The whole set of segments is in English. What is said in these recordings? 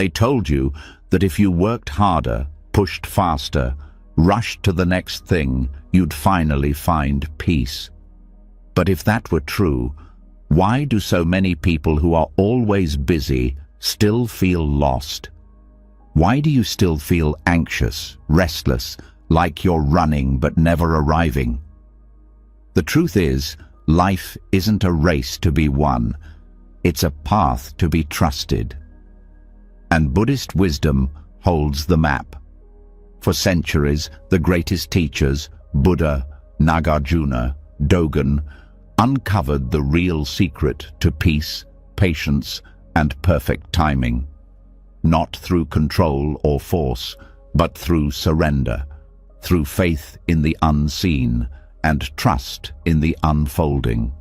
They told you that if you worked harder, pushed faster, rushed to the next thing, you'd finally find peace. But if that were true, why do so many people who are always busy still feel lost? Why do you still feel anxious, restless, like you're running but never arriving? The truth is, life isn't a race to be won. It's a path to be trusted. And Buddhist wisdom holds the map. For centuries, the greatest teachers, Buddha, Nagarjuna, Dogen, uncovered the real secret to peace, patience, and perfect timing. Not through control or force, but through surrender, through faith in the unseen and trust in the unfolding.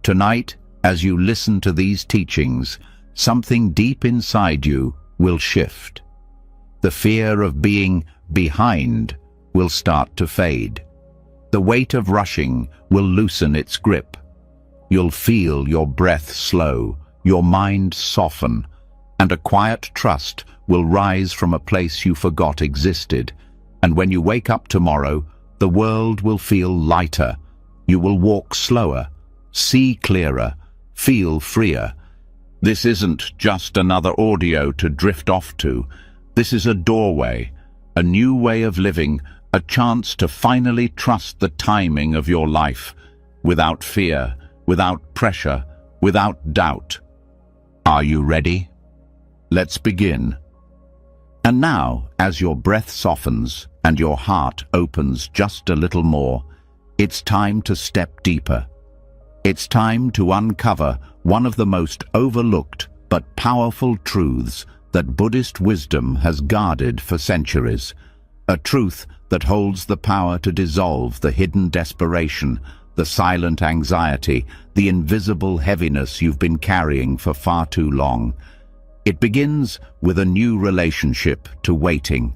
Tonight, as you listen to these teachings, something deep inside you will shift. The fear of being behind will start to fade. The weight of rushing will loosen its grip. You'll feel your breath slow, your mind soften, and a quiet trust will rise from a place you forgot existed. And when you wake up tomorrow, the world will feel lighter. You will walk slower, see clearer, feel freer. This isn't just another audio to drift off to. This is a doorway, a new way of living, a chance to finally trust the timing of your life, without fear, without pressure, without doubt. Are you ready? Let's begin. And now, as your breath softens and your heart opens just a little more, it's time to step deeper. It's time to uncover one of the most overlooked but powerful truths that Buddhist wisdom has guarded for centuries, a truth that holds the power to dissolve the hidden desperation, the silent anxiety, the invisible heaviness you've been carrying for far too long. It begins with a new relationship to waiting,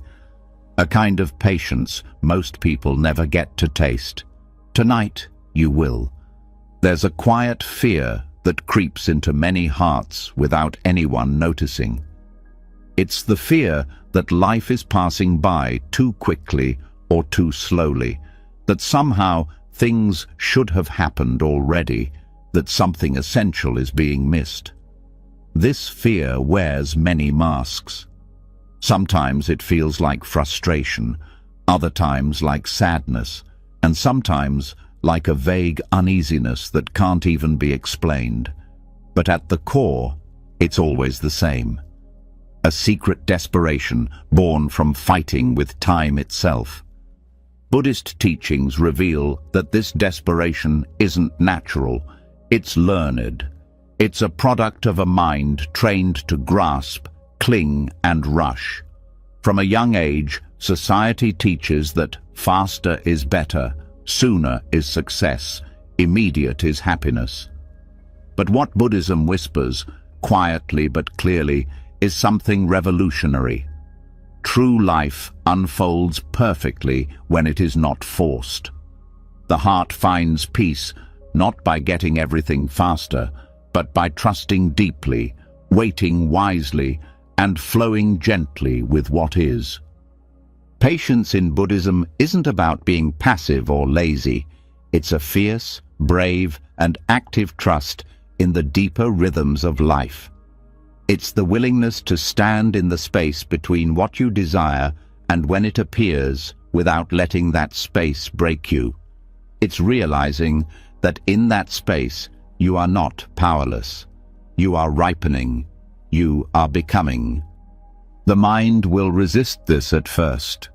a kind of patience most people never get to taste. Tonight, you will. There's a quiet fear that creeps into many hearts without anyone noticing. It's the fear that life is passing by too quickly or too slowly, that somehow things should have happened already, that something essential is being missed. This fear wears many masks. Sometimes it feels like frustration, other times like sadness, and sometimes like a vague uneasiness that can't even be explained. But at the core, it's always the same. A secret desperation born from fighting with time itself. Buddhist teachings reveal that this desperation isn't natural, it's learned. It's a product of a mind trained to grasp, cling, and rush. From a young age, society teaches that faster is better, sooner is success, immediate is happiness. But what Buddhism whispers, quietly but clearly, is something revolutionary. True life unfolds perfectly when it is not forced. The heart finds peace not by getting everything faster, but by trusting deeply, waiting wisely, and flowing gently with what is. Patience in Buddhism isn't about being passive or lazy. It's a fierce, brave, and active trust in the deeper rhythms of life. It's the willingness to stand in the space between what you desire and when it appears without letting that space break you. It's realizing that in that space, you are not powerless. You are ripening. You are becoming. The mind will resist this at first.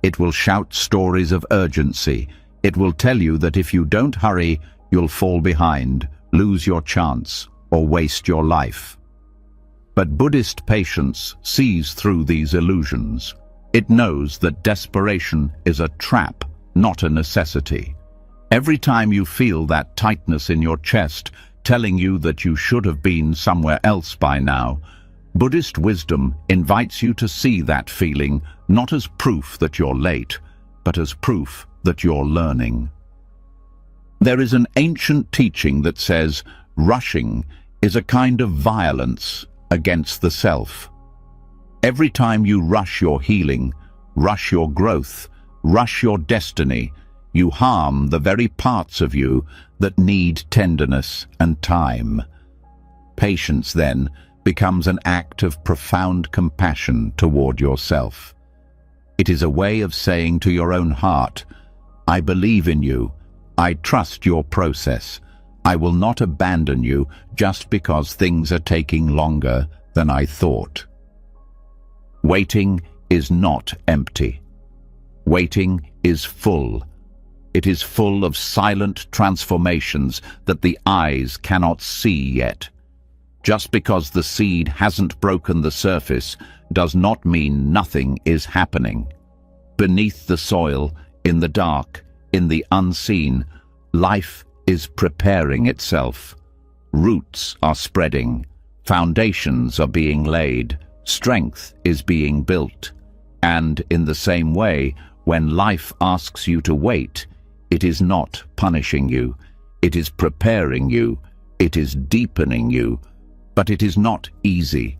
It will shout stories of urgency. It will tell you that if you don't hurry, you'll fall behind, lose your chance, or waste your life. But Buddhist patience sees through these illusions. It knows that desperation is a trap, not a necessity. Every time you feel that tightness in your chest telling you that you should have been somewhere else by now, Buddhist wisdom invites you to see that feeling not as proof that you're late, but as proof that you're learning. There is an ancient teaching that says rushing is a kind of violence, against the self. Every time you rush your healing, rush your growth, rush your destiny, you harm the very parts of you that need tenderness and time. Patience, then, becomes an act of profound compassion toward yourself. It is a way of saying to your own heart, I believe in you, I trust your process, I will not abandon you just because things are taking longer than I thought. Waiting is not empty. Waiting is full. It is full of silent transformations that the eyes cannot see yet. Just because the seed hasn't broken the surface does not mean nothing is happening. Beneath the soil, in the dark, in the unseen, life is preparing itself. Roots are spreading, foundations are being laid, strength is being built. And in the same way, when life asks you to wait, it is not punishing you, it is preparing you, it is deepening you, but it is not easy.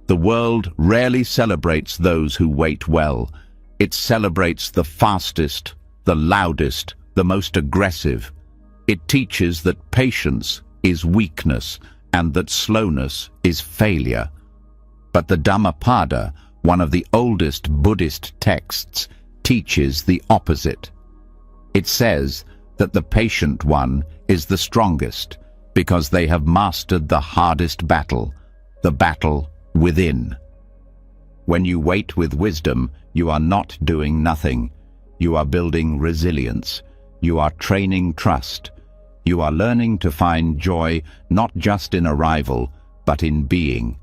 The world rarely celebrates those who wait well. It celebrates the fastest, the loudest, the most aggressive. It teaches that patience is weakness and that slowness is failure. But the Dhammapada, one of the oldest Buddhist texts, teaches the opposite. It says that the patient one is the strongest because they have mastered the hardest battle, the battle within. When you wait with wisdom, you are not doing nothing. You are building resilience. You are training trust. You are learning to find joy not just in arrival, but in being.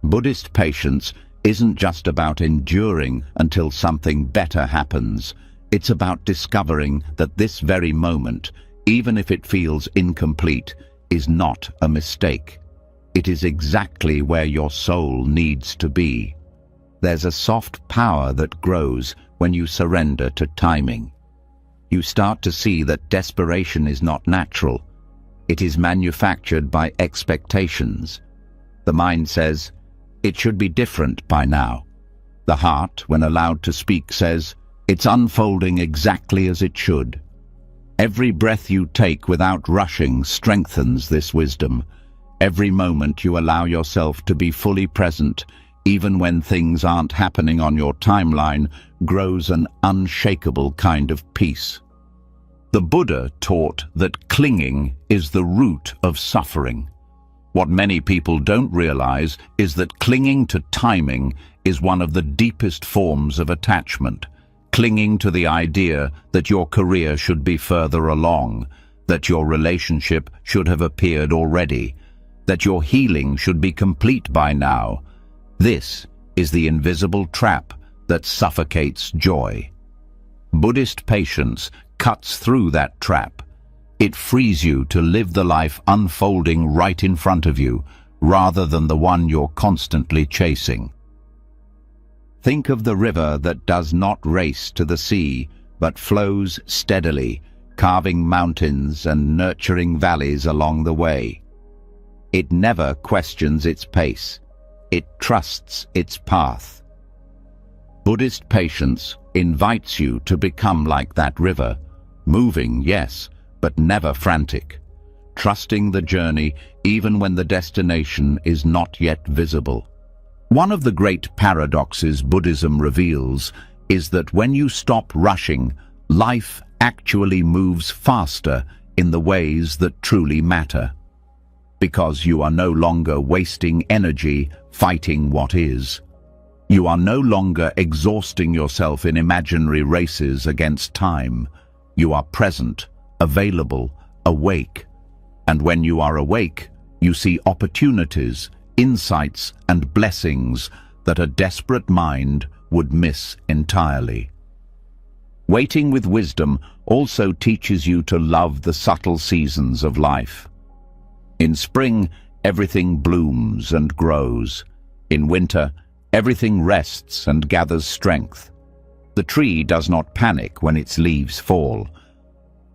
Buddhist patience isn't just about enduring until something better happens. It's about discovering that this very moment, even if it feels incomplete, is not a mistake. It is exactly where your soul needs to be. There's a soft power that grows when you surrender to timing. You start to see that desperation is not natural. It is manufactured by expectations. The mind says, it should be different by now. The heart, when allowed to speak, says, it's unfolding exactly as it should. Every breath you take without rushing strengthens this wisdom. Every moment you allow yourself to be fully present, even when things aren't happening on your timeline, grows an unshakable kind of peace. The Buddha taught that clinging is the root of suffering. What many people don't realize is that clinging to timing is one of the deepest forms of attachment. Clinging to the idea that your career should be further along, that your relationship should have appeared already, that your healing should be complete by now. This is the invisible trap that suffocates joy. Buddhist patience cuts through that trap. It frees you to live the life unfolding right in front of you, rather than the one you're constantly chasing. Think of the river that does not race to the sea, but flows steadily, carving mountains and nurturing valleys along the way. It never questions its pace. It trusts its path. Buddhist patience invites you to become like that river, moving, yes, but never frantic, trusting the journey even when the destination is not yet visible. One of the great paradoxes Buddhism reveals is that when you stop rushing, life actually moves faster in the ways that truly matter. Because you are no longer wasting energy fighting what is. You are no longer exhausting yourself in imaginary races against time. You are present, available, awake. And when you are awake, you see opportunities, insights, and blessings that a desperate mind would miss entirely. Waiting with wisdom also teaches you to love the subtle seasons of life. In spring, everything blooms and grows. In winter, everything rests and gathers strength. The tree does not panic when its leaves fall.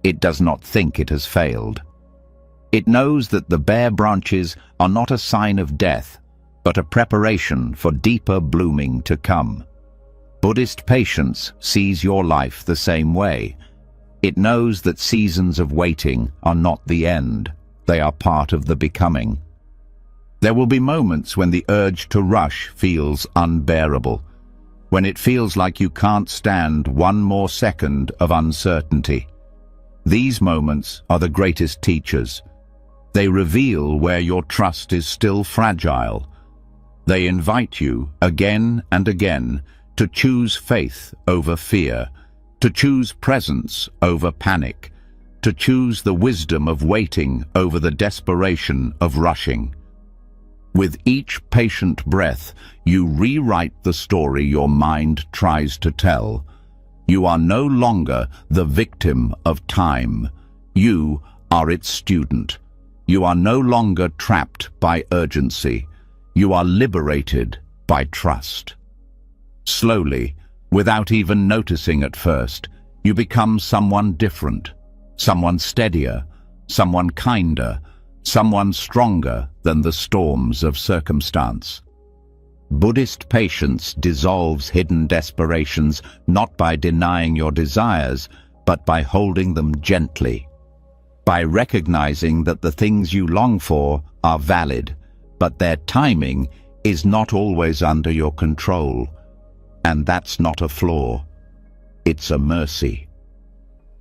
It does not think it has failed. It knows that the bare branches are not a sign of death, but a preparation for deeper blooming to come. Buddhist patience sees your life the same way. It knows that seasons of waiting are not the end. They are part of the becoming. There will be moments when the urge to rush feels unbearable, when it feels like you can't stand one more second of uncertainty. These moments are the greatest teachers. They reveal where your trust is still fragile. They invite you again and again to choose faith over fear, to choose presence over panic, to choose the wisdom of waiting over the desperation of rushing. With each patient breath, you rewrite the story your mind tries to tell. You are no longer the victim of time. You are its student. You are no longer trapped by urgency. You are liberated by trust. Slowly, without even noticing at first, you become someone different, someone steadier, someone kinder, someone stronger than the storms of circumstance. Buddhist patience dissolves hidden desperations not by denying your desires, but by holding them gently. By recognizing that the things you long for are valid, but their timing is not always under your control. And that's not a flaw. It's a mercy.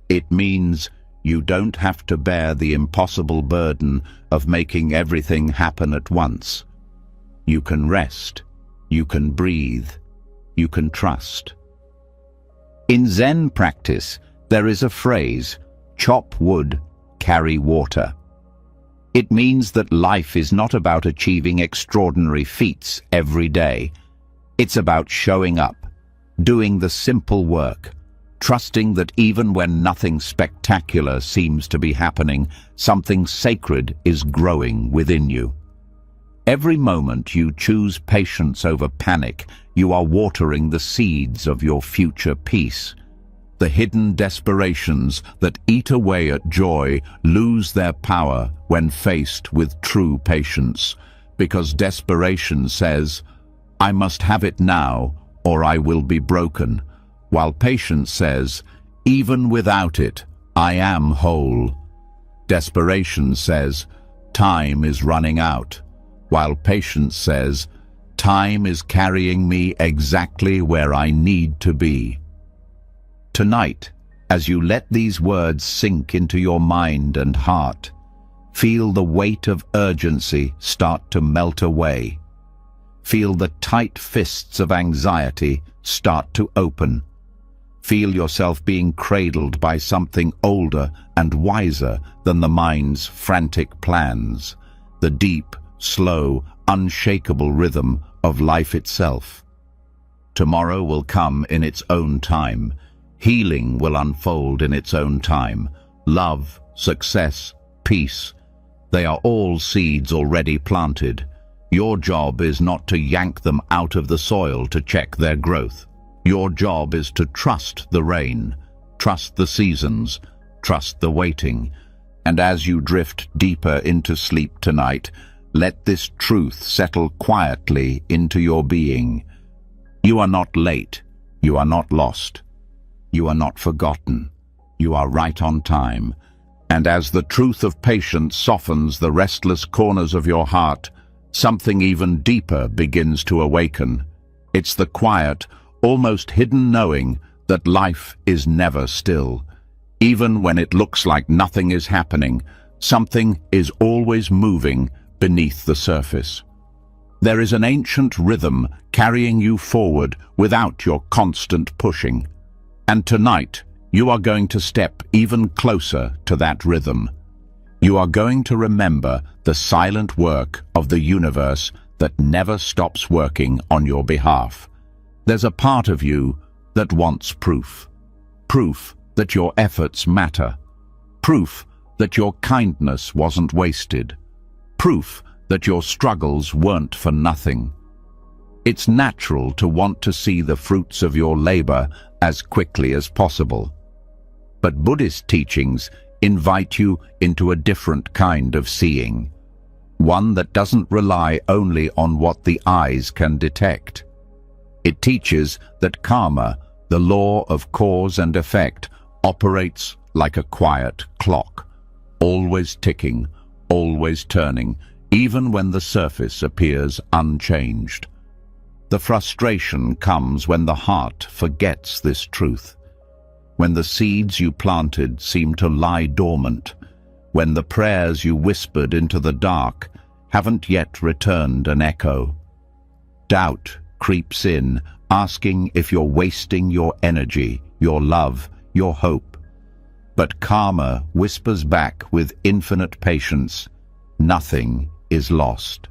It means you don't have to bear the impossible burden of making everything happen at once. You can rest. You can breathe. You can trust. In Zen practice, there is a phrase, chop wood, carry water. It means that life is not about achieving extraordinary feats every day. It's about showing up, doing the simple work, trusting that even when nothing spectacular seems to be happening, something sacred is growing within you. Every moment you choose patience over panic, you are watering the seeds of your future peace. The hidden desperations that eat away at joy lose their power when faced with true patience, because desperation says, "I must have it now, or I will be broken," while patience says, "Even without it, I am whole." Desperation says, "Time is running out," while patience says, "Time is carrying me exactly where I need to be." Tonight, as you let these words sink into your mind and heart, feel the weight of urgency start to melt away. Feel the tight fists of anxiety start to open. Feel yourself being cradled by something older and wiser than the mind's frantic plans, the deep, slow, unshakable rhythm of life itself. Tomorrow will come in its own time. Healing will unfold in its own time. Love, success, peace, they are all seeds already planted. Your job is not to yank them out of the soil to check their growth. Your job is to trust the rain, trust the seasons, trust the waiting. And as you drift deeper into sleep tonight, let this truth settle quietly into your being. You are not late. You are not lost. You are not forgotten. You are right on time. And as the truth of patience softens the restless corners of your heart, something even deeper begins to awaken. It's the quiet, almost hidden knowing that life is never still. Even when it looks like nothing is happening, something is always moving beneath the surface. There is an ancient rhythm carrying you forward without your constant pushing. And tonight, you are going to step even closer to that rhythm. You are going to remember the silent work of the universe that never stops working on your behalf. There's a part of you that wants proof. Proof that your efforts matter. Proof that your kindness wasn't wasted. Proof that your struggles weren't for nothing. It's natural to want to see the fruits of your labor as quickly as possible. But Buddhist teachings invite you into a different kind of seeing. one that doesn't rely only on what the eyes can detect. It teaches that karma, the law of cause and effect, operates like a quiet clock, always ticking, always turning, even when the surface appears unchanged. The frustration comes when the heart forgets this truth, when the seeds you planted seem to lie dormant, when the prayers you whispered into the dark haven't yet returned an echo. Doubt creeps in, asking if you're wasting your energy, your love, your hope. But karma whispers back with infinite patience, nothing is lost.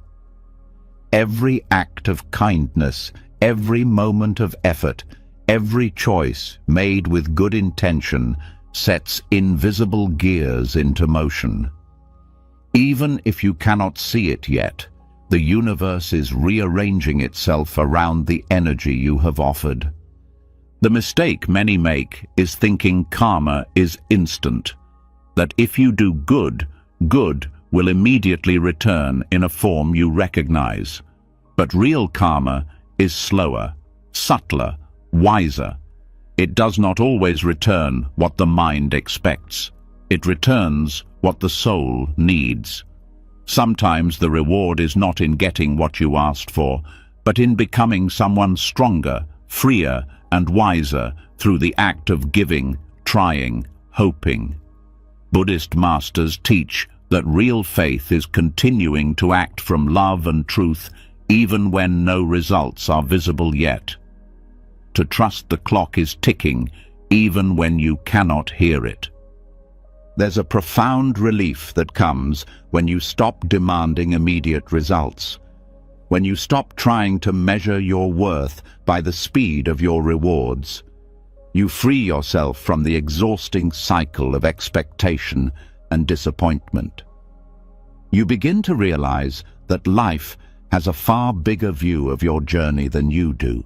Every act of kindness, every moment of effort, every choice made with good intention sets invisible gears into motion. Even if you cannot see it yet, the universe is rearranging itself around the energy you have offered. The mistake many make is thinking karma is instant, that if you do good, good will immediately return in a form you recognize. But real karma is slower, subtler, wiser. It does not always return what the mind expects. It returns what the soul needs. Sometimes the reward is not in getting what you asked for, but in becoming someone stronger, freer, and wiser through the act of giving, trying, hoping. Buddhist masters teach that real faith is continuing to act from love and truth even when no results are visible yet. To trust the clock is ticking even when you cannot hear it. There's a profound relief that comes when you stop demanding immediate results, when you stop trying to measure your worth by the speed of your rewards. You free yourself from the exhausting cycle of expectation and disappointment. You begin to realize that life has a far bigger view of your journey than you do.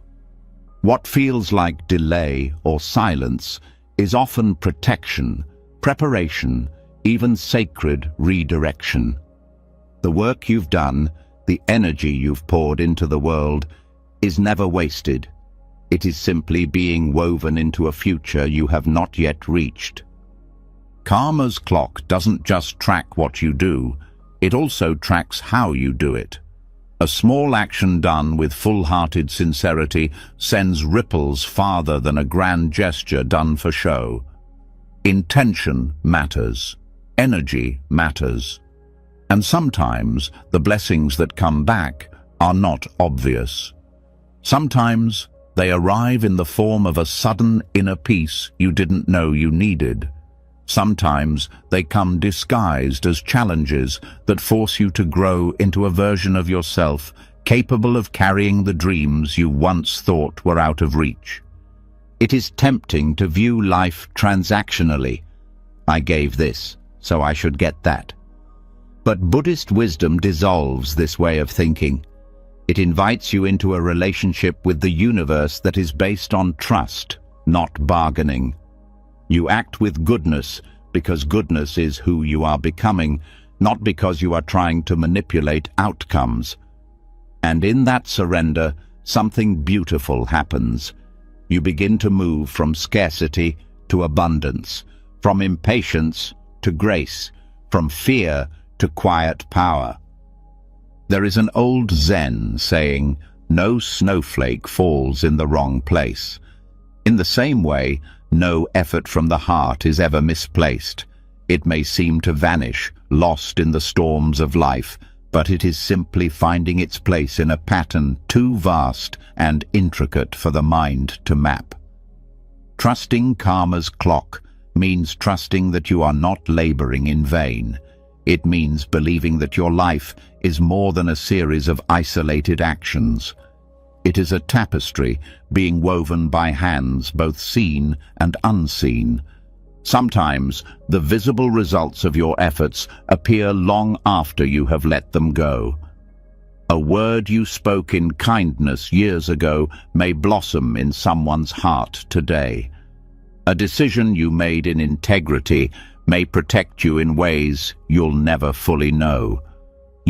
What feels like delay or silence is often protection, preparation, even sacred redirection. The work you've done, the energy you've poured into the world, is never wasted. It is simply being woven into a future you have not yet reached. Karma's clock doesn't just track what you do, it also tracks how you do it. A small action done with full-hearted sincerity sends ripples farther than a grand gesture done for show. Intention matters. Energy matters. And sometimes the blessings that come back are not obvious. Sometimes they arrive in the form of a sudden inner peace you didn't know you needed. Sometimes they come disguised as challenges that force you to grow into a version of yourself capable of carrying the dreams you once thought were out of reach. It is tempting to view life transactionally. I gave this, so I should get that. But Buddhist wisdom dissolves this way of thinking. It invites you into a relationship with the universe that is based on trust, not bargaining. You act with goodness because goodness is who you are becoming, not because you are trying to manipulate outcomes. And in that surrender, something beautiful happens. You begin to move from scarcity to abundance, from impatience to grace, from fear to quiet power. There is an old Zen saying, "No snowflake falls in the wrong place." In the same way, no effort from the heart is ever misplaced. It may seem to vanish, lost in the storms of life, but it is simply finding its place in a pattern too vast and intricate for the mind to map. Trusting karma's clock means trusting that you are not laboring in vain. It means believing that your life is more than a series of isolated actions. It is a tapestry being woven by hands both seen and unseen. Sometimes the visible results of your efforts appear long after you have let them go. A word you spoke in kindness years ago may blossom in someone's heart today. A decision you made in integrity may protect you in ways you'll never fully know.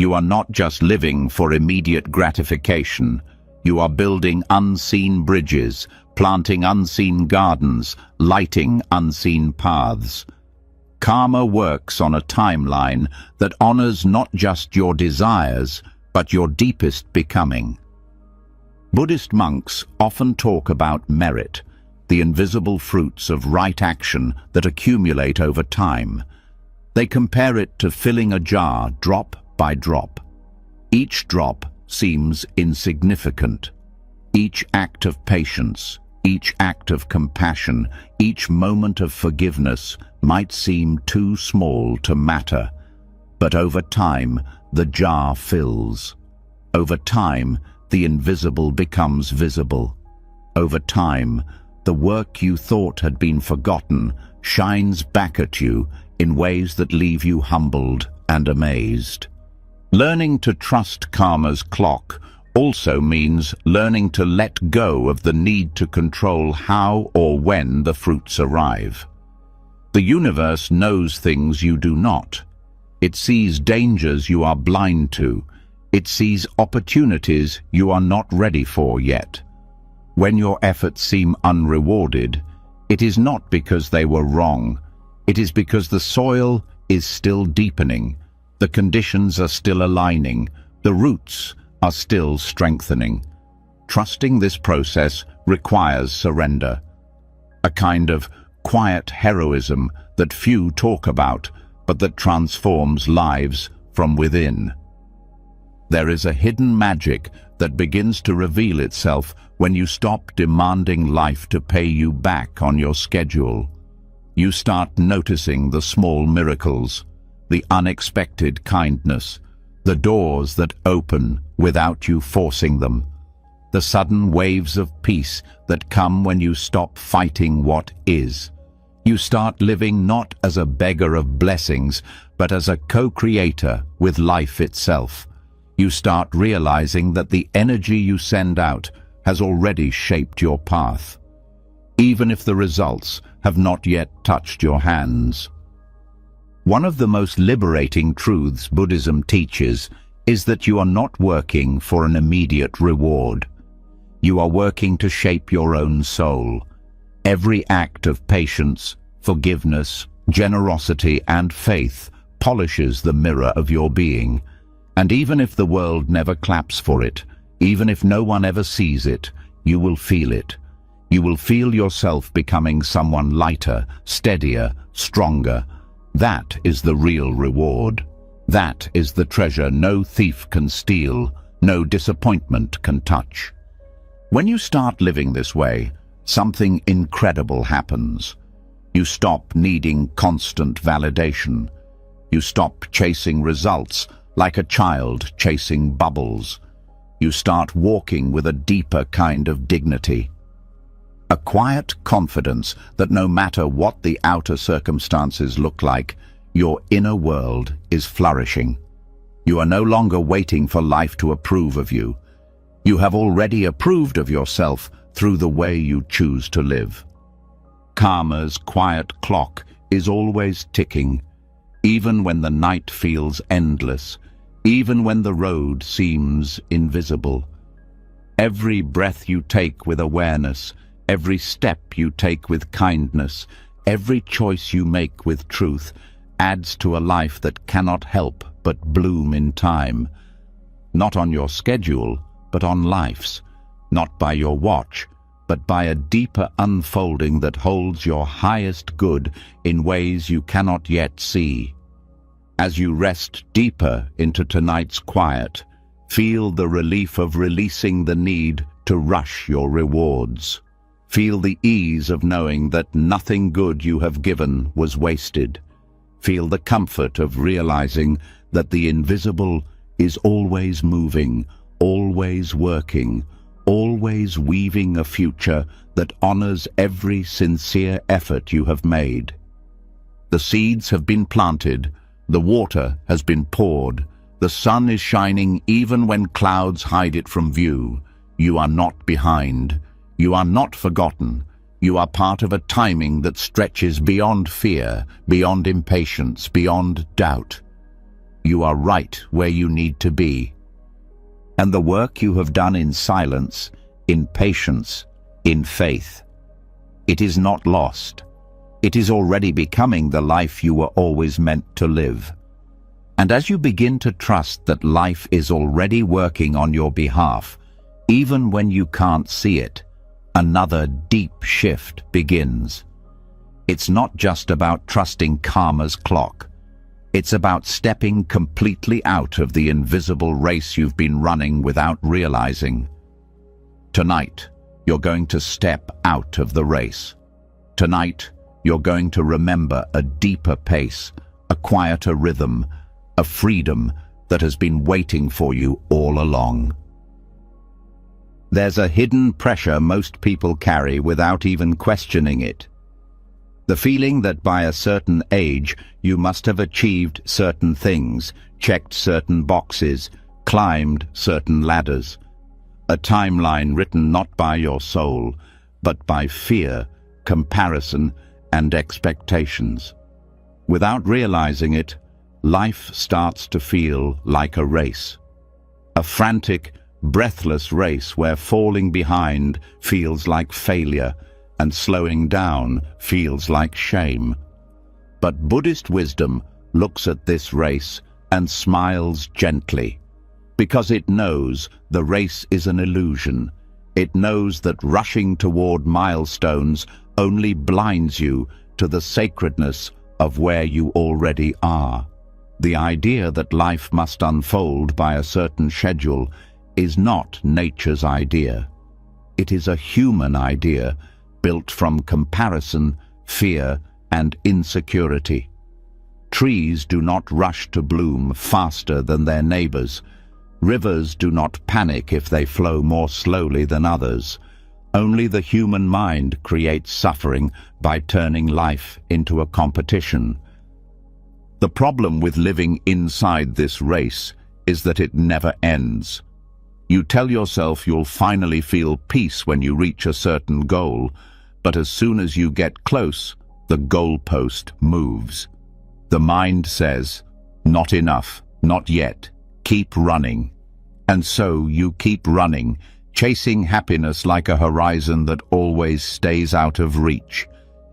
You are not just living for immediate gratification. You are building unseen bridges, planting unseen gardens, lighting unseen paths. Karma works on a timeline that honors not just your desires, but your deepest becoming. Buddhist monks often talk about merit, the invisible fruits of right action that accumulate over time. They compare it to filling a jar drop by drop. Each drop seems insignificant. Each act of patience, each act of compassion, each moment of forgiveness might seem too small to matter. But over time, the jar fills. Over time, the invisible becomes visible. Over time, the work you thought had been forgotten shines back at you in ways that leave you humbled and amazed. Learning to trust karma's clock also means learning to let go of the need to control how or when the fruits arrive. The universe knows things you do not. It sees dangers you are blind to. It sees opportunities you are not ready for yet. When your efforts seem unrewarded, it is not because they were wrong. It is because the soil is still deepening, the conditions are still aligning, the roots are still strengthening. Trusting this process requires surrender, a kind of quiet heroism that few talk about, but that transforms lives from within. There is a hidden magic that begins to reveal itself when you stop demanding life to pay you back on your schedule. You start noticing the small miracles, the unexpected kindness, the doors that open without you forcing them, the sudden waves of peace that come when you stop fighting what is. You start living not as a beggar of blessings, but as a co-creator with life itself. You start realizing that the energy you send out has already shaped your path, even if the results have not yet touched your hands. One of the most liberating truths Buddhism teaches is that you are not working for an immediate reward. You are working to shape your own soul. Every act of patience, forgiveness, generosity, and faith polishes the mirror of your being. And even if the world never claps for it, even if no one ever sees it, you will feel it. You will feel yourself becoming someone lighter, steadier, stronger. That is the real reward. That is the treasure no thief can steal, no disappointment can touch. When you start living this way, something incredible happens. You stop needing constant validation. You stop chasing results like a child chasing bubbles. You start walking with a deeper kind of dignity. A quiet confidence that no matter what the outer circumstances look like, your inner world is flourishing. You are no longer waiting for life to approve of you. You have already approved of yourself through the way you choose to live. Karma's quiet clock is always ticking, even when the night feels endless, even when the road seems invisible. Every breath you take with awareness, every step you take with kindness, every choice you make with truth adds to a life that cannot help but bloom in time. Not on your schedule, but on life's. Not by your watch, but by a deeper unfolding that holds your highest good in ways you cannot yet see. As you rest deeper into tonight's quiet, feel the relief of releasing the need to rush your rewards. Feel the ease of knowing that nothing good you have given was wasted. Feel the comfort of realizing that the invisible is always moving, always working, always weaving a future that honors every sincere effort you have made. The seeds have been planted, the water has been poured, the sun is shining even when clouds hide it from view. You are not behind. You are not forgotten. You are part of a timing that stretches beyond fear, beyond impatience, beyond doubt. you are right where you need to be. And the work you have done in silence, in patience, in faith, it is not lost. It is already becoming the life you were always meant to live. And as you begin to trust that life is already working on your behalf, even when you can't see it, another deep shift begins. It's not just about trusting karma's clock. It's about stepping completely out of the invisible race you've been running without realizing. Tonight, you're going to step out of the race. Tonight, you're going to remember a deeper pace, a quieter rhythm, a freedom that has been waiting for you all along. There's a hidden pressure most people carry without even questioning it. The feeling that by a certain age you must have achieved certain things, checked certain boxes, climbed certain ladders. A timeline written not by your soul, but by fear, comparison, and expectations. Without realizing it, life starts to feel like a race. A frantic, breathless race where falling behind feels like failure and slowing down feels like shame. But Buddhist wisdom looks at this race and smiles gently, because it knows the race is an illusion. It knows that rushing toward milestones only blinds you to the sacredness of where you already are. The idea that life must unfold by a certain schedule is not nature's idea. It is a human idea built from comparison, fear, and insecurity. Trees do not rush to bloom faster than their neighbors. Rivers do not panic if they flow more slowly than others. Only the human mind creates suffering by turning life into a competition. The problem with living inside this race is that it never ends. You tell yourself you'll finally feel peace when you reach a certain goal, but as soon as you get close, the goalpost moves. The mind says, "Not enough, not yet, keep running." And so you keep running, chasing happiness like a horizon that always stays out of reach.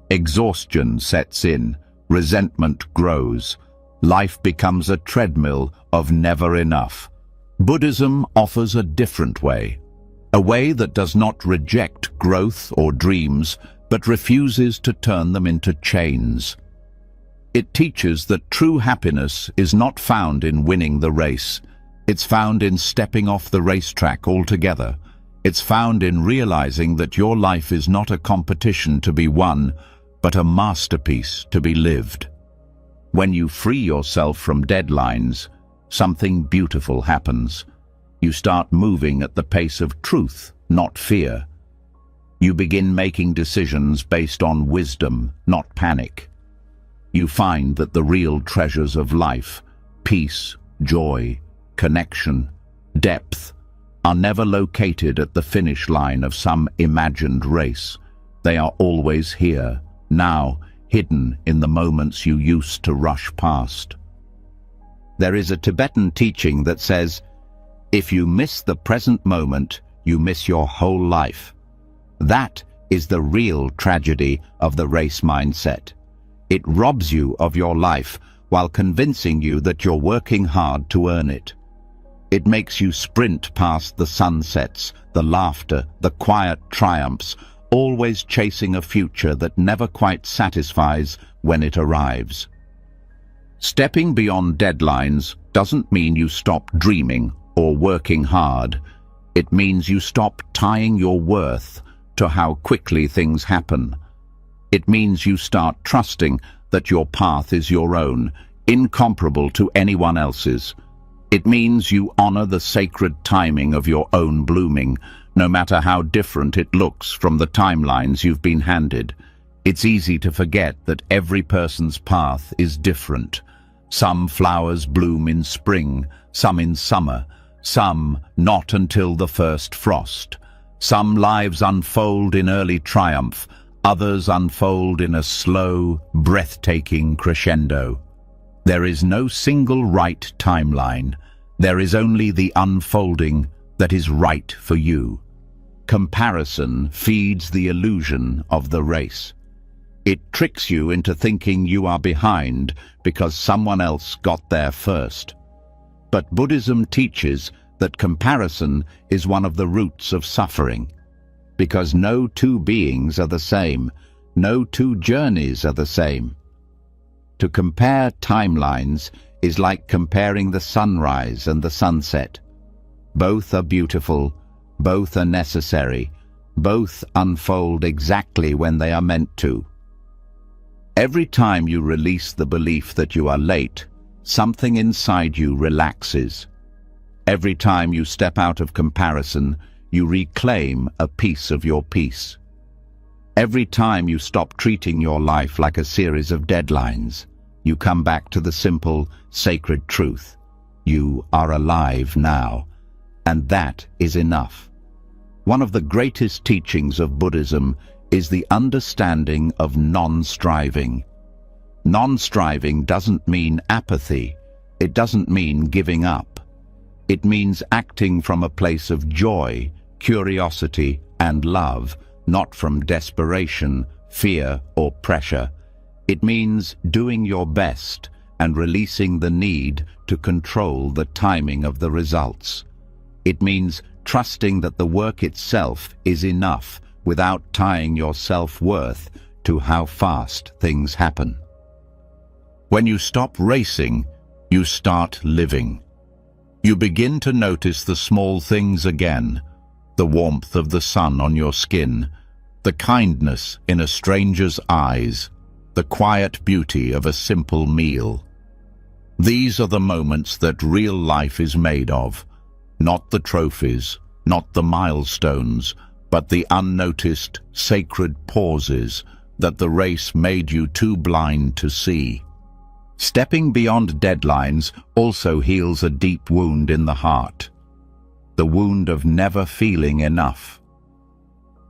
Exhaustion sets in, resentment grows. Life becomes a treadmill of never enough. Buddhism offers a different way, a way that does not reject growth or dreams, but refuses to turn them into chains. It teaches that true happiness is not found in winning the race. It's found in stepping off the racetrack altogether. It's found in realizing that your life is not a competition to be won, but a masterpiece to be lived. When you free yourself from deadlines, something beautiful happens. You start moving at the pace of truth, not fear. You begin making decisions based on wisdom, not panic. You find that the real treasures of life, peace, joy, connection, depth, are never located at the finish line of some imagined race. They are always here, now, hidden in the moments you used to rush past. There is a Tibetan teaching that says, if you miss the present moment, you miss your whole life. That is the real tragedy of the race mindset. It robs you of your life while convincing you that you're working hard to earn it. It makes you sprint past the sunsets, the laughter, the quiet triumphs, always chasing a future that never quite satisfies when it arrives. Stepping beyond deadlines doesn't mean you stop dreaming or working hard. It means you stop tying your worth to how quickly things happen. It means you start trusting that your path is your own, incomparable to anyone else's. It means you honor the sacred timing of your own blooming, no matter how different it looks from the timelines you've been handed. It's easy to forget that every person's path is different. Some flowers bloom in spring, some in summer, some not until the first frost. Some lives unfold in early triumph, others unfold in a slow, breathtaking crescendo. There is no single right timeline. There is only the unfolding that is right for you. Comparison feeds the illusion of the race. It tricks you into thinking you are behind because someone else got there first. But Buddhism teaches that comparison is one of the roots of suffering, because no two beings are the same, no two journeys are the same. To compare timelines is like comparing the sunrise and the sunset. Both are beautiful, both are necessary, both unfold exactly when they are meant to. Every time you release the belief that you are late, something inside you relaxes. Every time you step out of comparison, you reclaim a piece of your peace. Every time you stop treating your life like a series of deadlines, you come back to the simple, sacred truth. You are alive now, and that is enough. One of the greatest teachings of Buddhism is the understanding of non-striving. Non-striving doesn't mean apathy. It doesn't mean giving up. It means acting from a place of joy, curiosity, and love, not from desperation, fear, or pressure. It means doing your best and releasing the need to control the timing of the results. It means trusting that the work itself is enough without tying your self-worth to how fast things happen. When you stop racing, you start living. You begin to notice the small things again, the warmth of the sun on your skin, the kindness in a stranger's eyes, the quiet beauty of a simple meal. These are the moments that real life is made of, not the trophies, not the milestones, but the unnoticed, sacred pauses that the race made you too blind to see. Stepping beyond deadlines also heals a deep wound in the heart, the wound of never feeling enough.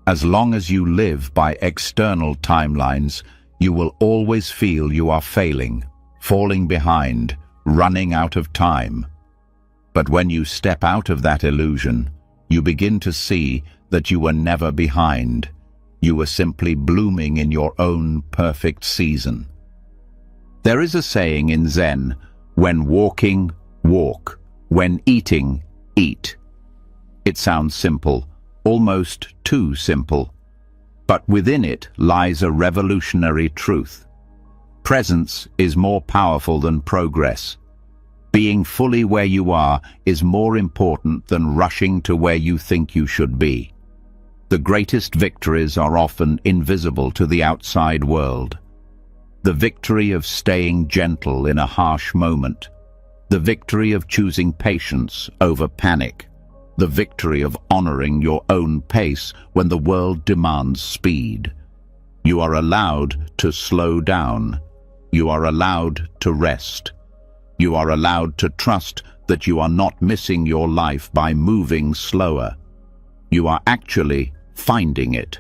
As long as you live by external timelines, you will always feel you are failing, falling behind, running out of time. But when you step out of that illusion, you begin to see that you were never behind. You were simply blooming in your own perfect season. There is a saying in Zen, when walking, walk. When eating, eat. It sounds simple, almost too simple. But within it lies a revolutionary truth. Presence is more powerful than progress. Being fully where you are is more important than rushing to where you think you should be. The greatest victories are often invisible to the outside world. The victory of staying gentle in a harsh moment. The victory of choosing patience over panic. The victory of honoring your own pace when the world demands speed. You are allowed to slow down. You are allowed to rest. You are allowed to trust that you are not missing your life by moving slower. You are actually finding it.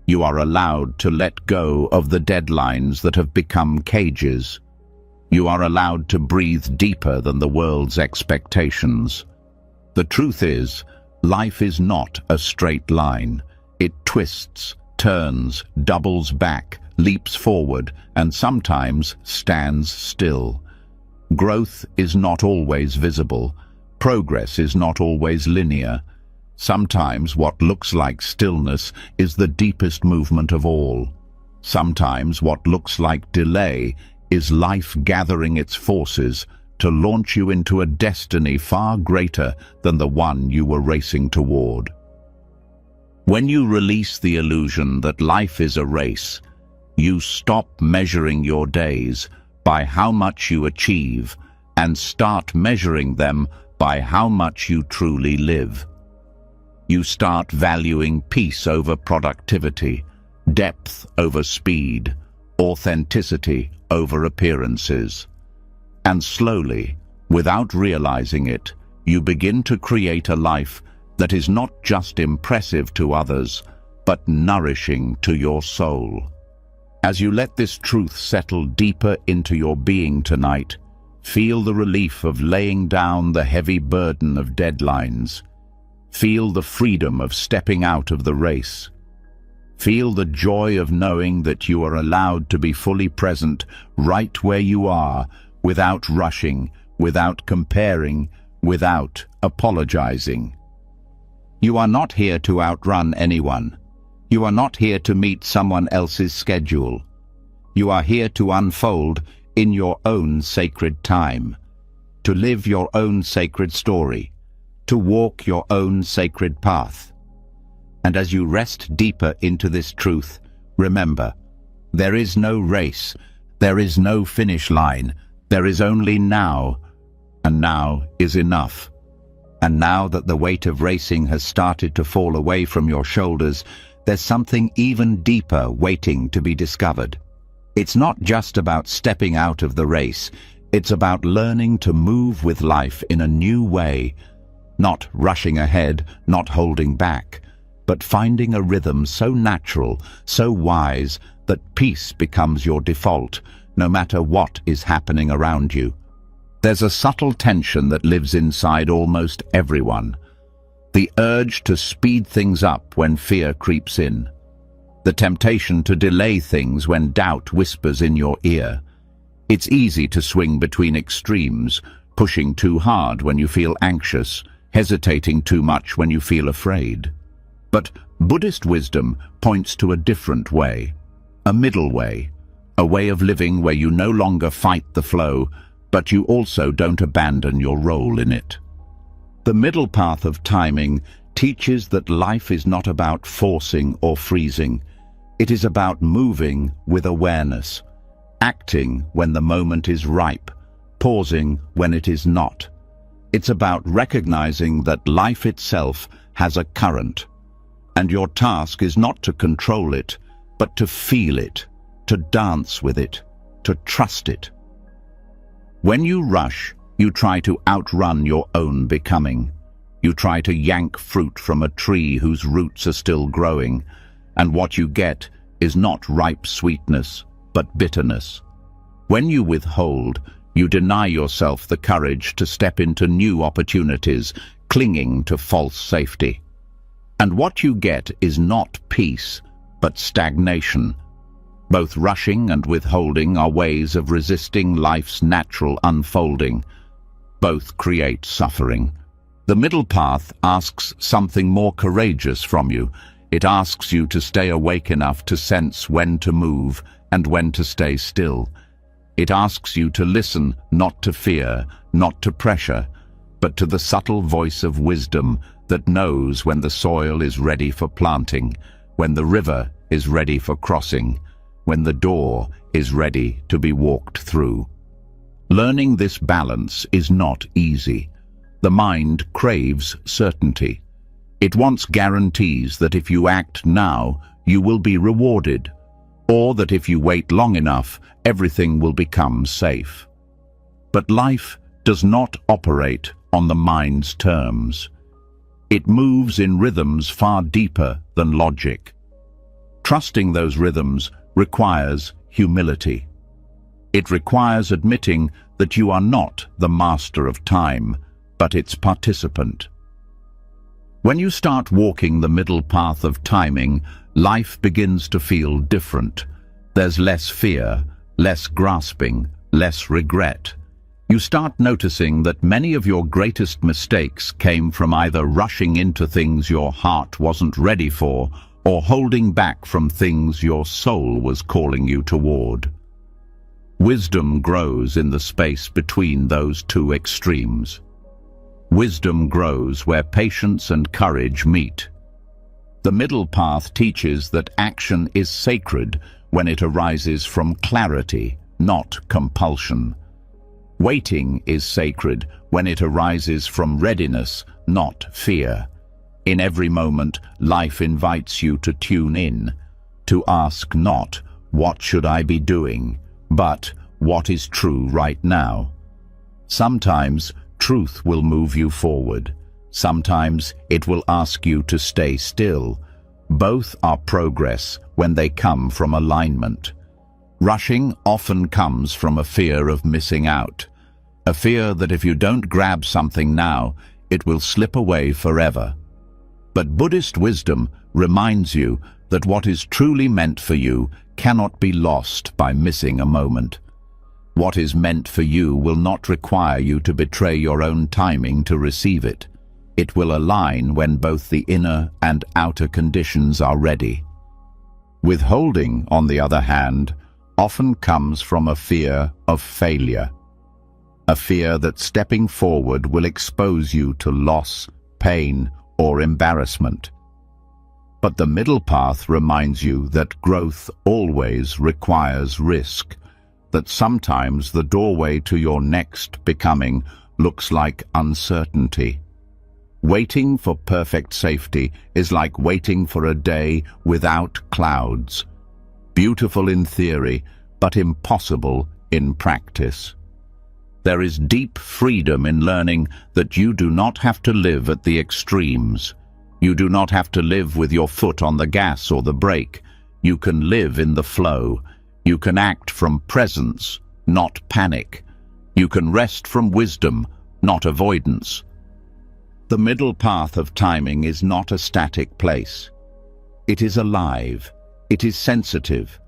You are allowed to let go of the deadlines that have become cages. You are allowed to breathe deeper than the world's expectations. The truth is, life is not a straight line. It twists, turns, doubles back, leaps forward, and sometimes stands still. Growth is not always visible. Progress is not always linear. Sometimes what looks like stillness is the deepest movement of all. Sometimes what looks like delay is life gathering its forces to launch you into a destiny far greater than the one you were racing toward. When you release the illusion that life is a race, you stop measuring your days by how much you achieve and start measuring them by how much you truly live. You start valuing peace over productivity, depth over speed, authenticity over appearances. And slowly, without realizing it, you begin to create a life that is not just impressive to others, but nourishing to your soul. As you let this truth settle deeper into your being tonight, feel the relief of laying down the heavy burden of deadlines. Feel the freedom of stepping out of the race. Feel the joy of knowing that you are allowed to be fully present right where you are, without rushing, without comparing, without apologizing. You are not here to outrun anyone. You are not here to meet someone else's schedule. You are here to unfold in your own sacred time, to live your own sacred story, to walk your own sacred path. And as you rest deeper into this truth, remember, there is no race, there is no finish line, there is only now, and now is enough. And now that the weight of racing has started to fall away from your shoulders, there's something even deeper waiting to be discovered. It's not just about stepping out of the race, it's about learning to move with life in a new way, not rushing ahead, not holding back, but finding a rhythm so natural, so wise, that peace becomes your default, no matter what is happening around you. There's a subtle tension that lives inside almost everyone. The urge to speed things up when fear creeps in. The temptation to delay things when doubt whispers in your ear. It's easy to swing between extremes, pushing too hard when you feel anxious, hesitating too much when you feel afraid. But Buddhist wisdom points to a different way, a middle way, a way of living where you no longer fight the flow, but you also don't abandon your role in it. The middle path of timing teaches that life is not about forcing or freezing. It is about moving with awareness, acting when the moment is ripe, pausing when it is not. It's about recognizing that life itself has a current, and your task is not to control it, but to feel it, to dance with it, to trust it. When you rush, you try to outrun your own becoming. You try to yank fruit from a tree whose roots are still growing, and what you get is not ripe sweetness, but bitterness. When you withhold, you deny yourself the courage to step into new opportunities, clinging to false safety. And what you get is not peace, but stagnation. Both rushing and withholding are ways of resisting life's natural unfolding. Both create suffering. The middle path asks something more courageous from you. It asks you to stay awake enough to sense when to move and when to stay still. It asks you to listen, not to fear, not to pressure, but to the subtle voice of wisdom that knows when the soil is ready for planting, when the river is ready for crossing, when the door is ready to be walked through. Learning this balance is not easy. The mind craves certainty. It wants guarantees that if you act now, you will be rewarded, or that if you wait long enough, everything will become safe. But life does not operate on the mind's terms. It moves in rhythms far deeper than logic. Trusting those rhythms requires humility. It requires admitting that you are not the master of time, but its participant. When you start walking the middle path of timing, life begins to feel different. There's less fear, less grasping, less regret. You start noticing that many of your greatest mistakes came from either rushing into things your heart wasn't ready for, or holding back from things your soul was calling you toward. Wisdom grows in the space between those two extremes. Wisdom grows where patience and courage meet. The middle path teaches that action is sacred when it arises from clarity, not compulsion. Waiting is sacred when it arises from readiness, not fear. In every moment, life invites you to tune in, to ask not, "What should I be doing?" but "What is true right now?" Sometimes truth will move you forward. Sometimes it will ask you to stay still. Both are progress when they come from alignment. Rushing often comes from a fear of missing out, a fear that if you don't grab something now, it will slip away forever. But Buddhist wisdom reminds you that what is truly meant for you cannot be lost by missing a moment. What is meant for you will not require you to betray your own timing to receive it. It will align when both the inner and outer conditions are ready. Withholding, on the other hand, often comes from a fear of failure. A fear that stepping forward will expose you to loss, pain, or embarrassment. But the middle path reminds you that growth always requires risk, that sometimes the doorway to your next becoming looks like uncertainty. Waiting for perfect safety is like waiting for a day without clouds. Beautiful in theory, but impossible in practice. There is deep freedom in learning that you do not have to live at the extremes. You do not have to live with your foot on the gas or the brake. You can live in the flow. You can act from presence, not panic. You can rest from wisdom, not avoidance. The middle path of timing is not a static place. It is alive. It is sensitive.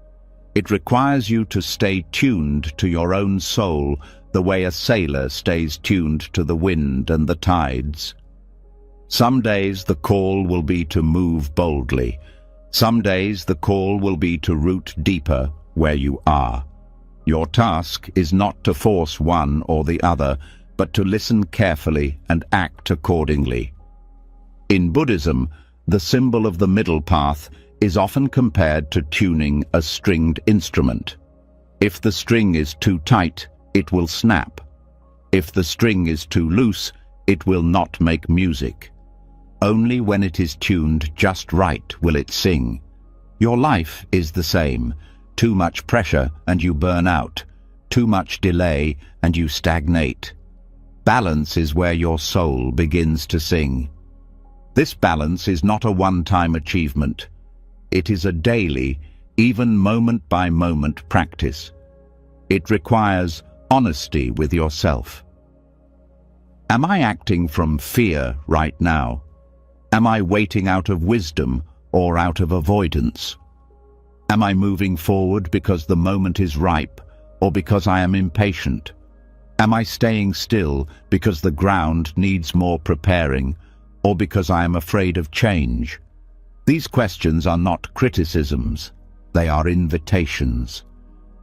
It requires you to stay tuned to your own soul the way a sailor stays tuned to the wind and the tides. Some days the call will be to move boldly. Some days the call will be to root deeper where you are. Your task is not to force one or the other, but to listen carefully and act accordingly. In Buddhism, the symbol of the middle path is often compared to tuning a stringed instrument. If the string is too tight, it will snap. If the string is too loose, it will not make music. Only when it is tuned just right will it sing. Your life is the same. Too much pressure and you burn out. Too much delay and you stagnate. Balance is where your soul begins to sing. This balance is not a one-time achievement. It is a daily, even moment-by-moment practice. It requires honesty with yourself. Am I acting from fear right now? Am I waiting out of wisdom or out of avoidance? Am I moving forward because the moment is ripe or because I am impatient? Am I staying still because the ground needs more preparing or because I am afraid of change? These questions are not criticisms. They are invitations.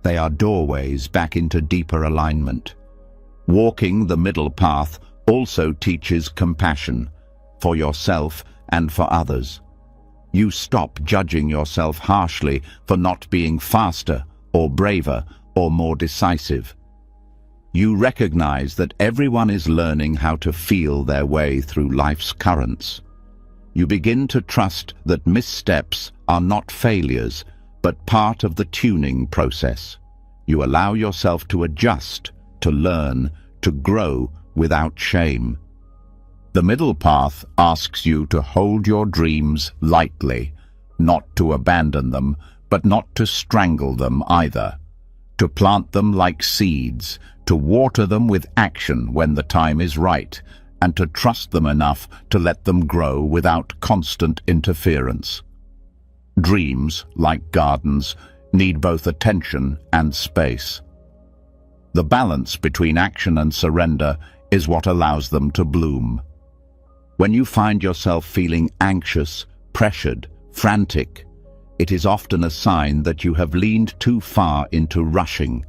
They are doorways back into deeper alignment. Walking the middle path also teaches compassion for yourself and for others. You stop judging yourself harshly for not being faster or braver or more decisive. You recognize that everyone is learning how to feel their way through life's currents. You begin to trust that missteps are not failures, but part of the tuning process. You allow yourself to adjust, to learn, to grow without shame. The middle path asks you to hold your dreams lightly, not to abandon them, but not to strangle them either. To plant them like seeds, to water them with action when the time is right, and to trust them enough to let them grow without constant interference. Dreams, like gardens, need both attention and space. The balance between action and surrender is what allows them to bloom. When you find yourself feeling anxious, pressured, frantic, it is often a sign that you have leaned too far into rushing.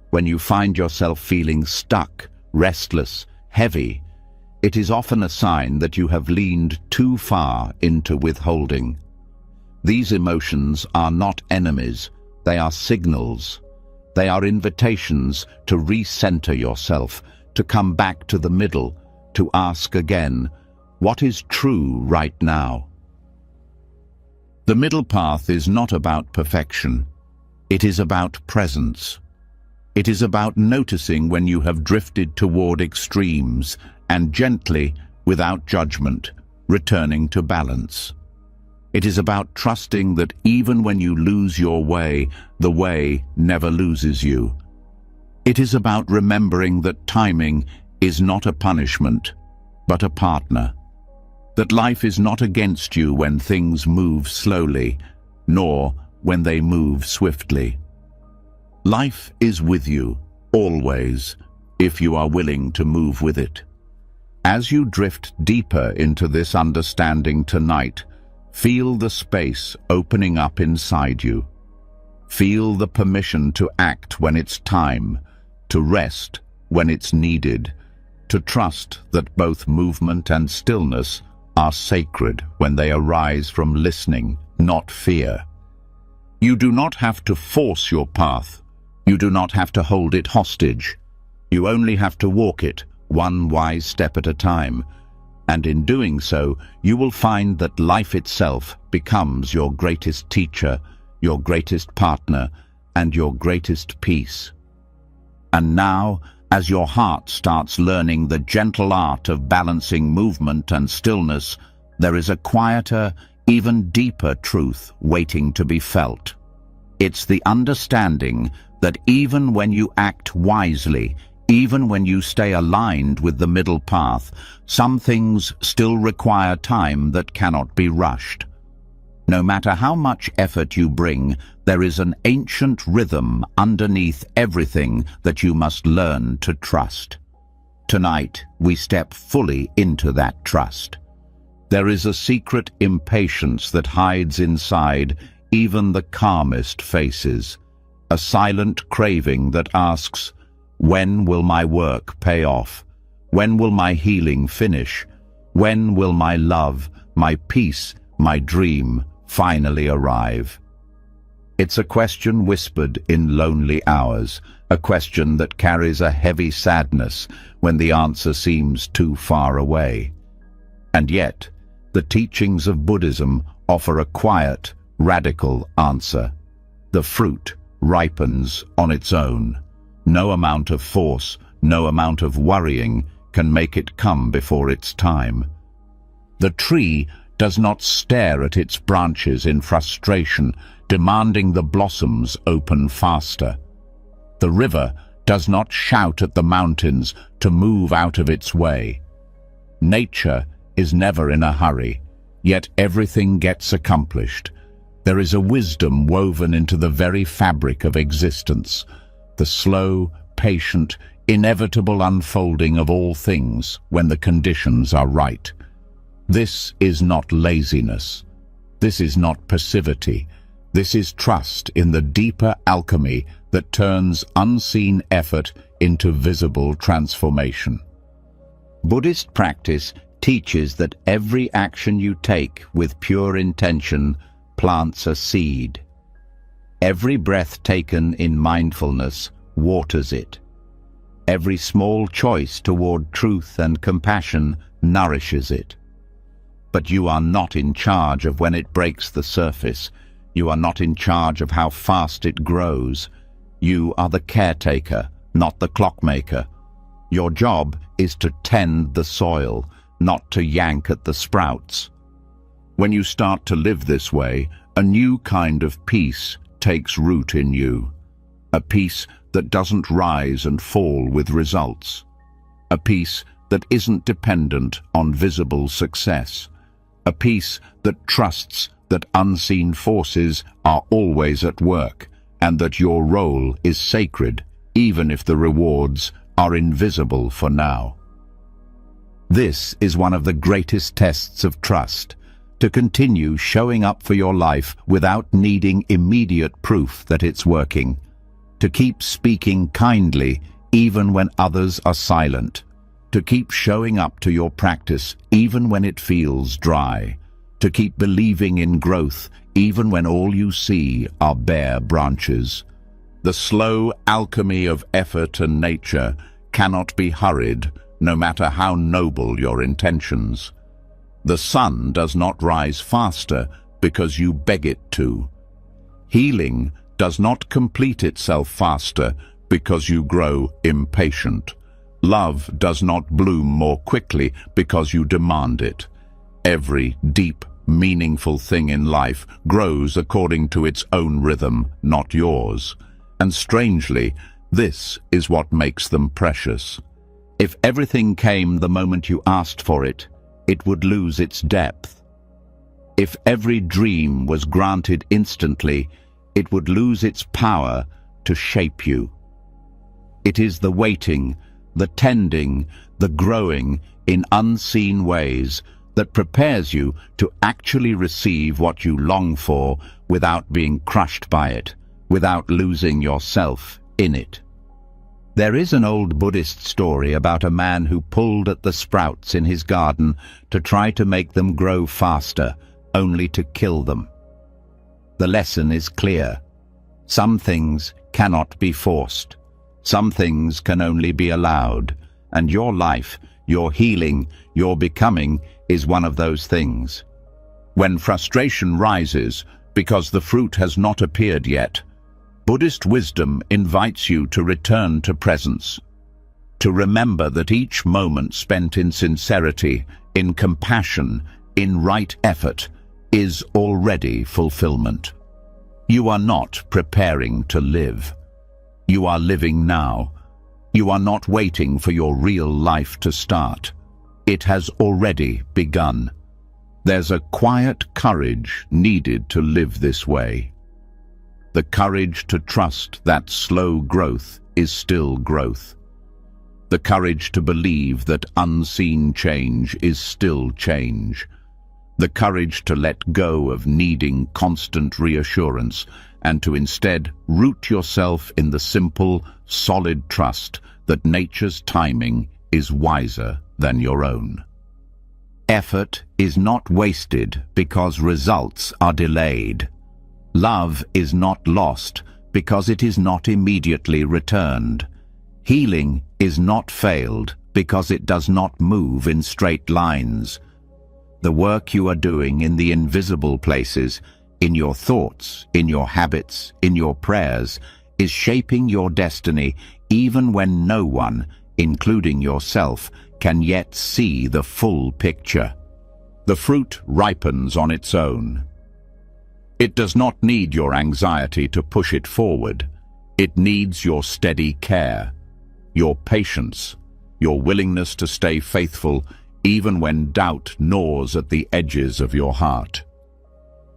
When you find yourself feeling stuck, restless, heavy, it is often a sign that you have leaned too far into withholding. These emotions are not enemies, they are signals. They are invitations to recenter yourself, to come back to the middle, to ask again, what is true right now? The middle path is not about perfection. It is about presence. It is about noticing when you have drifted toward extremes and gently, without judgment, returning to balance. It is about trusting that even when you lose your way, the way never loses you. It is about remembering that timing is not a punishment, but a partner. That life is not against you when things move slowly, nor when they move swiftly. Life is with you, always, if you are willing to move with it. As you drift deeper into this understanding tonight, feel the space opening up inside you. Feel the permission to act when it's time, to rest when it's needed, to trust that both movement and stillness are sacred when they arise from listening, not fear. You do not have to force your path. You do not have to hold it hostage. You only have to walk it, one wise step at a time. And in doing so, you will find that life itself becomes your greatest teacher, your greatest partner, and your greatest peace. And now, as your heart starts learning the gentle art of balancing movement and stillness, there is a quieter, even deeper truth waiting to be felt. It's the understanding that even when you act wisely, even when you stay aligned with the middle path, some things still require time that cannot be rushed. No matter how much effort you bring, there is an ancient rhythm underneath everything that you must learn to trust. Tonight, we step fully into that trust. There is a secret impatience that hides inside even the calmest faces, a silent craving that asks, when will my work pay off? When will my healing finish? When will my love, my peace, my dream finally arrive? It's a question whispered in lonely hours, a question that carries a heavy sadness when the answer seems too far away. And yet, the teachings of Buddhism offer a quiet, radical answer. The fruit ripens on its own. No amount of force, no amount of worrying can make it come before its time. The tree does not stare at its branches in frustration, demanding the blossoms open faster. The river does not shout at the mountains to move out of its way. Nature is never in a hurry, yet everything gets accomplished. There is a wisdom woven into the very fabric of existence, the slow, patient, inevitable unfolding of all things when the conditions are right. This is not laziness. This is not passivity. This is trust in the deeper alchemy that turns unseen effort into visible transformation. Buddhist practice teaches that every action you take with pure intention plants a seed. Every breath taken in mindfulness waters it. Every small choice toward truth and compassion nourishes it. But you are not in charge of when it breaks the surface. You are not in charge of how fast it grows. You are the caretaker, not the clockmaker. Your job is to tend the soil, not to yank at the sprouts. When you start to live this way, a new kind of peace takes root in you. A peace that doesn't rise and fall with results. A peace that isn't dependent on visible success. A peace that trusts that unseen forces are always at work, and that your role is sacred, even if the rewards are invisible for now. This is one of the greatest tests of trust, to continue showing up for your life without needing immediate proof that it's working, to keep speaking kindly even when others are silent, to keep showing up to your practice even when it feels dry, to keep believing in growth even when all you see are bare branches. The slow alchemy of effort and nature cannot be hurried, no matter how noble your intentions. The sun does not rise faster because you beg it to. Healing does not complete itself faster because you grow impatient. Love does not bloom more quickly because you demand it. Every deep meaningful thing in life grows according to its own rhythm, not yours. And strangely, this is what makes them precious. If everything came the moment you asked for it, it would lose its depth. If every dream was granted instantly, it would lose its power to shape you. It is the waiting, the tending, the growing in unseen ways that prepares you to actually receive what you long for without being crushed by it, without losing yourself in it. There is an old Buddhist story about a man who pulled at the sprouts in his garden to try to make them grow faster, only to kill them. The lesson is clear. Some things cannot be forced. Some things can only be allowed, and your life, your healing, your becoming is one of those things. When frustration rises because the fruit has not appeared yet, Buddhist wisdom invites you to return to presence, to remember that each moment spent in sincerity, in compassion, in right effort, is already fulfillment. You are not preparing to live. You are living now. You are not waiting for your real life to start. It has already begun. There's a quiet courage needed to live this way. The courage to trust that slow growth is still growth. The courage to believe that unseen change is still change. The courage to let go of needing constant reassurance and to instead root yourself in the simple, solid trust that nature's timing is wiser than your own. Effort is not wasted because results are delayed. Love is not lost because it is not immediately returned. Healing is not failed because it does not move in straight lines. The work you are doing in the invisible places, in your thoughts, in your habits, in your prayers, is shaping your destiny even when no one, including yourself, can yet see the full picture. The fruit ripens on its own. It does not need your anxiety to push it forward. It needs your steady care, your patience, your willingness to stay faithful even when doubt gnaws at the edges of your heart.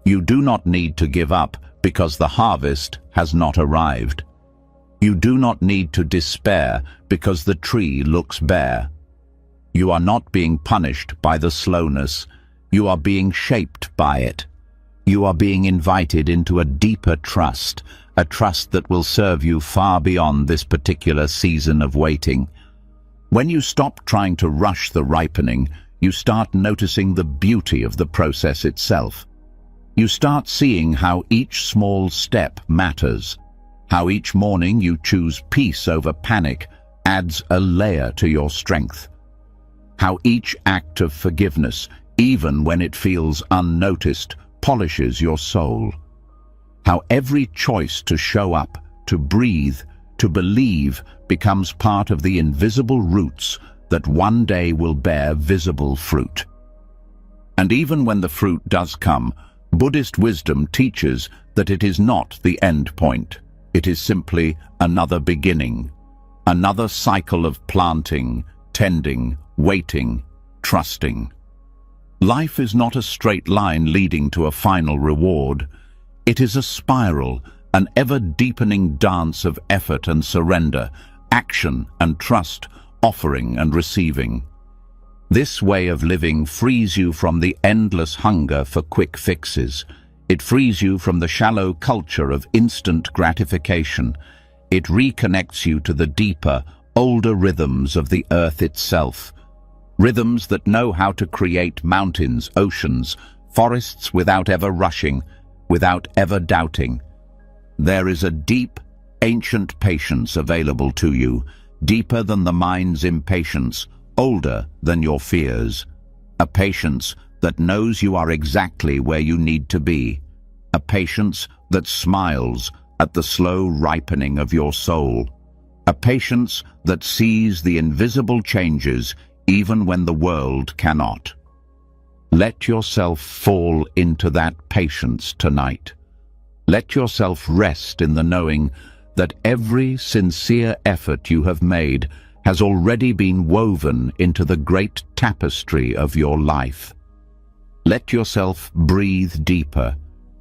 You do not need to give up because the harvest has not arrived. You do not need to despair because the tree looks bare. You are not being punished by the slowness. You are being shaped by it. You are being invited into a deeper trust, a trust that will serve you far beyond this particular season of waiting. When you stop trying to rush the ripening, you start noticing the beauty of the process itself. You start seeing how each small step matters, how each morning you choose peace over panic adds a layer to your strength, how each act of forgiveness, even when it feels unnoticed, polishes your soul, how every choice to show up, to breathe, to believe becomes part of the invisible roots that one day will bear visible fruit. And even when the fruit does come, Buddhist wisdom teaches that it is not the end point. It is simply another beginning, another cycle of planting, tending, waiting, trusting. Life is not a straight line leading to a final reward. It is a spiral, an ever-deepening dance of effort and surrender, action and trust, offering and receiving. This way of living frees you from the endless hunger for quick fixes. It frees you from the shallow culture of instant gratification. It reconnects you to the deeper, older rhythms of the earth itself. Rhythms that know how to create mountains, oceans, forests without ever rushing, without ever doubting. There is a deep, ancient patience available to you, deeper than the mind's impatience, older than your fears. A patience that knows you are exactly where you need to be. A patience that smiles at the slow ripening of your soul. A patience that sees the invisible changes even when the world cannot. Let yourself fall into that patience tonight. Let yourself rest in the knowing that every sincere effort you have made has already been woven into the great tapestry of your life. Let yourself breathe deeper,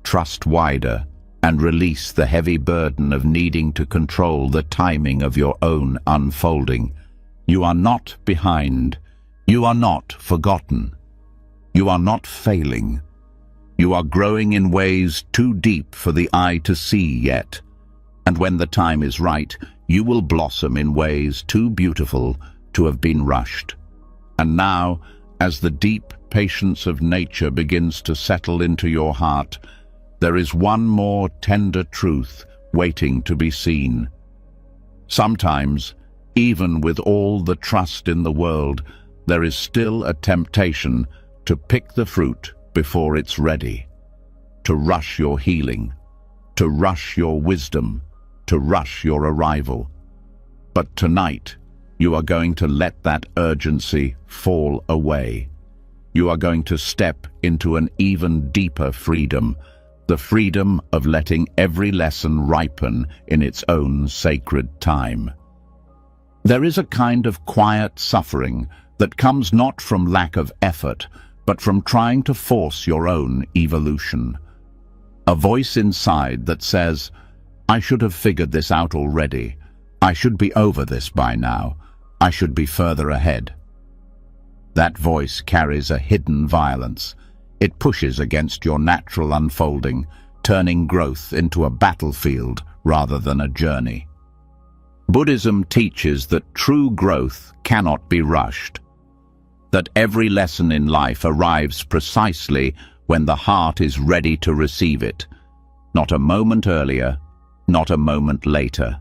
trust wider, and release the heavy burden of needing to control the timing of your own unfolding. You are not behind. You are not forgotten. You are not failing. You are growing in ways too deep for the eye to see yet. And when the time is right, you will blossom in ways too beautiful to have been rushed. And now, as the deep patience of nature begins to settle into your heart, there is one more tender truth waiting to be seen. Sometimes, even with all the trust in the world, there is still a temptation to pick the fruit before it's ready, to rush your healing, to rush your wisdom, to rush your arrival. But tonight, you are going to let that urgency fall away. You are going to step into an even deeper freedom, the freedom of letting every lesson ripen in its own sacred time. There is a kind of quiet suffering that comes not from lack of effort, but from trying to force your own evolution. A voice inside that says, "I should have figured this out already. I should be over this by now. I should be further ahead." That voice carries a hidden violence. It pushes against your natural unfolding, turning growth into a battlefield rather than a journey. Buddhism teaches that true growth cannot be rushed, that every lesson in life arrives precisely when the heart is ready to receive it, not a moment earlier, not a moment later.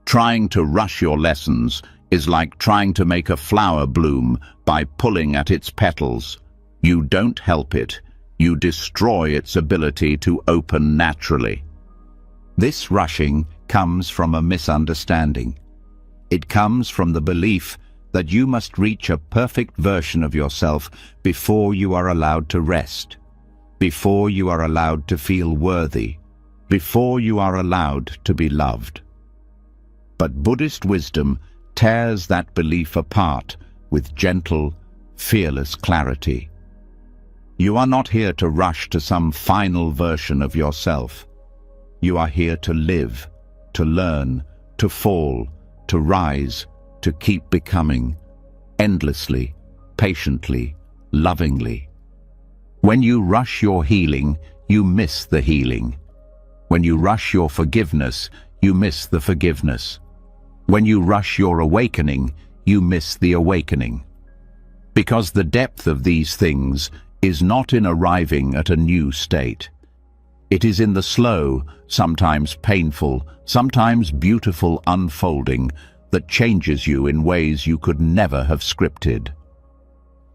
Trying to rush your lessons is like trying to make a flower bloom by pulling at its petals. You don't help it, you destroy its ability to open naturally. This rushing comes from a misunderstanding. It comes from the belief that you must reach a perfect version of yourself before you are allowed to rest, before you are allowed to feel worthy, before you are allowed to be loved. But Buddhist wisdom tears that belief apart with gentle, fearless clarity. You are not here to rush to some final version of yourself. You are here to live, to learn, to fall, to rise, to keep becoming, endlessly, patiently, lovingly. When you rush your healing, you miss the healing. When you rush your forgiveness, you miss the forgiveness. When you rush your awakening, you miss the awakening. Because the depth of these things is not in arriving at a new state. It is in the slow, sometimes painful, sometimes beautiful unfolding that changes you in ways you could never have scripted.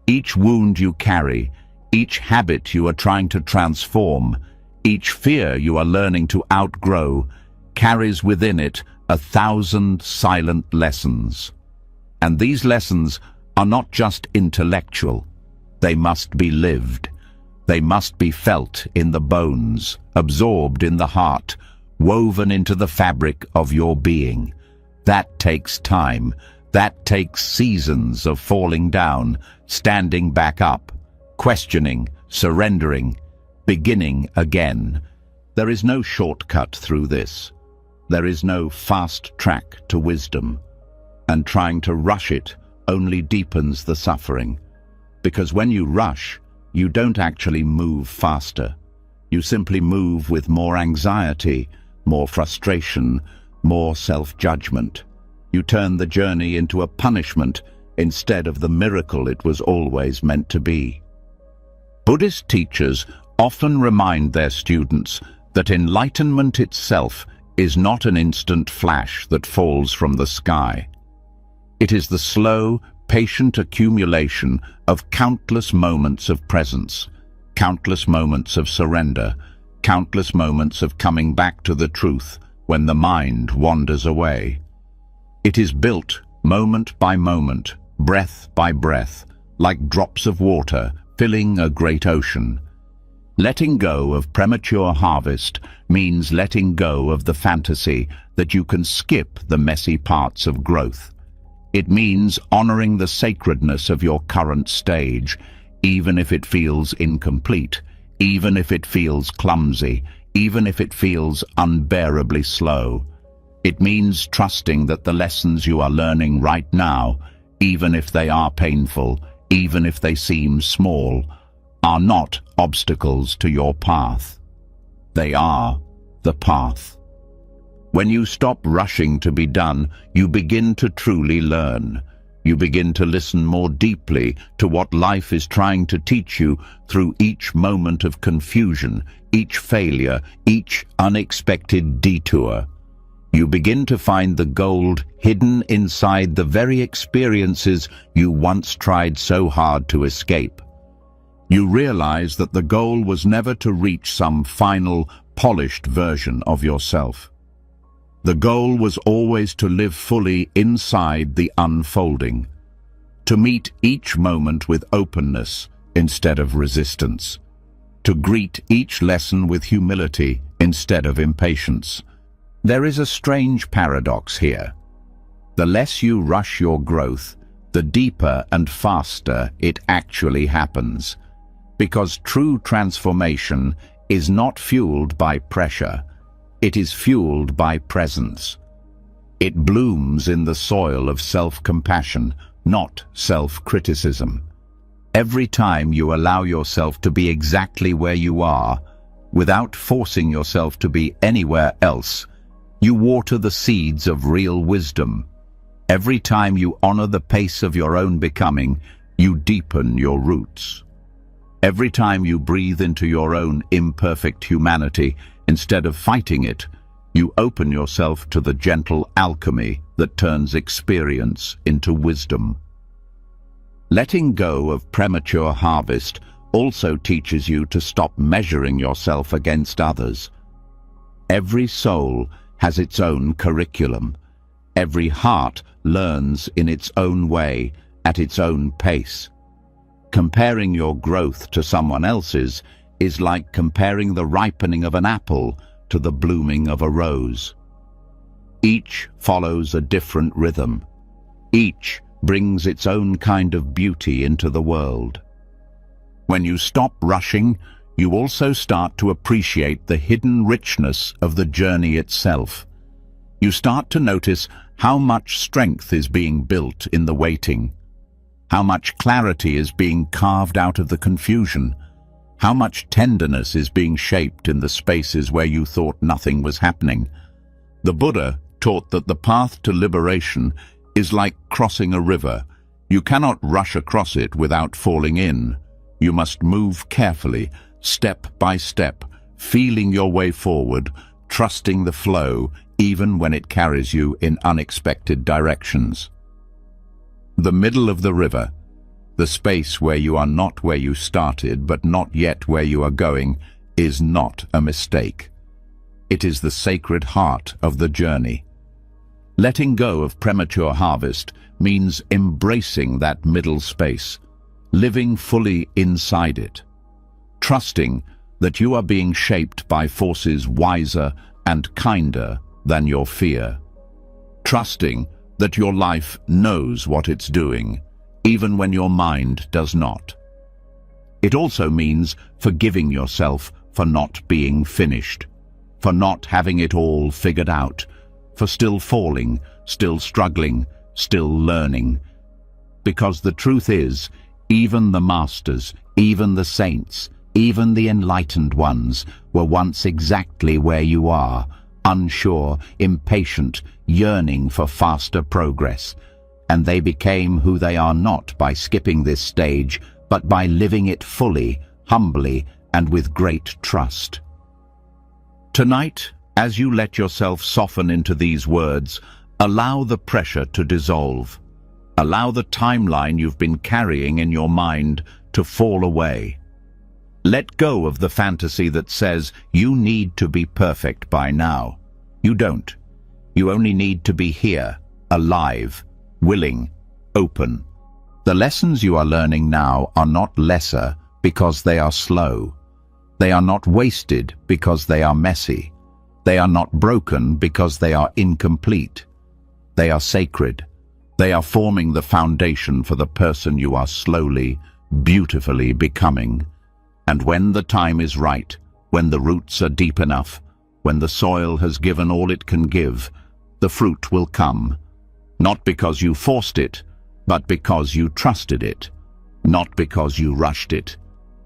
Each wound you carry, each habit you are trying to transform, each fear you are learning to outgrow, carries within it 1,000 silent lessons. And these lessons are not just intellectual. They must be lived. They must be felt in the bones, absorbed in the heart, woven into the fabric of your being. That takes time. That takes seasons of falling down, standing back up, questioning, surrendering, beginning again. There is no shortcut through this. There is no fast track to wisdom. And trying to rush it only deepens the suffering. Because when you rush, you don't actually move faster. You simply move with more anxiety, more frustration, more self-judgment. You turn the journey into a punishment instead of the miracle it was always meant to be. Buddhist teachers often remind their students that enlightenment itself is not an instant flash that falls from the sky. It is the slow, patient accumulation of countless moments of presence, countless moments of surrender, countless moments of coming back to the truth when the mind wanders away. It is built moment by moment, breath by breath, like drops of water filling a great ocean. Letting go of premature harvest means letting go of the fantasy that you can skip the messy parts of growth. It means honoring the sacredness of your current stage, even if it feels incomplete, even if it feels clumsy, even if it feels unbearably slow. It means trusting that the lessons you are learning right now, even if they are painful, even if they seem small, are not obstacles to your path. They are the path. When you stop rushing to be done, you begin to truly learn. You begin to listen more deeply to what life is trying to teach you through each moment of confusion, each failure, each unexpected detour. You begin to find the gold hidden inside the very experiences you once tried so hard to escape. You realize that the goal was never to reach some final, polished version of yourself. The goal was always to live fully inside the unfolding, to meet each moment with openness instead of resistance, to greet each lesson with humility instead of impatience. There is a strange paradox here. The less you rush your growth, the deeper and faster it actually happens. Because true transformation is not fueled by pressure, it is fueled by presence. It blooms in the soil of self-compassion, not self-criticism. Every time you allow yourself to be exactly where you are, without forcing yourself to be anywhere else, you water the seeds of real wisdom. Every time you honor the pace of your own becoming, you deepen your roots. Every time you breathe into your own imperfect humanity, instead of fighting it, you open yourself to the gentle alchemy that turns experience into wisdom. Letting go of premature harvest also teaches you to stop measuring yourself against others. Every soul has its own curriculum. Every heart learns in its own way, at its own pace. Comparing your growth to someone else's is like comparing the ripening of an apple to the blooming of a rose. Each follows a different rhythm. Each brings its own kind of beauty into the world. When you stop rushing, you also start to appreciate the hidden richness of the journey itself. You start to notice how much strength is being built in the waiting, how much clarity is being carved out of the confusion, how much tenderness is being shaped in the spaces where you thought nothing was happening. The Buddha taught that the path to liberation is like crossing a river. You cannot rush across it without falling in. You must move carefully, step by step, feeling your way forward, trusting the flow, even when it carries you in unexpected directions. The middle of the river, the space where you are not where you started but not yet where you are going, is not a mistake. It is the sacred heart of the journey. Letting go of premature harvest means embracing that middle space, living fully inside it, trusting that you are being shaped by forces wiser and kinder than your fear, trusting that your life knows what it's doing, even when your mind does not. It also means forgiving yourself for not being finished, for not having it all figured out, for still falling, still struggling, still learning. Because the truth is, even the masters, even the saints, even the enlightened ones were once exactly where you are, unsure, impatient, yearning for faster progress. And they became who they are not by skipping this stage, but by living it fully, humbly, and with great trust. Tonight, as you let yourself soften into these words, allow the pressure to dissolve. Allow the timeline you've been carrying in your mind to fall away. Let go of the fantasy that says you need to be perfect by now. You don't. You only need to be here, alive, willing, open. The lessons you are learning now are not lesser, because they are slow. They are not wasted because they are messy. They are not broken because they are incomplete. They are sacred. They are forming the foundation for the person you are slowly, beautifully becoming. And when the time is right, when the roots are deep enough, when the soil has given all it can give, the fruit will come. Not because you forced it, but because you trusted it. Not because you rushed it,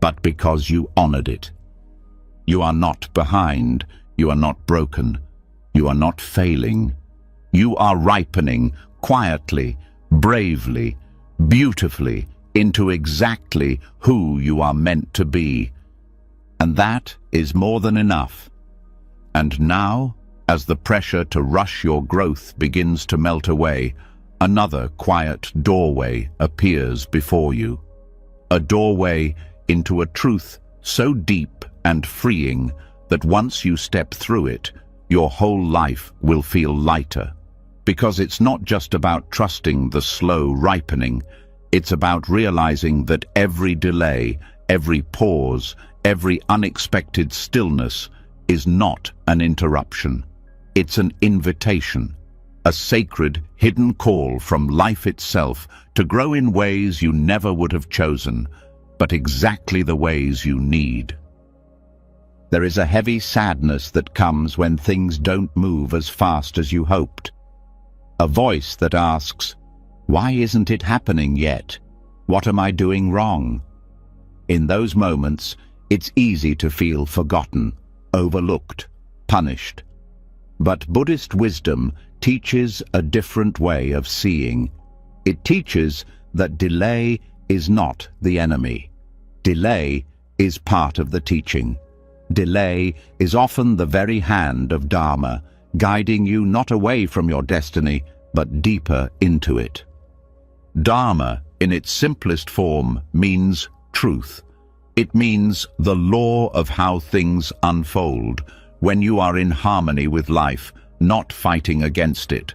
but because you honored it. You are not behind. You are not broken. You are not failing. You are ripening quietly, bravely, beautifully into exactly who you are meant to be. And that is more than enough. And now, as the pressure to rush your growth begins to melt away, another quiet doorway appears before you. A doorway into a truth so deep and freeing that once you step through it, your whole life will feel lighter. Because it's not just about trusting the slow ripening, it's about realizing that every delay, every pause, every unexpected stillness is not an interruption. It's an invitation, a sacred, hidden call from life itself to grow in ways you never would have chosen, but exactly the ways you need. There is a heavy sadness that comes when things don't move as fast as you hoped. A voice that asks, "Why isn't it happening yet? What am I doing wrong?" In those moments, it's easy to feel forgotten, overlooked, punished. But Buddhist wisdom teaches a different way of seeing. It teaches that delay is not the enemy. Delay is part of the teaching. Delay is often the very hand of Dharma, guiding you not away from your destiny, but deeper into it. Dharma, in its simplest form, means truth. It means the law of how things unfold, when you are in harmony with life, not fighting against it.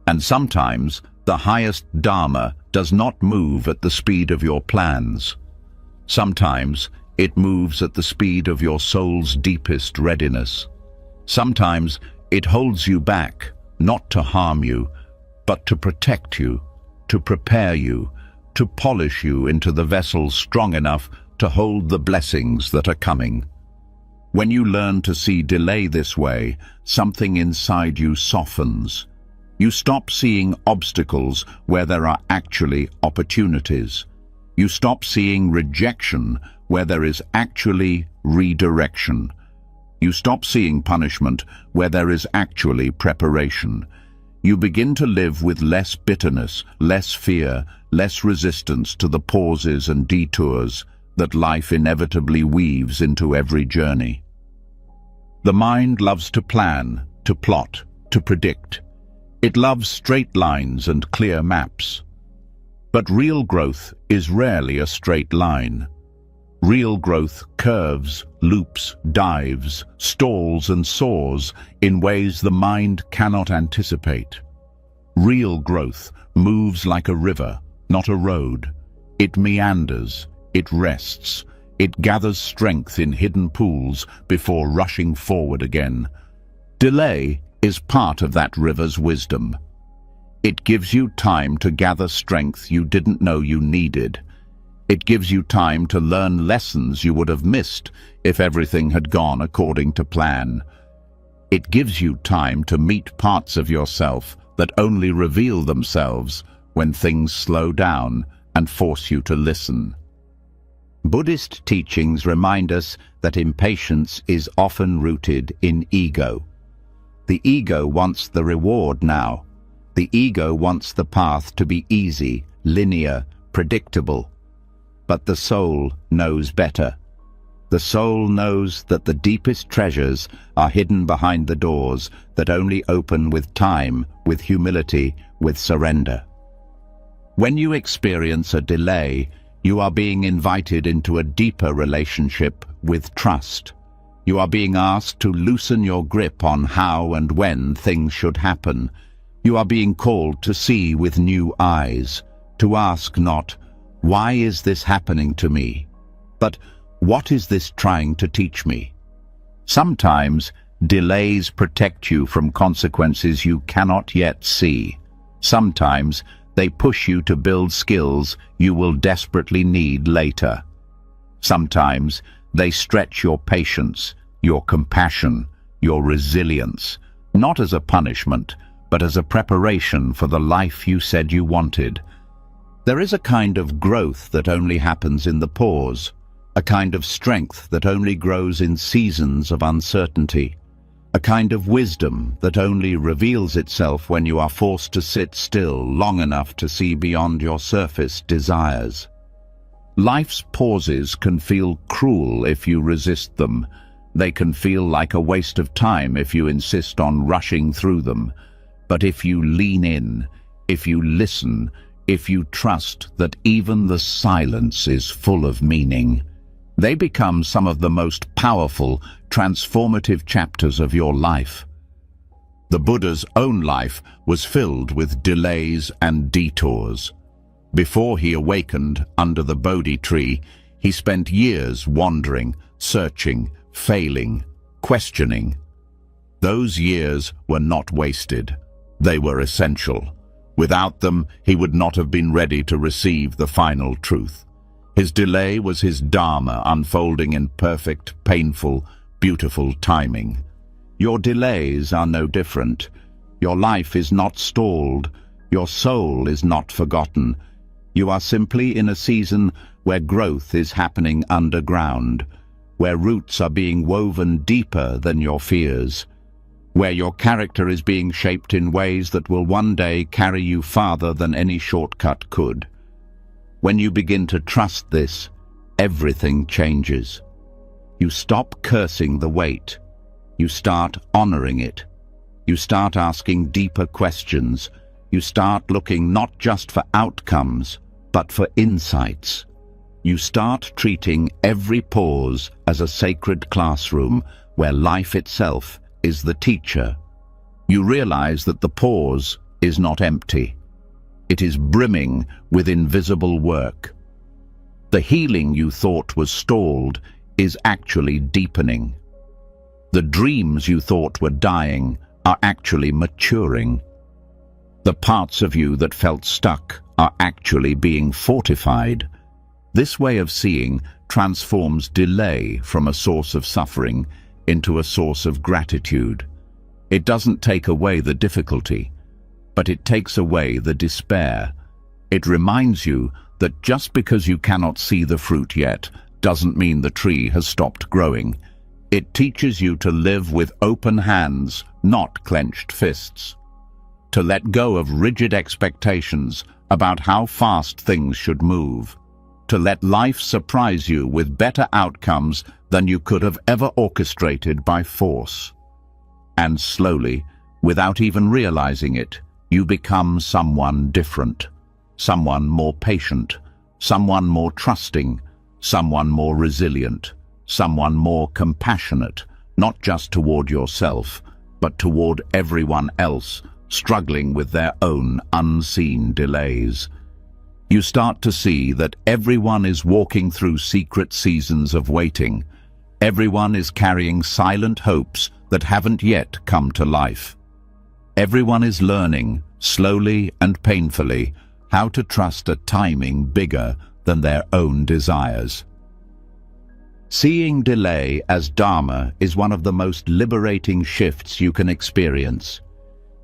And sometimes, the highest Dharma does not move at the speed of your plans. Sometimes, it moves at the speed of your soul's deepest readiness. Sometimes, it holds you back, not to harm you, but to protect you, to prepare you, to polish you into the vessel strong enough to hold the blessings that are coming. When you learn to see delay this way, something inside you softens. You stop seeing obstacles where there are actually opportunities. You stop seeing rejection where there is actually redirection. You stop seeing punishment where there is actually preparation. You begin to live with less bitterness, less fear, less resistance to the pauses and detours that life inevitably weaves into every journey. The mind loves to plan, to plot, to predict. It loves straight lines and clear maps. But real growth is rarely a straight line. Real growth curves, loops, dives, stalls and soars in ways the mind cannot anticipate. Real growth moves like a river, not a road. It meanders, it rests, it gathers strength in hidden pools before rushing forward again. Delay is part of that river's wisdom. It gives you time to gather strength you didn't know you needed. It gives you time to learn lessons you would have missed if everything had gone according to plan. It gives you time to meet parts of yourself that only reveal themselves when things slow down and force you to listen. Buddhist teachings remind us that impatience is often rooted in ego. The ego wants the reward now. The ego wants the path to be easy, linear, predictable. But the soul knows better. The soul knows that the deepest treasures are hidden behind the doors that only open with time, with humility, with surrender. When you experience a delay, you are being invited into a deeper relationship with trust. You are being asked to loosen your grip on how and when things should happen. You are being called to see with new eyes, to ask not, "Why is this happening to me?" But what is this trying to teach me? Sometimes delays protect you from consequences you cannot yet see. Sometimes they push you to build skills you will desperately need later. Sometimes they stretch your patience, your compassion, your resilience, not as a punishment, but as a preparation for the life you said you wanted. There is a kind of growth that only happens in the pause, a kind of strength that only grows in seasons of uncertainty, a kind of wisdom that only reveals itself when you are forced to sit still long enough to see beyond your surface desires. Life's pauses can feel cruel if you resist them. They can feel like a waste of time if you insist on rushing through them. But if you lean in, if you listen, if you trust that even the silence is full of meaning, they become some of the most powerful, transformative chapters of your life. The Buddha's own life was filled with delays and detours. Before he awakened under the Bodhi tree, he spent years wandering, searching, failing, questioning. Those years were not wasted. They were essential. Without them, he would not have been ready to receive the final truth. His delay was his Dharma unfolding in perfect, painful, beautiful timing. Your delays are no different. Your life is not stalled. Your soul is not forgotten. You are simply in a season where growth is happening underground, where roots are being woven deeper than your fears, where your character is being shaped in ways that will one day carry you farther than any shortcut could. When you begin to trust this, everything changes. You stop cursing the weight. You start honoring it. You start asking deeper questions. You start looking not just for outcomes, but for insights. You start treating every pause as a sacred classroom where life itself is the teacher. You realize that the pause is not empty. It is brimming with invisible work. The healing you thought was stalled is actually deepening. The dreams you thought were dying are actually maturing. The parts of you that felt stuck are actually being fortified. This way of seeing transforms delay from a source of suffering into a source of gratitude. It doesn't take away the difficulty, but it takes away the despair. It reminds you that just because you cannot see the fruit yet doesn't mean the tree has stopped growing. It teaches you to live with open hands, not clenched fists. To let go of rigid expectations about how fast things should move. To let life surprise you with better outcomes than you could have ever orchestrated by force. And slowly, without even realizing it, you become someone different. Someone more patient. Someone more trusting. Someone more resilient. Someone more compassionate, not just toward yourself, but toward everyone else struggling with their own unseen delays. You start to see that everyone is walking through secret seasons of waiting. Everyone is carrying silent hopes that haven't yet come to life. Everyone is learning, slowly and painfully, how to trust a timing bigger than their own desires. Seeing delay as Dharma is one of the most liberating shifts you can experience.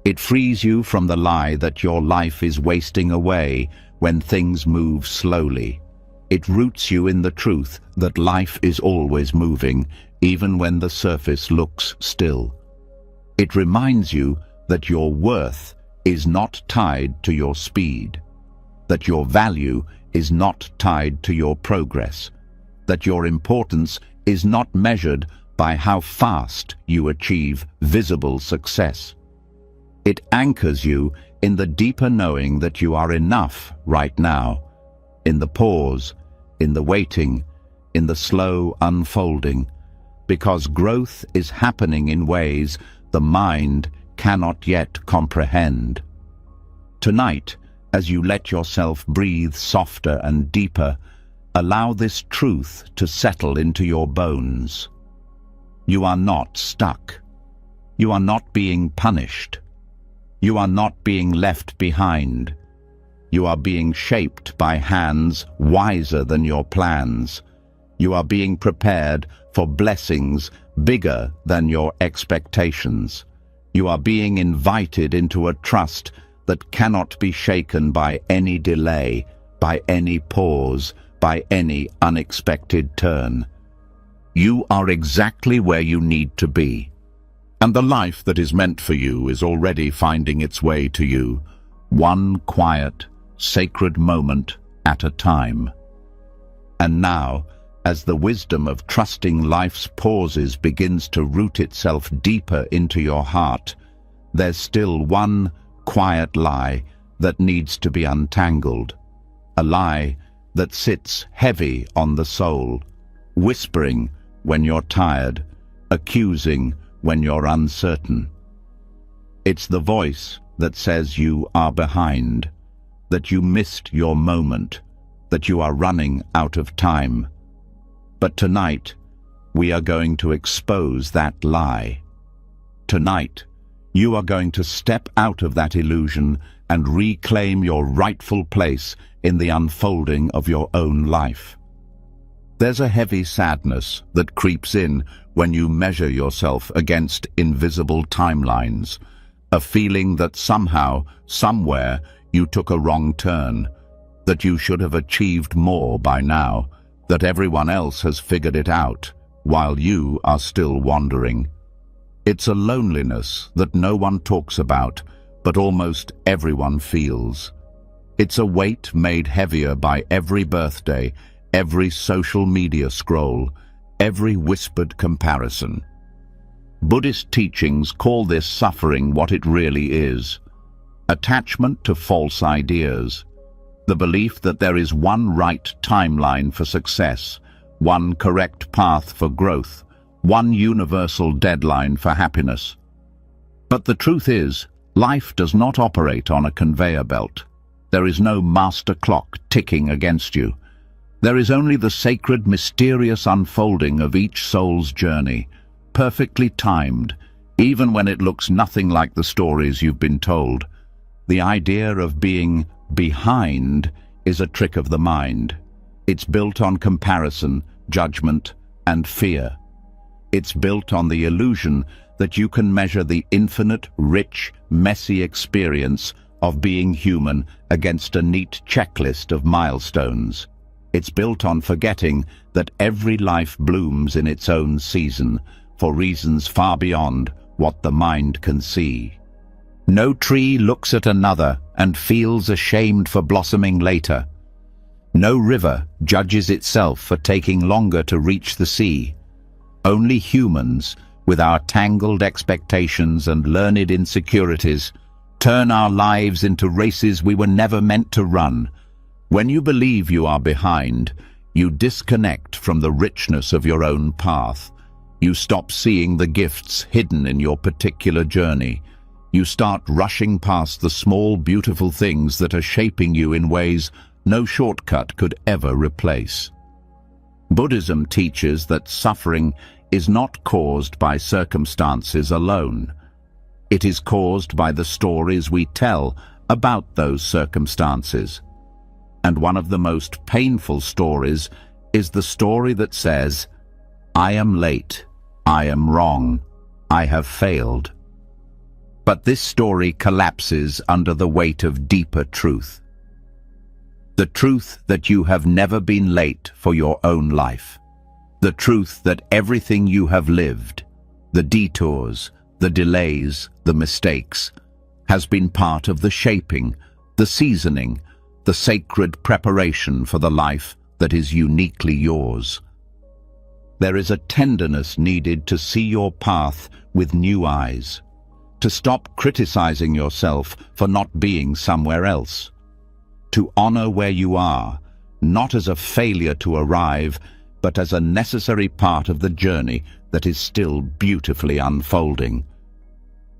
It frees you from the lie that your life is wasting away when things move slowly. It roots you in the truth that life is always moving, even when the surface looks still. It reminds you that your worth is not tied to your speed, that your value is not tied to your progress, that your importance is not measured by how fast you achieve visible success. It anchors you in the deeper knowing that you are enough right now, in the pause, in the waiting, in the slow unfolding, because growth is happening in ways the mind cannot yet comprehend. Tonight, as you let yourself breathe softer and deeper, Allow this truth to settle into your bones. You are not stuck. You are not being punished. You are not being left behind. You are being shaped by hands wiser than your plans. You are being prepared for blessings bigger than your expectations. You are being invited into a trust that cannot be shaken by any delay, by any pause, by any unexpected turn. You are exactly where you need to be. And the life that is meant for you is already finding its way to you, one quiet, sacred moment at a time. And now, as the wisdom of trusting life's pauses begins to root itself deeper into your heart, there's still one quiet lie that needs to be untangled. A lie that sits heavy on the soul, whispering when you're tired, accusing when you're uncertain. It's the voice that says you are behind, that you missed your moment, that you are running out of time. But tonight, we are going to expose that lie. Tonight, you are going to step out of that illusion and reclaim your rightful place in the unfolding of your own life. There's a heavy sadness that creeps in when you measure yourself against invisible timelines, a feeling that somehow, somewhere, you took a wrong turn, that you should have achieved more by now, that everyone else has figured it out, while you are still wandering. It's a loneliness that no one talks about, but almost everyone feels. It's a weight made heavier by every birthday, every social media scroll, every whispered comparison. Buddhist teachings call this suffering what it really is: attachment to false ideas, the belief that there is one right timeline for success, one correct path for growth, one universal deadline for happiness. But the truth is, life does not operate on a conveyor belt. There is no master clock ticking against you. There is only the sacred, mysterious unfolding of each soul's journey, perfectly timed, even when it looks nothing like the stories you've been told. The idea of being behind is a trick of the mind. It's built on comparison, judgment, and fear. It's built on the illusion that you can measure the infinite, rich, messy experience of being human against a neat checklist of milestones. It's built on forgetting that every life blooms in its own season, for reasons far beyond what the mind can see. No tree looks at another and feels ashamed for blossoming later. No river judges itself for taking longer to reach the sea. Only humans, with our tangled expectations and learned insecurities, turn our lives into races we were never meant to run. When you believe you are behind, you disconnect from the richness of your own path. You stop seeing the gifts hidden in your particular journey. You start rushing past the small, beautiful things that are shaping you in ways no shortcut could ever replace. Buddhism teaches that suffering is not caused by circumstances alone. It is caused by the stories we tell about those circumstances. And one of the most painful stories is the story that says, "I am late, I am wrong, I have failed." But this story collapses under the weight of deeper truth. The truth that you have never been late for your own life. The truth that everything you have lived, the detours, the delays, the mistakes, has been part of the shaping, the seasoning, the sacred preparation for the life that is uniquely yours. There is a tenderness needed to see your path with new eyes, to stop criticizing yourself for not being somewhere else, to honor where you are, not as a failure to arrive, but as a necessary part of the journey that is still beautifully unfolding.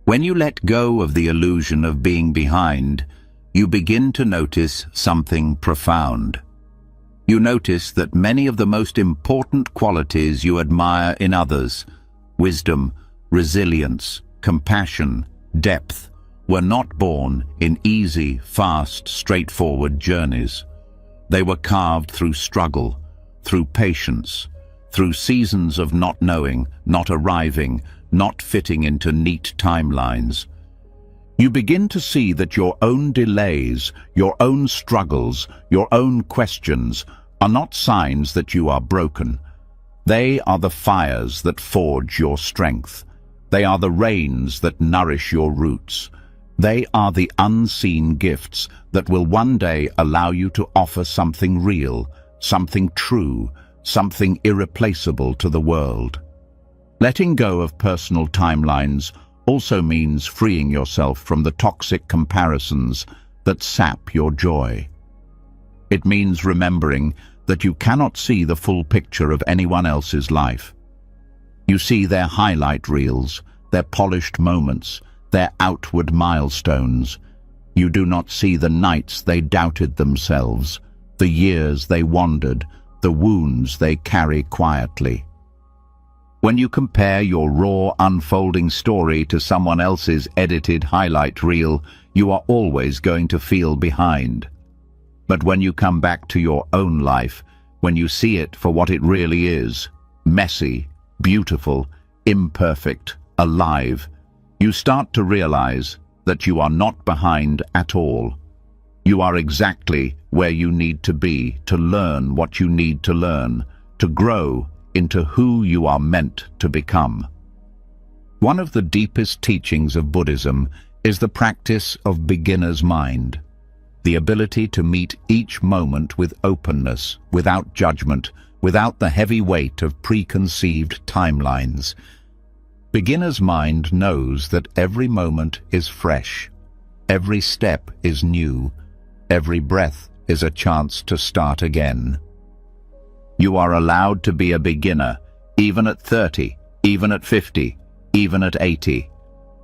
When you let go of the illusion of being behind, you begin to notice something profound. You notice that many of the most important qualities you admire in others, wisdom, resilience, compassion, depth, were not born in easy, fast, straightforward journeys. They were carved through struggle, through patience, through seasons of not knowing, not arriving, not fitting into neat timelines. You begin to see that your own delays, your own struggles, your own questions are not signs that you are broken. They are the fires that forge your strength. They are the rains that nourish your roots. They are the unseen gifts that will one day allow you to offer something real, something true, something irreplaceable to the world. Letting go of personal timelines also means freeing yourself from the toxic comparisons that sap your joy. It means remembering that you cannot see the full picture of anyone else's life. You see their highlight reels, their polished moments, their outward milestones. You do not see the nights they doubted themselves, the years they wandered, the wounds they carry quietly. When you compare your raw, unfolding story to someone else's edited highlight reel, you are always going to feel behind. But when you come back to your own life, when you see it for what it really is, messy, beautiful, imperfect, alive, you start to realize that you are not behind at all. You are exactly where you need to be to learn what you need to learn, to grow into who you are meant to become. One of the deepest teachings of Buddhism is the practice of beginner's mind, the ability to meet each moment with openness, without judgment, without the heavy weight of preconceived timelines. Beginner's mind knows that every moment is fresh, every step is new, every breath is a chance to start again. You are allowed to be a beginner, even at 30, even at 50, even at 80.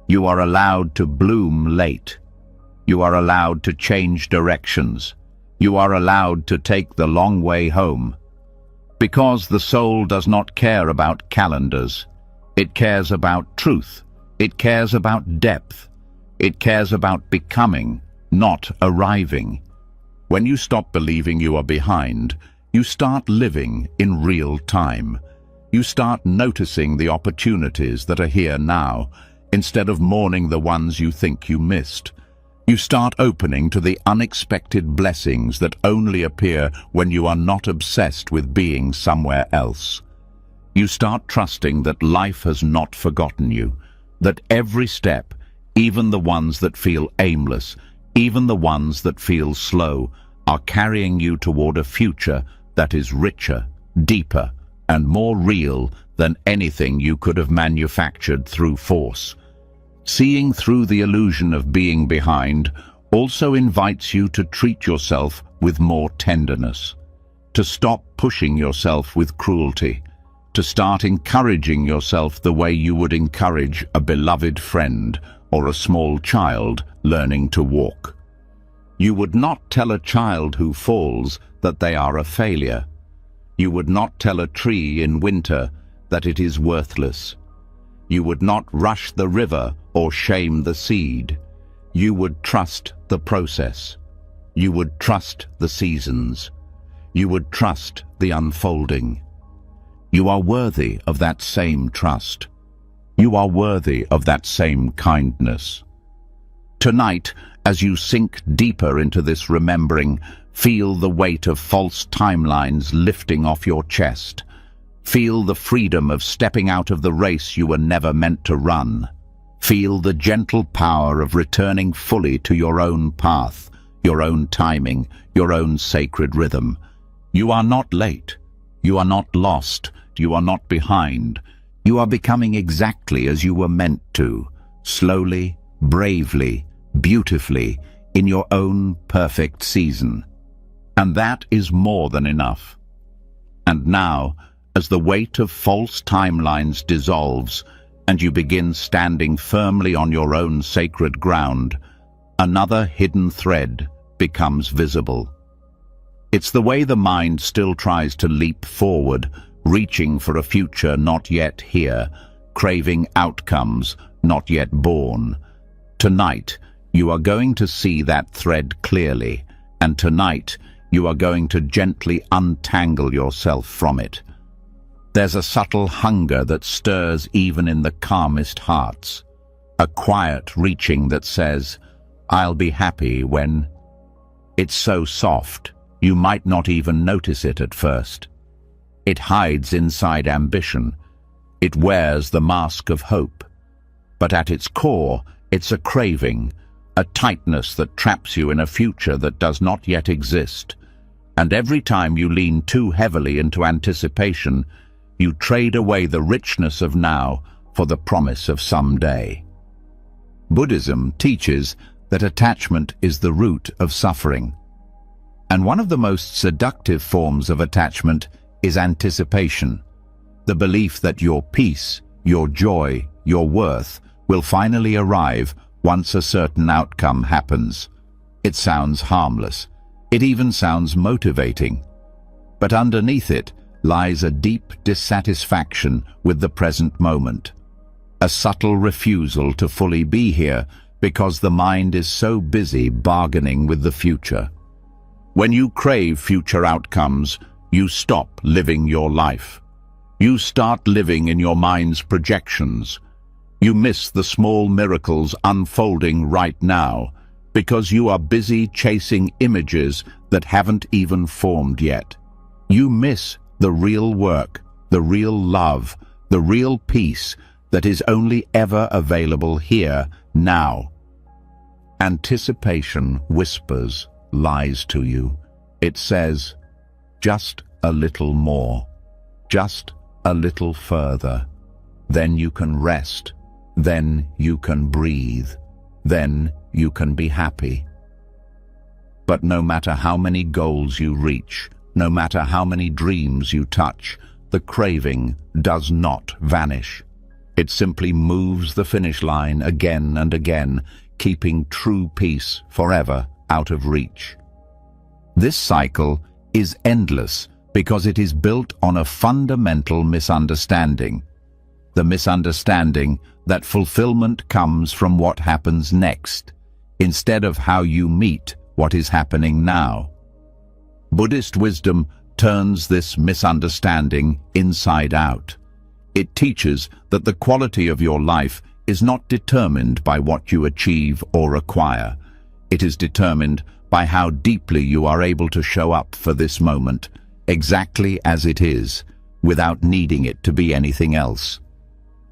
You are allowed to bloom late. You are allowed to change directions. You are allowed to take the long way home. Because the soul does not care about calendars. It cares about truth. It cares about depth. It cares about becoming, not arriving. When you stop believing you are behind, you start living in real time. You start noticing the opportunities that are here now, instead of mourning the ones you think you missed. You start opening to the unexpected blessings that only appear when you are not obsessed with being somewhere else. You start trusting that life has not forgotten you, that every step, even the ones that feel aimless, even the ones that feel slow, are carrying you toward a future that is richer, deeper, and more real than anything you could have manufactured through force. Seeing through the illusion of being behind also invites you to treat yourself with more tenderness, to stop pushing yourself with cruelty, to start encouraging yourself the way you would encourage a beloved friend or a small child learning to walk. You would not tell a child who falls that they are a failure. You would not tell a tree in winter that it is worthless. You would not rush the river or shame the seed. You would trust the process. You would trust the seasons. You would trust the unfolding. You are worthy of that same trust. You are worthy of that same kindness. Tonight, as you sink deeper into this remembering, feel the weight of false timelines lifting off your chest. Feel the freedom of stepping out of the race you were never meant to run. Feel the gentle power of returning fully to your own path, your own timing, your own sacred rhythm. You are not late. You are not lost. You are not behind. You are becoming exactly as you were meant to, slowly, bravely, beautifully, in your own perfect season. And that is more than enough. And now, as the weight of false timelines dissolves and you begin standing firmly on your own sacred ground, another hidden thread becomes visible. It's the way the mind still tries to leap forward, reaching for a future not yet here, craving outcomes not yet born. Tonight, you are going to see that thread clearly, and tonight, you are going to gently untangle yourself from it. There's a subtle hunger that stirs even in the calmest hearts, a quiet reaching that says, "I'll be happy when..." It's so soft, you might not even notice it at first. It hides inside ambition. It wears the mask of hope. But at its core, it's a craving, a tightness that traps you in a future that does not yet exist. And every time you lean too heavily into anticipation, you trade away the richness of now for the promise of someday. Buddhism teaches that attachment is the root of suffering. And one of the most seductive forms of attachment is anticipation, the belief that your peace, your joy, your worth will finally arrive once a certain outcome happens. It sounds harmless. It even sounds motivating. But underneath it lies a deep dissatisfaction with the present moment, a subtle refusal to fully be here because the mind is so busy bargaining with the future. When you crave future outcomes, you stop living your life. You start living in your mind's projections. You miss the small miracles unfolding right now because you are busy chasing images that haven't even formed yet. You miss the real work, the real love, the real peace that is only ever available here, now. Anticipation whispers lies to you. It says, just a little more, just a little further. Then you can rest, then you can breathe, then you can be happy. But no matter how many goals you reach, no matter how many dreams you touch, the craving does not vanish. It simply moves the finish line again and again, keeping true peace forever out of reach. This cycle is endless because it is built on a fundamental misunderstanding. The misunderstanding that fulfillment comes from what happens next, instead of how you meet what is happening now. Buddhist wisdom turns this misunderstanding inside out. It teaches that the quality of your life is not determined by what you achieve or acquire. It is determined by how deeply you are able to show up for this moment, exactly as it is, without needing it to be anything else.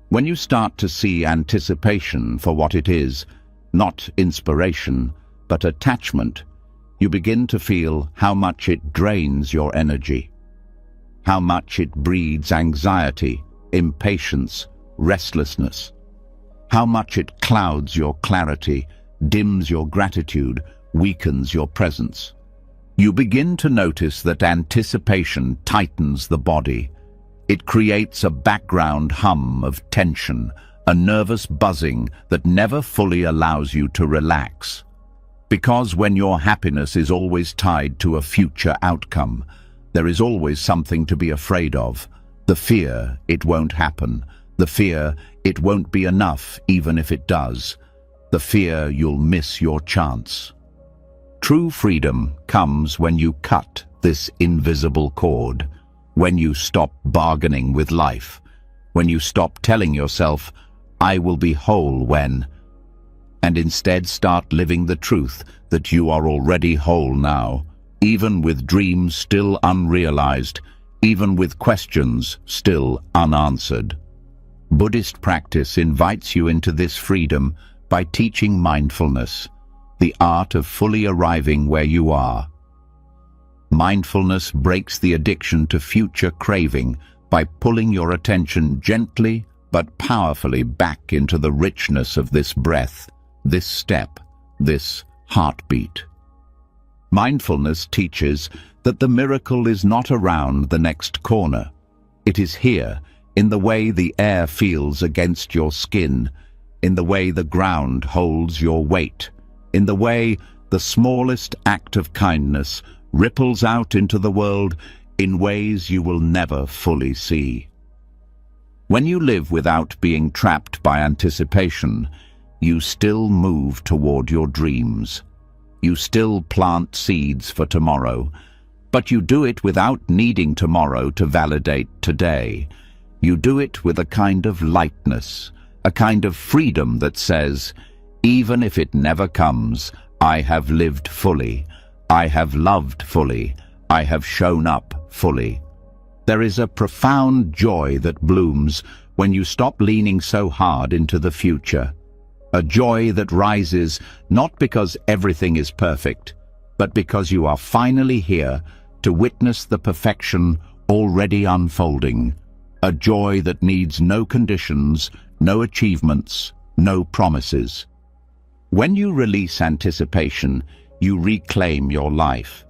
When you start to see anticipation for what it is, not inspiration, but attachment, you begin to feel how much it drains your energy, how much it breeds anxiety, impatience, restlessness, how much it clouds your clarity, dims your gratitude, weakens your presence. You begin to notice that anticipation tightens the body. It creates a background hum of tension, a nervous buzzing that never fully allows you to relax. Because when your happiness is always tied to a future outcome, there is always something to be afraid of. The fear it won't happen, the fear it won't be enough even if it does, the fear you'll miss your chance. True freedom comes when you cut this invisible cord, when you stop bargaining with life, when you stop telling yourself, "I will be whole when," and instead start living the truth that you are already whole now, even with dreams still unrealized, even with questions still unanswered. Buddhist practice invites you into this freedom by teaching mindfulness, the art of fully arriving where you are. Mindfulness breaks the addiction to future craving by pulling your attention gently but powerfully back into the richness of this breath, this step, this heartbeat. Mindfulness teaches that the miracle is not around the next corner. It is here, in the way the air feels against your skin, in the way the ground holds your weight, in the way the smallest act of kindness ripples out into the world in ways you will never fully see. When you live without being trapped by anticipation, you still move toward your dreams. You still plant seeds for tomorrow, but you do it without needing tomorrow to validate today. You do it with a kind of lightness, a kind of freedom that says, even if it never comes, I have lived fully, I have loved fully, I have shown up fully. There is a profound joy that blooms when you stop leaning so hard into the future. A joy that rises not because everything is perfect, but because you are finally here to witness the perfection already unfolding. A joy that needs no conditions, no achievements, no promises. When you release anticipation, you reclaim your life.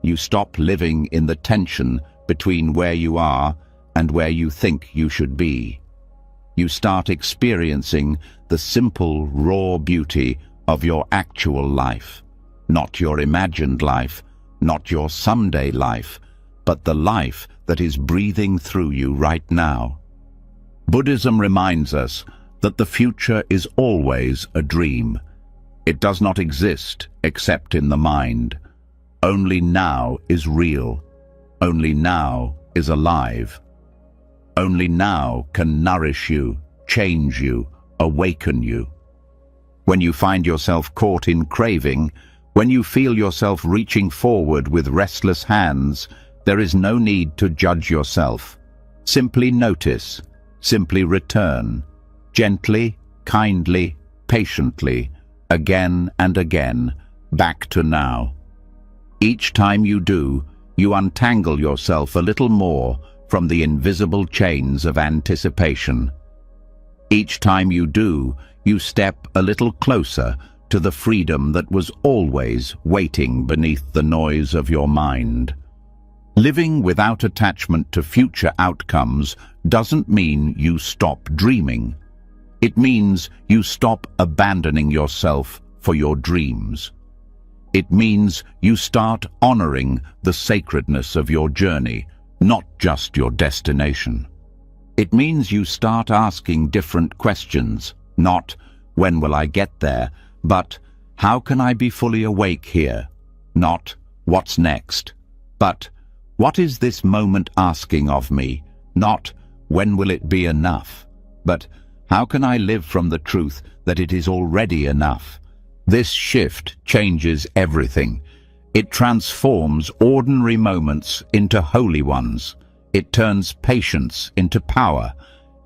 You stop living in the tension between where you are and where you think you should be. You start experiencing the simple, raw beauty of your actual life. Not your imagined life, not your someday life, but the life that is breathing through you right now. Buddhism reminds us that the future is always a dream. It does not exist except in the mind. Only now is real. Only now is alive. Only now can nourish you, change you, awaken you. When you find yourself caught in craving, when you feel yourself reaching forward with restless hands, there is no need to judge yourself. Simply notice, simply return, gently, kindly, patiently, again and again, back to now. Each time you do, you untangle yourself a little more from the invisible chains of anticipation. Each time you do, you step a little closer to the freedom that was always waiting beneath the noise of your mind. Living without attachment to future outcomes doesn't mean you stop dreaming. It means you stop abandoning yourself for your dreams. It means you start honoring the sacredness of your journey, not just your destination. It means you start asking different questions, not, when will I get there, but, how can I be fully awake here? Not, what's next, but, what is this moment asking of me? Not, when will it be enough, but, how can I live from the truth that it is already enough? This shift changes everything. It transforms ordinary moments into holy ones. It turns patience into power.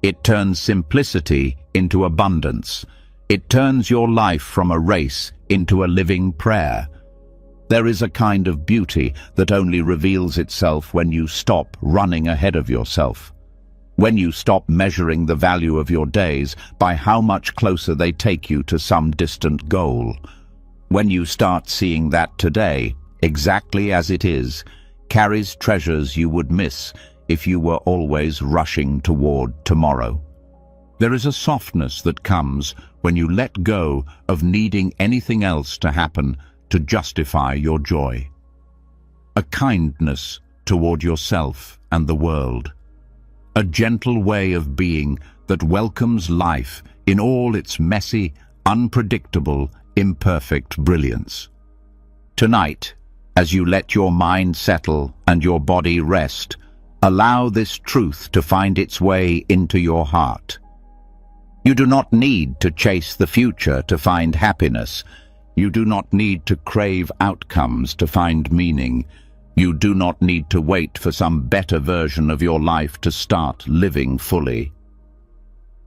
It turns simplicity into abundance. It turns your life from a race into a living prayer. There is a kind of beauty that only reveals itself when you stop running ahead of yourself. When you stop measuring the value of your days by how much closer they take you to some distant goal. When you start seeing that today, exactly as it is, carries treasures you would miss if you were always rushing toward tomorrow. There is a softness that comes when you let go of needing anything else to happen to justify your joy. A kindness toward yourself and the world. A gentle way of being that welcomes life in all its messy, unpredictable, imperfect brilliance. Tonight, as you let your mind settle and your body rest, allow this truth to find its way into your heart. You do not need to chase the future to find happiness. You do not need to crave outcomes to find meaning. You do not need to wait for some better version of your life to start living fully.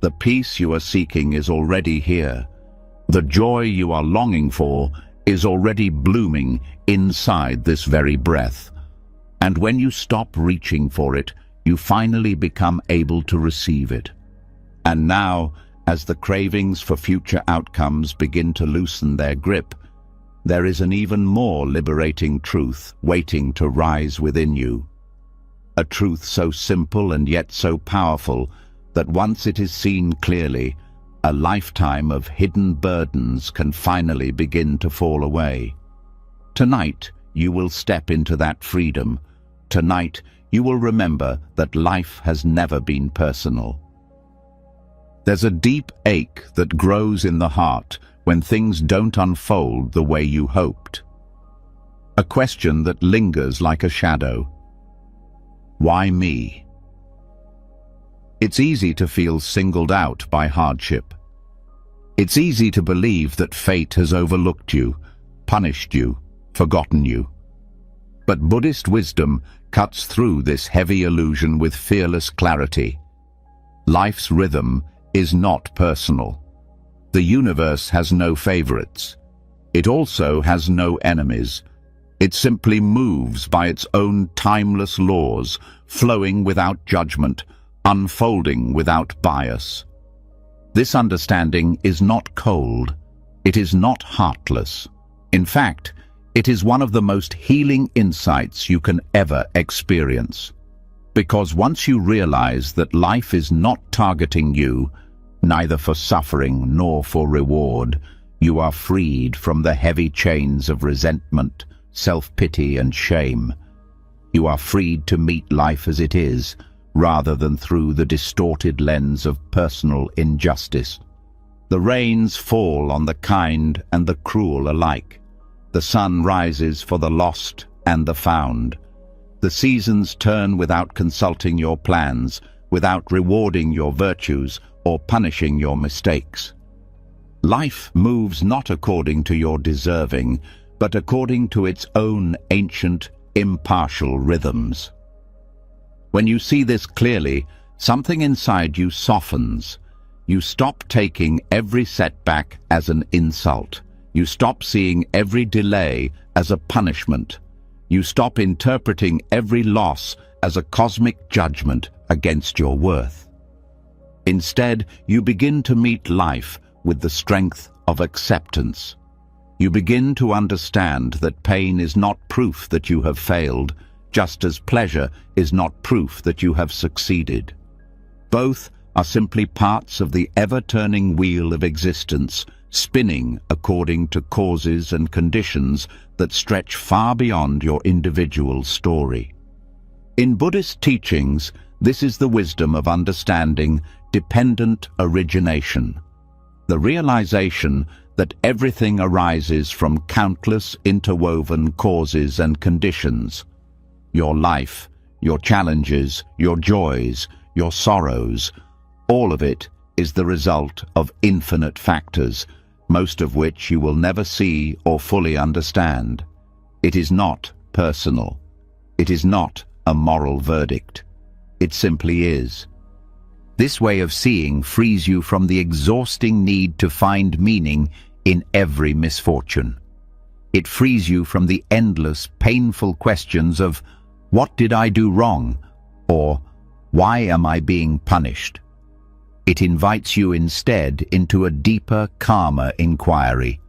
The peace you are seeking is already here. The joy you are longing for is already blooming inside this very breath. And when you stop reaching for it, you finally become able to receive it. And now, as the cravings for future outcomes begin to loosen their grip, there is an even more liberating truth waiting to rise within you. A truth so simple and yet so powerful that once it is seen clearly, a lifetime of hidden burdens can finally begin to fall away. Tonight, you will step into that freedom. Tonight, you will remember that life has never been personal. There's a deep ache that grows in the heart when things don't unfold the way you hoped. A question that lingers like a shadow. Why me? It's easy to feel singled out by hardship. It's easy to believe that fate has overlooked you, punished you, forgotten you. But Buddhist wisdom cuts through this heavy illusion with fearless clarity. Life's rhythm is not personal. The universe has no favorites. It also has no enemies. It simply moves by its own timeless laws, flowing without judgment, unfolding without bias. This understanding is not cold. It is not heartless. In fact, it is one of the most healing insights you can ever experience. Because once you realize that life is not targeting you, neither for suffering nor for reward, you are freed from the heavy chains of resentment, self-pity and shame. You are freed to meet life as it is, rather than through the distorted lens of personal injustice. The rains fall on the kind and the cruel alike. The sun rises for the lost and the found. The seasons turn without consulting your plans, without rewarding your virtues or punishing your mistakes. Life moves not according to your deserving, but according to its own ancient, impartial rhythms. When you see this clearly, something inside you softens. You stop taking every setback as an insult. You stop seeing every delay as a punishment. You stop interpreting every loss as a cosmic judgment against your worth. Instead, you begin to meet life with the strength of acceptance. You begin to understand that pain is not proof that you have failed, just as pleasure is not proof that you have succeeded. Both are simply parts of the ever-turning wheel of existence, spinning according to causes and conditions that stretch far beyond your individual story. In Buddhist teachings, this is the wisdom of understanding dependent origination, the realization that everything arises from countless interwoven causes and conditions. Your life, your challenges, your joys, your sorrows, all of it is the result of infinite factors, most of which you will never see or fully understand. It is not personal. It is not a moral verdict. It simply is. This way of seeing frees you from the exhausting need to find meaning in every misfortune. It frees you from the endless, painful questions of, "What did I do wrong?" or "Why am I being punished?" It invites you instead into a deeper, calmer inquiry.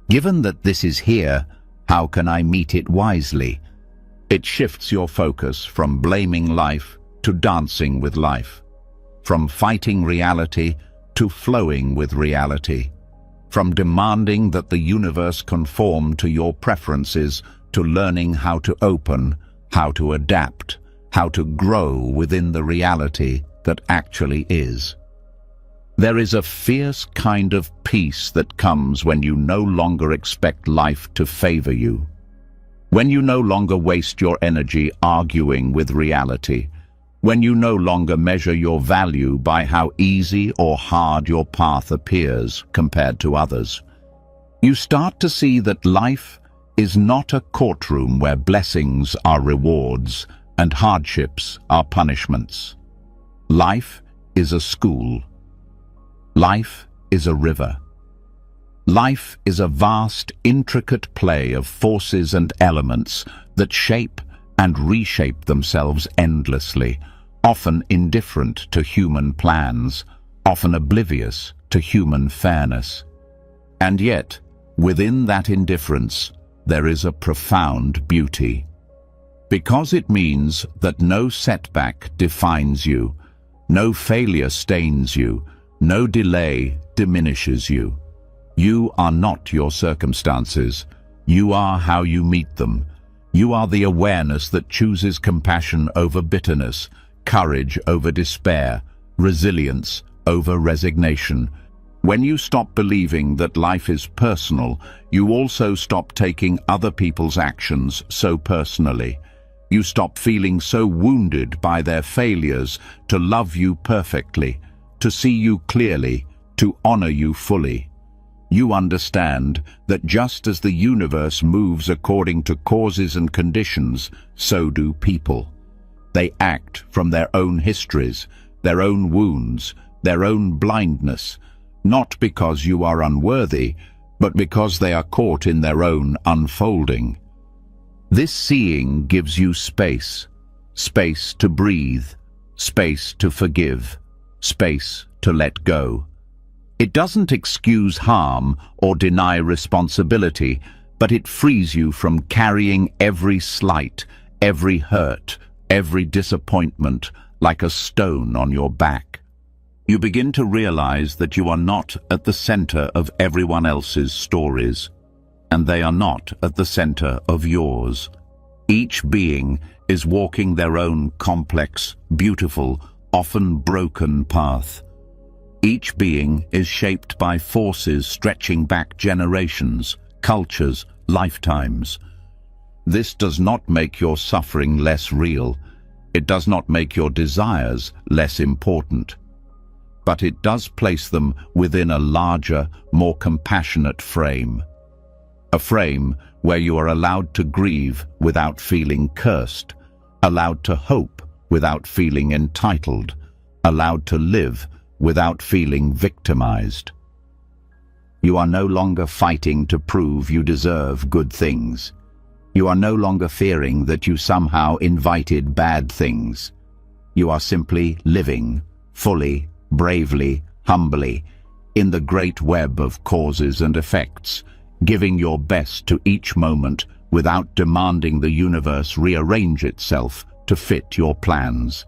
Given that this is here, how can I meet it wisely? It shifts your focus from blaming life to dancing with life, from fighting reality to flowing with reality, from demanding that the universe conform to your preferences to learning how to open, how to adapt, how to grow within the reality that actually is. There is a fierce kind of peace that comes when you no longer expect life to favor you, when you no longer waste your energy arguing with reality, when you no longer measure your value by how easy or hard your path appears compared to others. You start to see that life is not a courtroom where blessings are rewards and hardships are punishments. Life is a school. Life is a river. Life is a vast, intricate play of forces and elements that shape and reshape themselves endlessly, often indifferent to human plans, often oblivious to human fairness. And yet, within that indifference, there is a profound beauty. Because it means that no setback defines you, no failure stains you, no delay diminishes you. You are not your circumstances. You are how you meet them. You are the awareness that chooses compassion over bitterness, courage over despair, resilience over resignation. When you stop believing that life is personal, you also stop taking other people's actions so personally. You stop feeling so wounded by their failures to love you perfectly, to see you clearly, to honor you fully. You understand that just as the universe moves according to causes and conditions, so do people. They act from their own histories, their own wounds, their own blindness, not because you are unworthy, but because they are caught in their own unfolding. This seeing gives you space, space to breathe, space to forgive, space to let go. It doesn't excuse harm or deny responsibility, but it frees you from carrying every slight, every hurt, every disappointment like a stone on your back. You begin to realize that you are not at the center of everyone else's stories, and they are not at the center of yours. Each being is walking their own complex, beautiful, often broken path. Each being is shaped by forces stretching back generations, cultures, lifetimes. This does not make your suffering less real. It does not make your desires less important. But it does place them within a larger, more compassionate frame. A frame where you are allowed to grieve without feeling cursed, allowed to hope without feeling entitled, allowed to live without feeling victimized. You are no longer fighting to prove you deserve good things. You are no longer fearing that you somehow invited bad things. You are simply living, fully, bravely, humbly, in the great web of causes and effects, giving your best to each moment without demanding the universe rearrange itself to fit your plans.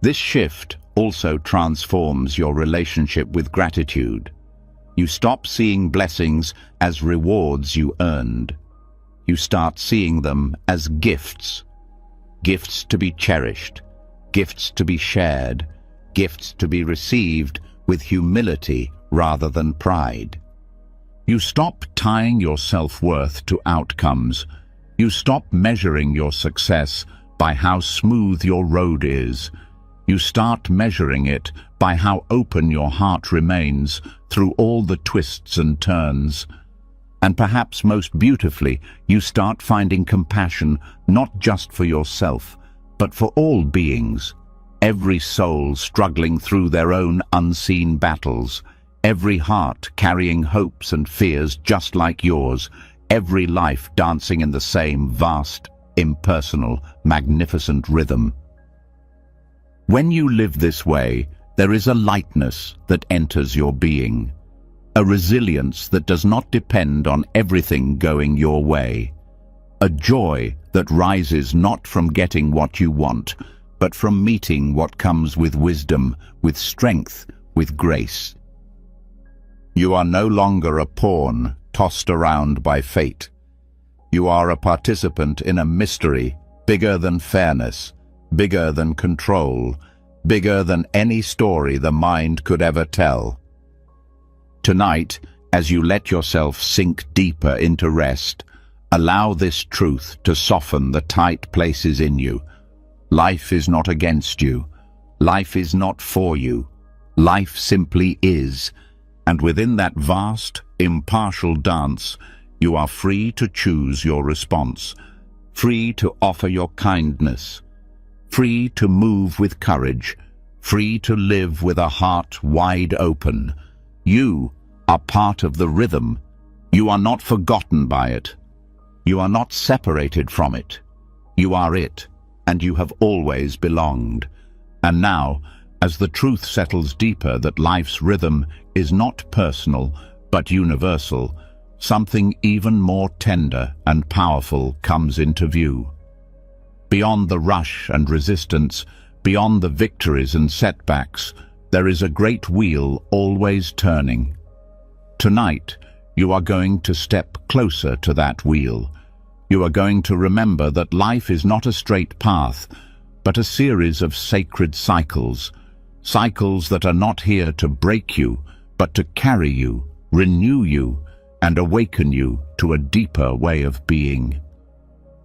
This shift also transforms your relationship with gratitude. You stop seeing blessings as rewards you earned. You start seeing them as gifts. Gifts to be cherished, gifts to be shared, gifts to be received with humility rather than pride. You stop tying your self-worth to outcomes. You stop measuring your success by how smooth your road is. You start measuring it by how open your heart remains through all the twists and turns. And perhaps most beautifully, you start finding compassion not just for yourself, but for all beings. Every soul struggling through their own unseen battles, every heart carrying hopes and fears just like yours, every life dancing in the same vast, impersonal, magnificent rhythm. When you live this way, there is a lightness that enters your being, a resilience that does not depend on everything going your way, a joy that rises not from getting what you want, but from meeting what comes with wisdom, with strength, with grace. You are no longer a pawn tossed around by fate. You are a participant in a mystery bigger than fairness, bigger than control, bigger than any story the mind could ever tell. Tonight, as you let yourself sink deeper into rest, allow this truth to soften the tight places in you. Life is not against you. Life is not for you. Life simply is. And within that vast, impartial dance, you are free to choose your response, free to offer your kindness, free to move with courage, free to live with a heart wide open. You are part of the rhythm. You are not forgotten by it. You are not separated from it. You are it, and you have always belonged. And now, as the truth settles deeper that life's rhythm is not personal, but universal, something even more tender and powerful comes into view. Beyond the rush and resistance, beyond the victories and setbacks, there is a great wheel always turning. Tonight, you are going to step closer to that wheel. You are going to remember that life is not a straight path, but a series of sacred cycles. Cycles that are not here to break you, but to carry you, renew you, and awaken you to a deeper way of being.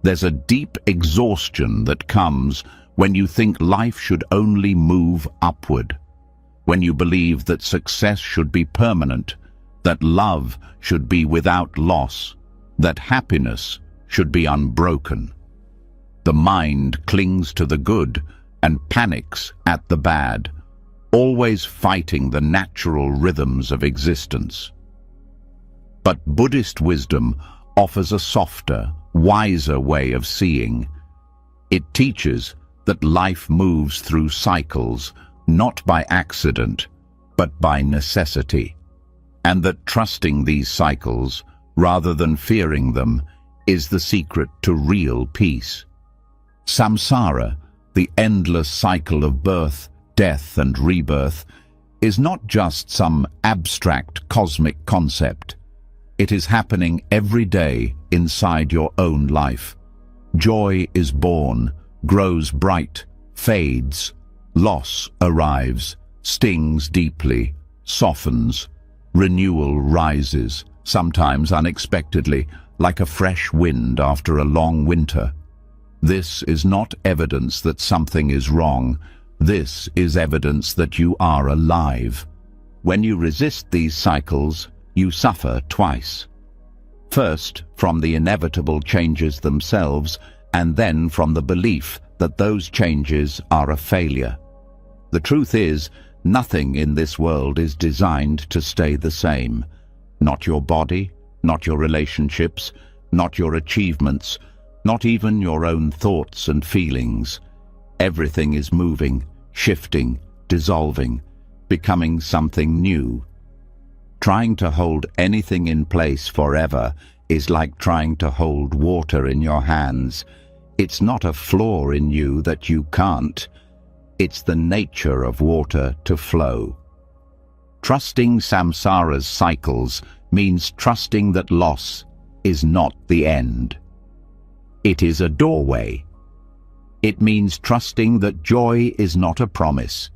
There's a deep exhaustion that comes when you think life should only move upward, when you believe that success should be permanent, that love should be without loss, that happiness should be unbroken. The mind clings to the good and panics at the bad, always fighting the natural rhythms of existence. But Buddhist wisdom offers a softer, wiser way of seeing. It teaches that life moves through cycles, not by accident, but by necessity, and that trusting these cycles, rather than fearing them, is the secret to real peace. Samsara, the endless cycle of birth, death, and rebirth, is not just some abstract cosmic concept. It is happening every day inside your own life. Joy is born, grows bright, fades. Loss arrives, stings deeply, softens. Renewal rises, sometimes unexpectedly, like a fresh wind after a long winter. This is not evidence that something is wrong. This is evidence that you are alive. When you resist these cycles, you suffer twice. First, from the inevitable changes themselves, and then from the belief that those changes are a failure. The truth is, nothing in this world is designed to stay the same. Not your body, not your relationships, not your achievements, not even your own thoughts and feelings. Everything is moving, shifting, dissolving, becoming something new. Trying to hold anything in place forever is like trying to hold water in your hands. It's not a flaw in you that you can't. It's the nature of water to flow. Trusting samsara's cycles means trusting that loss is not the end. It is a doorway. It means trusting that joy is not a promise.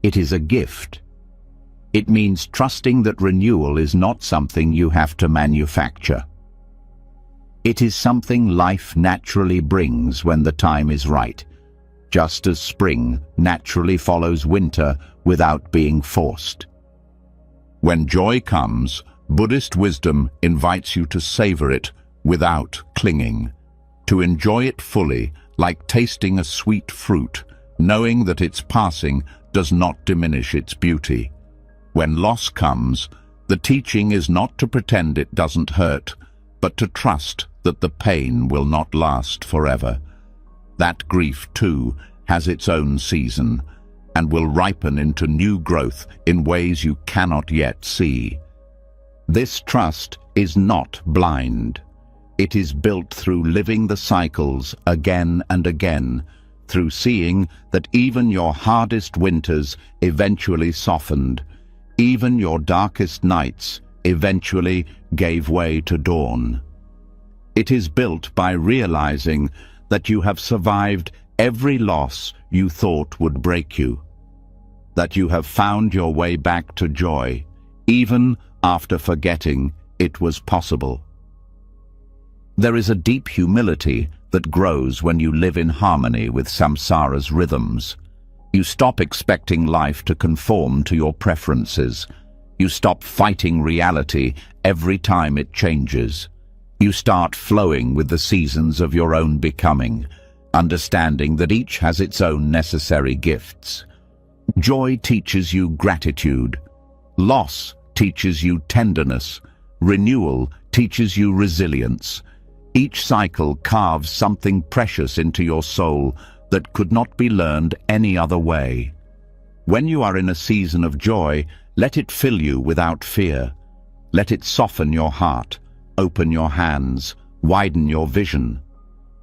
It is a gift. It means trusting that renewal is not something you have to manufacture. It is something life naturally brings when the time is right, just as spring naturally follows winter without being forced. When joy comes, Buddhist wisdom invites you to savor it without clinging, to enjoy it fully, like tasting a sweet fruit, knowing that its passing does not diminish its beauty. When loss comes, the teaching is not to pretend it doesn't hurt, but to trust that the pain will not last forever. That grief, too, has its own season, and will ripen into new growth in ways you cannot yet see. This trust is not blind. It is built through living the cycles again and again, through seeing that even your hardest winters eventually softened, even your darkest nights eventually gave way to dawn. It is built by realizing that you have survived every loss you thought would break you, that you have found your way back to joy, even after forgetting it was possible. There is a deep humility that grows when you live in harmony with samsara's rhythms. You stop expecting life to conform to your preferences. You stop fighting reality every time it changes. You start flowing with the seasons of your own becoming, understanding that each has its own necessary gifts. Joy teaches you gratitude. Loss teaches you tenderness. Renewal teaches you resilience. Each cycle carves something precious into your soul that could not be learned any other way. When you are in a season of joy, let it fill you without fear. Let it soften your heart, open your hands, widen your vision.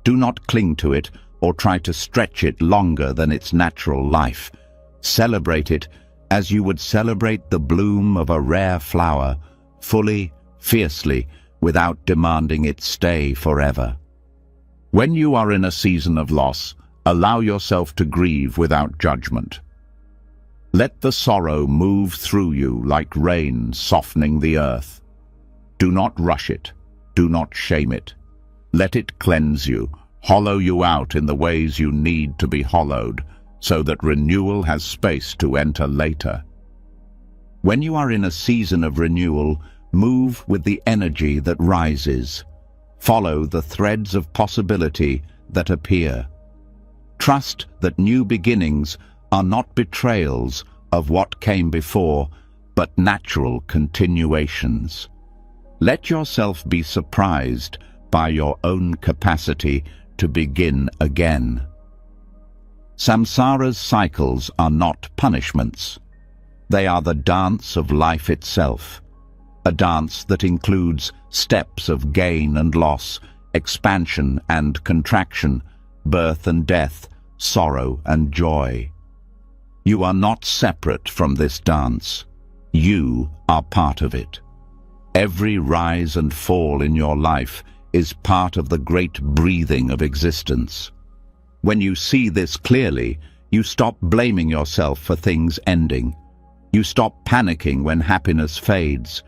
Do not cling to it or try to stretch it longer than its natural life. Celebrate it as you would celebrate the bloom of a rare flower, fully, fiercely, without demanding it stay forever. When you are in a season of loss, allow yourself to grieve without judgment. Let the sorrow move through you like rain softening the earth. Do not rush it. Do not shame it. Let it cleanse you, hollow you out in the ways you need to be hollowed, so that renewal has space to enter later. When you are in a season of renewal, move with the energy that rises. Follow the threads of possibility that appear. Trust that new beginnings are not betrayals of what came before, but natural continuations. Let yourself be surprised by your own capacity to begin again. Samsara's cycles are not punishments. They are the dance of life itself, a dance that includes steps of gain and loss, expansion and contraction, birth and death, sorrow and joy. You are not separate from this dance. You are part of it. Every rise and fall in your life is part of the great breathing of existence. When you see this clearly, you stop blaming yourself for things ending. You stop panicking when happiness fades.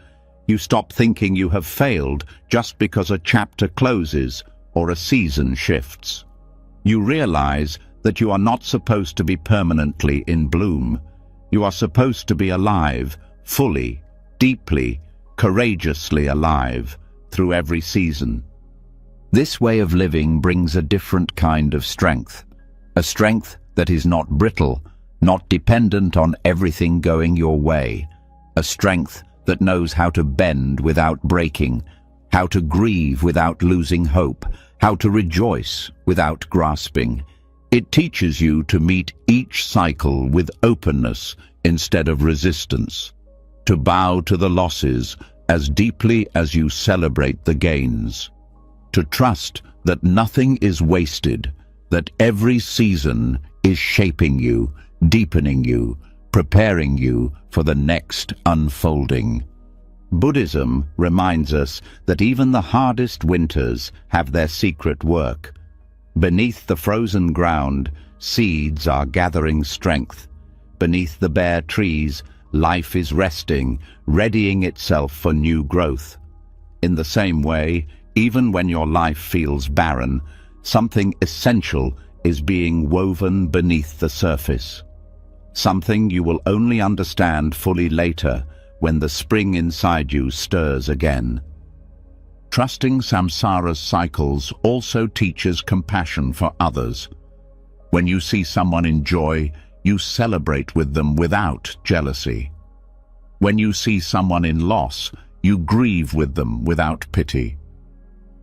You stop thinking you have failed just because a chapter closes or a season shifts. You realize that you are not supposed to be permanently in bloom. You are supposed to be alive, fully, deeply, courageously alive, through every season. This way of living brings a different kind of strength, a strength that is not brittle, not dependent on everything going your way, a strength that knows how to bend without breaking, how to grieve without losing hope, how to rejoice without grasping. It teaches you to meet each cycle with openness instead of resistance, to bow to the losses as deeply as you celebrate the gains, to trust that nothing is wasted, that every season is shaping you, deepening you, preparing you for the next unfolding. Buddhism reminds us that even the hardest winters have their secret work. Beneath the frozen ground, seeds are gathering strength. Beneath the bare trees, life is resting, readying itself for new growth. In the same way, even when your life feels barren, something essential is being woven beneath the surface. Something you will only understand fully later, when the spring inside you stirs again. Trusting samsara's cycles also teaches compassion for others. When you see someone in joy, you celebrate with them without jealousy. When you see someone in loss, you grieve with them without pity.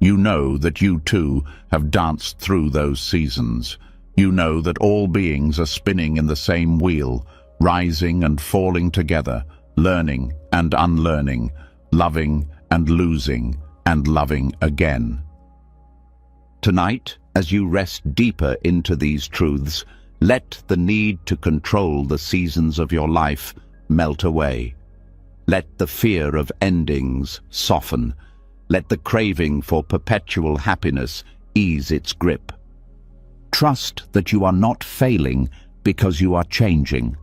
You know that you too have danced through those seasons. You know that all beings are spinning in the same wheel, rising and falling together, learning and unlearning, loving and losing, and loving again. Tonight, as you rest deeper into these truths, let the need to control the seasons of your life melt away. Let the fear of endings soften. Let the craving for perpetual happiness ease its grip. Trust that you are not failing because you are changing.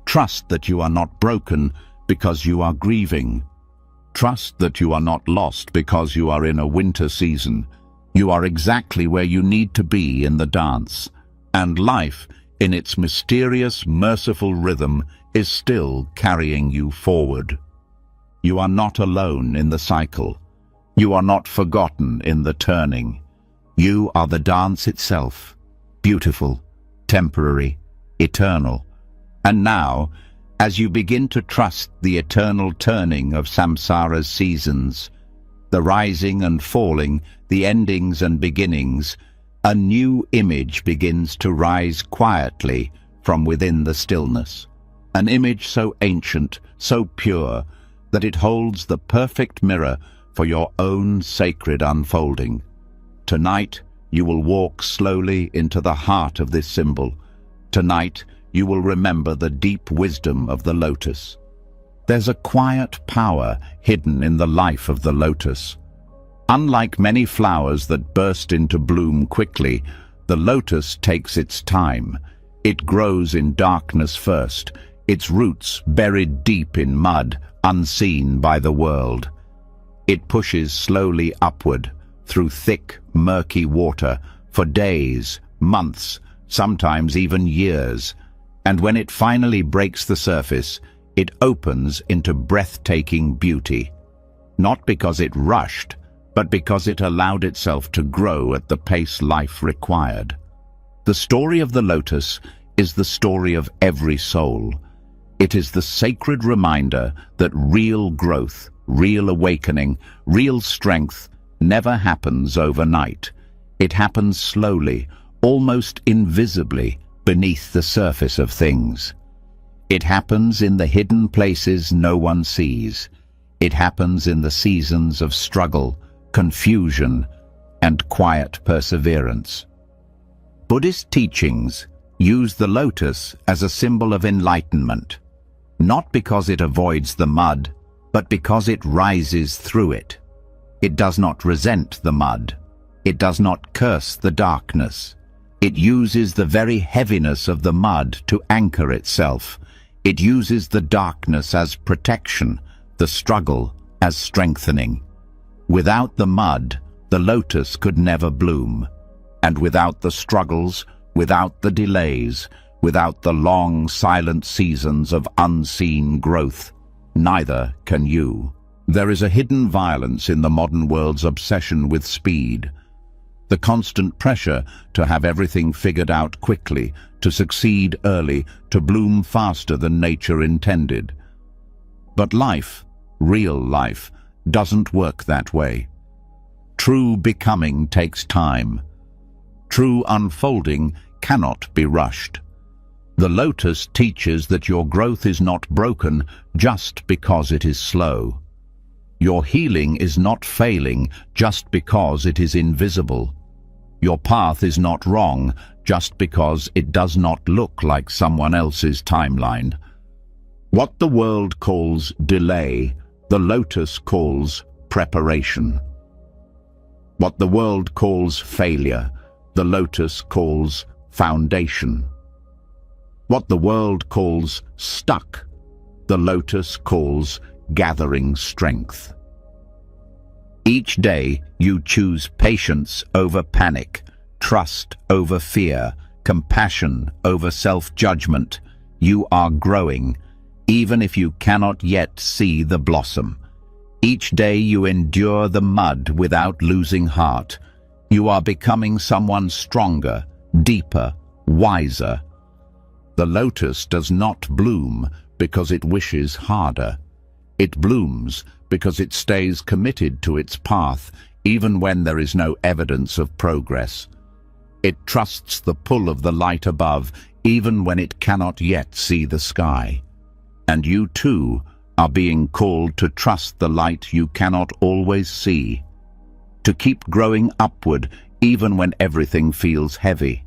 Trust that you are not broken because you are grieving. Trust that you are not lost because you are in a winter season. You are exactly where you need to be in the dance, and life, in its mysterious, merciful rhythm, is still carrying you forward. You are not alone in the cycle. You are not forgotten in the turning. You are the dance itself, beautiful, temporary, eternal. And now, as you begin to trust the eternal turning of samsara's seasons, the rising and falling, the endings and beginnings, a new image begins to rise quietly from within the stillness. An image so ancient, so pure, that it holds the perfect mirror for your own sacred unfolding. Tonight, you will walk slowly into the heart of this symbol. Tonight, you will remember the deep wisdom of the lotus. There's a quiet power hidden in the life of the lotus. Unlike many flowers that burst into bloom quickly, the lotus takes its time. It grows in darkness first, its roots buried deep in mud, unseen by the world. It pushes slowly upward, through thick, murky water, for days, months, sometimes even years. And when it finally breaks the surface, it opens into breathtaking beauty. Not because it rushed, but because it allowed itself to grow at the pace life required. The story of the lotus is the story of every soul. It is the sacred reminder that real growth, real awakening, real strength never happens overnight. It happens slowly, almost invisibly, beneath the surface of things. It happens in the hidden places no one sees. It happens in the seasons of struggle, confusion, and quiet perseverance. Buddhist teachings use the lotus as a symbol of enlightenment, not because it avoids the mud, but because it rises through it. It does not resent the mud. It does not curse the darkness. It uses the very heaviness of the mud to anchor itself. It uses the darkness as protection, the struggle as strengthening. Without the mud, the lotus could never bloom. And without the struggles, without the delays, without the long, silent seasons of unseen growth, neither can you. There is a hidden violence in the modern world's obsession with speed. The constant pressure to have everything figured out quickly, to succeed early, to bloom faster than nature intended. But life, real life, doesn't work that way. True becoming takes time. True unfolding cannot be rushed. The lotus teaches that your growth is not broken just because it is slow. Your healing is not failing just because it is invisible. Your path is not wrong just because it does not look like someone else's timeline. What the world calls delay, the lotus calls preparation. What the world calls failure, the lotus calls foundation. What the world calls stuck, the lotus calls gathering strength. Each day you choose patience over panic, trust over fear, compassion over self-judgment. You are growing, even if you cannot yet see the blossom. Each day you endure the mud without losing heart. You are becoming someone stronger, deeper, wiser. The lotus does not bloom because it wishes harder. It blooms because it stays committed to its path, even when there is no evidence of progress. It trusts the pull of the light above, even when it cannot yet see the sky. And you too are being called to trust the light you cannot always see, to keep growing upward even when everything feels heavy,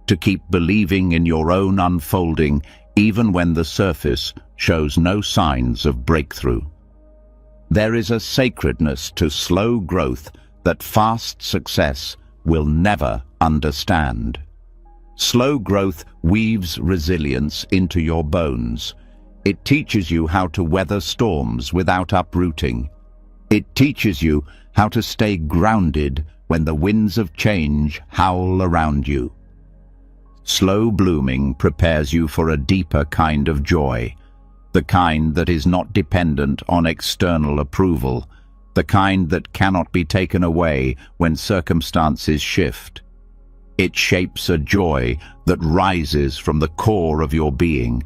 to keep believing in your own unfolding even when the surface shows no signs of breakthrough. There is a sacredness to slow growth that fast success will never understand. Slow growth weaves resilience into your bones. It teaches you how to weather storms without uprooting. It teaches you how to stay grounded when the winds of change howl around you. Slow blooming prepares you for a deeper kind of joy, the kind that is not dependent on external approval, the kind that cannot be taken away when circumstances shift. It shapes a joy that rises from the core of your being,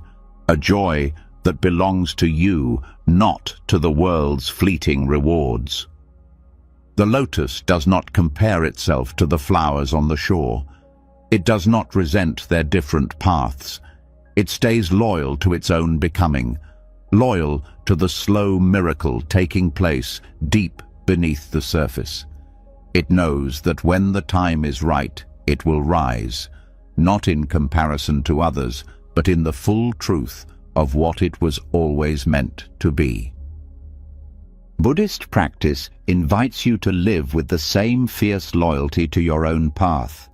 a joy that belongs to you, not to the world's fleeting rewards. The lotus does not compare itself to the flowers on the shore. It does not resent their different paths. It stays loyal to its own becoming, loyal to the slow miracle taking place deep beneath the surface. It knows that when the time is right, it will rise, not in comparison to others, but in the full truth of what it was always meant to be. Buddhist practice invites you to live with the same fierce loyalty to your own path,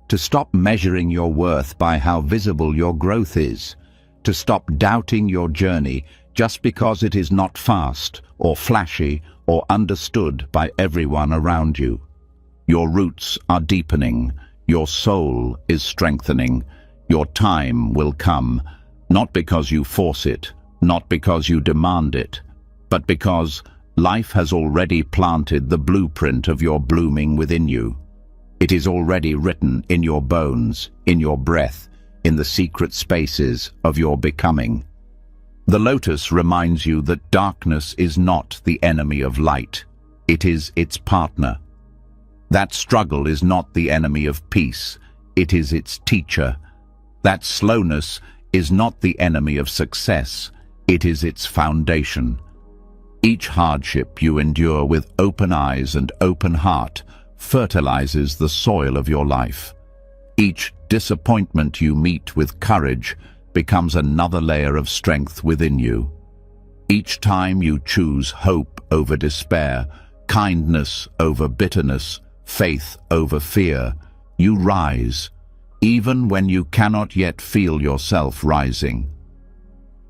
to stop measuring your worth by how visible your growth is, to stop doubting your journey just because it is not fast or flashy or understood by everyone around you. Your roots are deepening, your soul is strengthening, your time will come, not because you force it, not because you demand it, but because life has already planted the blueprint of your blooming within you. It is already written in your bones, in your breath, in the secret spaces of your becoming. The lotus reminds you that darkness is not the enemy of light, it is its partner. That struggle is not the enemy of peace, it is its teacher. That slowness is not the enemy of success, it is its foundation. Each hardship you endure with open eyes and open heart fertilizes the soil of your life. Each disappointment you meet with courage becomes another layer of strength within you. Each time you choose hope over despair, kindness over bitterness, faith over fear, you rise, even when you cannot yet feel yourself rising.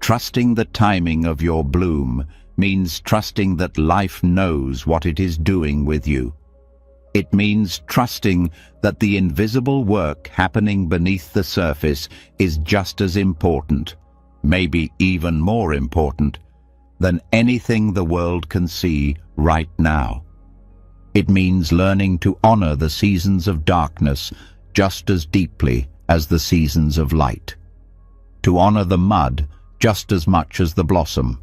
Trusting the timing of your bloom means trusting that life knows what it is doing with you. It means trusting that the invisible work happening beneath the surface is just as important, maybe even more important, than anything the world can see right now. It means learning to honor the seasons of darkness just as deeply as the seasons of light. To honor the mud just as much as the blossom.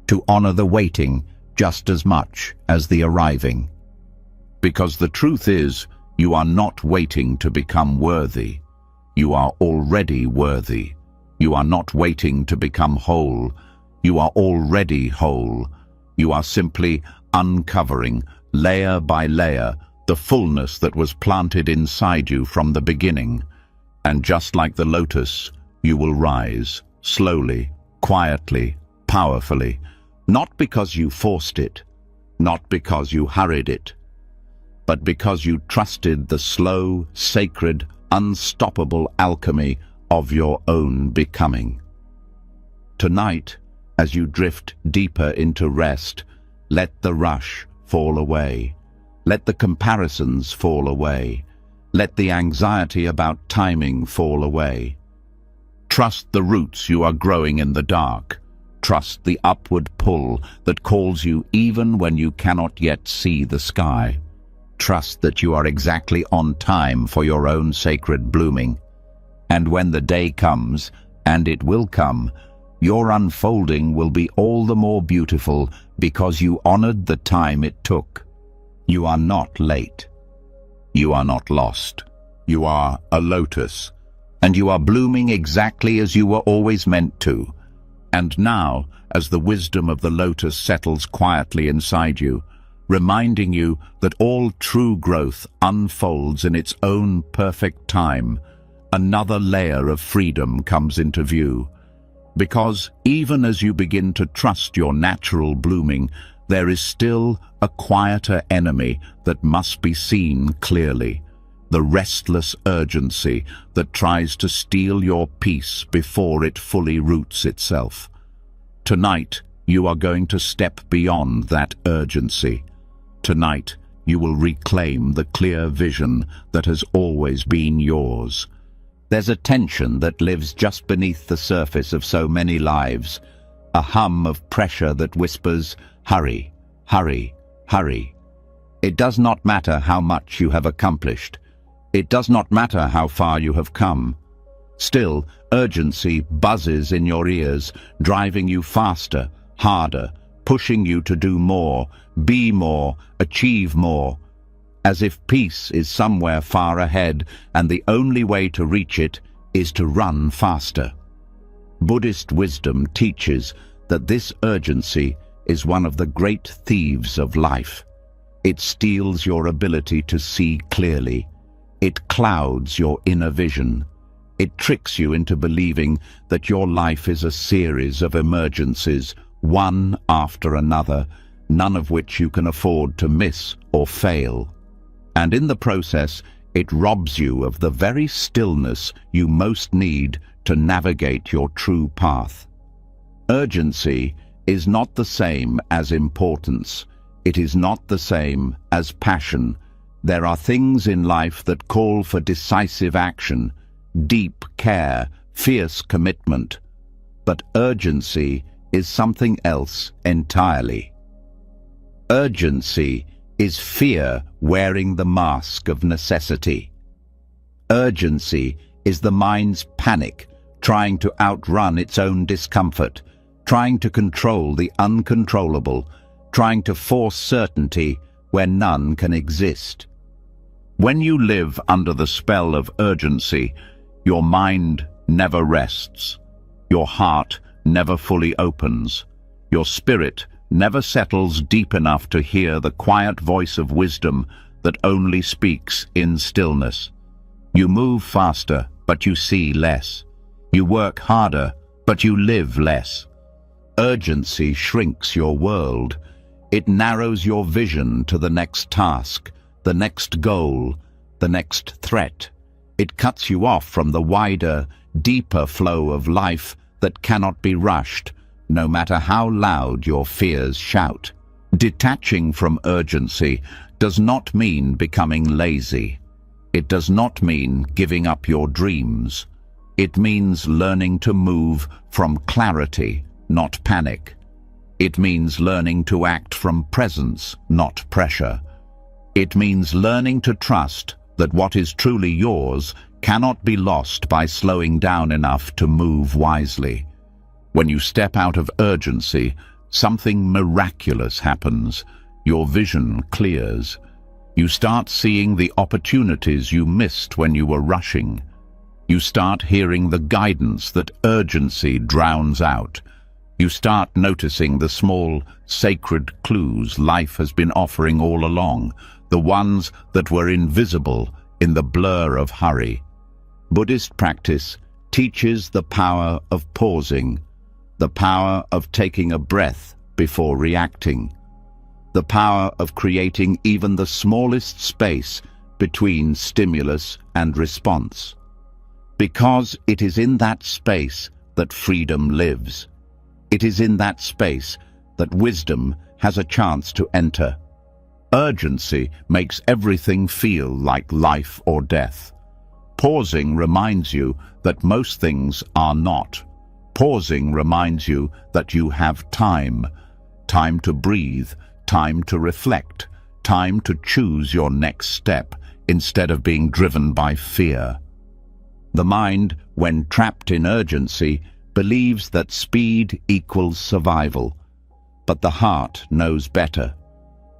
To honor the waiting just as much as the arriving. Because the truth is, you are not waiting to become worthy. You are already worthy. You are not waiting to become whole. You are already whole. You are simply uncovering, layer by layer, the fullness that was planted inside you from the beginning. And just like the lotus, you will rise, slowly, quietly, powerfully, not because you forced it, not because you hurried it, but because you trusted the slow, sacred, unstoppable alchemy of your own becoming. Tonight, as you drift deeper into rest, let the rush fall away. Let the comparisons fall away. Let the anxiety about timing fall away. Trust the roots you are growing in the dark. Trust the upward pull that calls you even when you cannot yet see the sky. Trust that you are exactly on time for your own sacred blooming. And when the day comes, and it will come, your unfolding will be all the more beautiful because you honored the time it took. You are not late. You are not lost. You are a lotus, and you are blooming exactly as you were always meant to. And now, as the wisdom of the lotus settles quietly inside you, reminding you that all true growth unfolds in its own perfect time, another layer of freedom comes into view. Because even as you begin to trust your natural blooming, there is still a quieter enemy that must be seen clearly, the restless urgency that tries to steal your peace before it fully roots itself. Tonight, you are going to step beyond that urgency. Tonight, you will reclaim the clear vision that has always been yours. There's a tension that lives just beneath the surface of so many lives, a hum of pressure that whispers, hurry, hurry, hurry. It does not matter how much you have accomplished. It does not matter how far you have come. Still, urgency buzzes in your ears, driving you faster, harder, pushing you to do more, be more, achieve more, as if peace is somewhere far ahead and the only way to reach it is to run faster. Buddhist wisdom teaches that this urgency is one of the great thieves of life. It steals your ability to see clearly. It clouds your inner vision. It tricks you into believing that your life is a series of emergencies, one after another, none of which you can afford to miss or fail. And in the process, it robs you of the very stillness you most need to navigate your true path. Urgency is not the same as importance. It is not the same as passion. There are things in life that call for decisive action, deep care, fierce commitment. But urgency is something else entirely. Urgency is fear wearing the mask of necessity. Urgency is the mind's panic, trying to outrun its own discomfort, trying to control the uncontrollable, trying to force certainty where none can exist. When you live under the spell of urgency, your mind never rests, your heart never fully opens, your spirit never settles deep enough to hear the quiet voice of wisdom that only speaks in stillness. You move faster, but you see less. You work harder, but you live less. Urgency shrinks your world. It narrows your vision to the next task, the next goal, the next threat. It cuts you off from the wider, deeper flow of life that cannot be rushed, no matter how loud your fears shout. Detaching from urgency does not mean becoming lazy. It does not mean giving up your dreams. It means learning to move from clarity, not panic. It means learning to act from presence, not pressure. It means learning to trust that what is truly yours cannot be lost by slowing down enough to move wisely. When you step out of urgency, something miraculous happens. Your vision clears. You start seeing the opportunities you missed when you were rushing. You start hearing the guidance that urgency drowns out. You start noticing the small, sacred clues life has been offering all along, the ones that were invisible in the blur of hurry. Buddhist practice teaches the power of pausing, the power of taking a breath before reacting, the power of creating even the smallest space between stimulus and response. Because it is in that space that freedom lives. It is in that space that wisdom has a chance to enter. Urgency makes everything feel like life or death. Pausing reminds you that most things are not. Pausing reminds you that you have time. Time to breathe, time to reflect, time to choose your next step instead of being driven by fear. The mind, when trapped in urgency, believes that speed equals survival. But the heart knows better.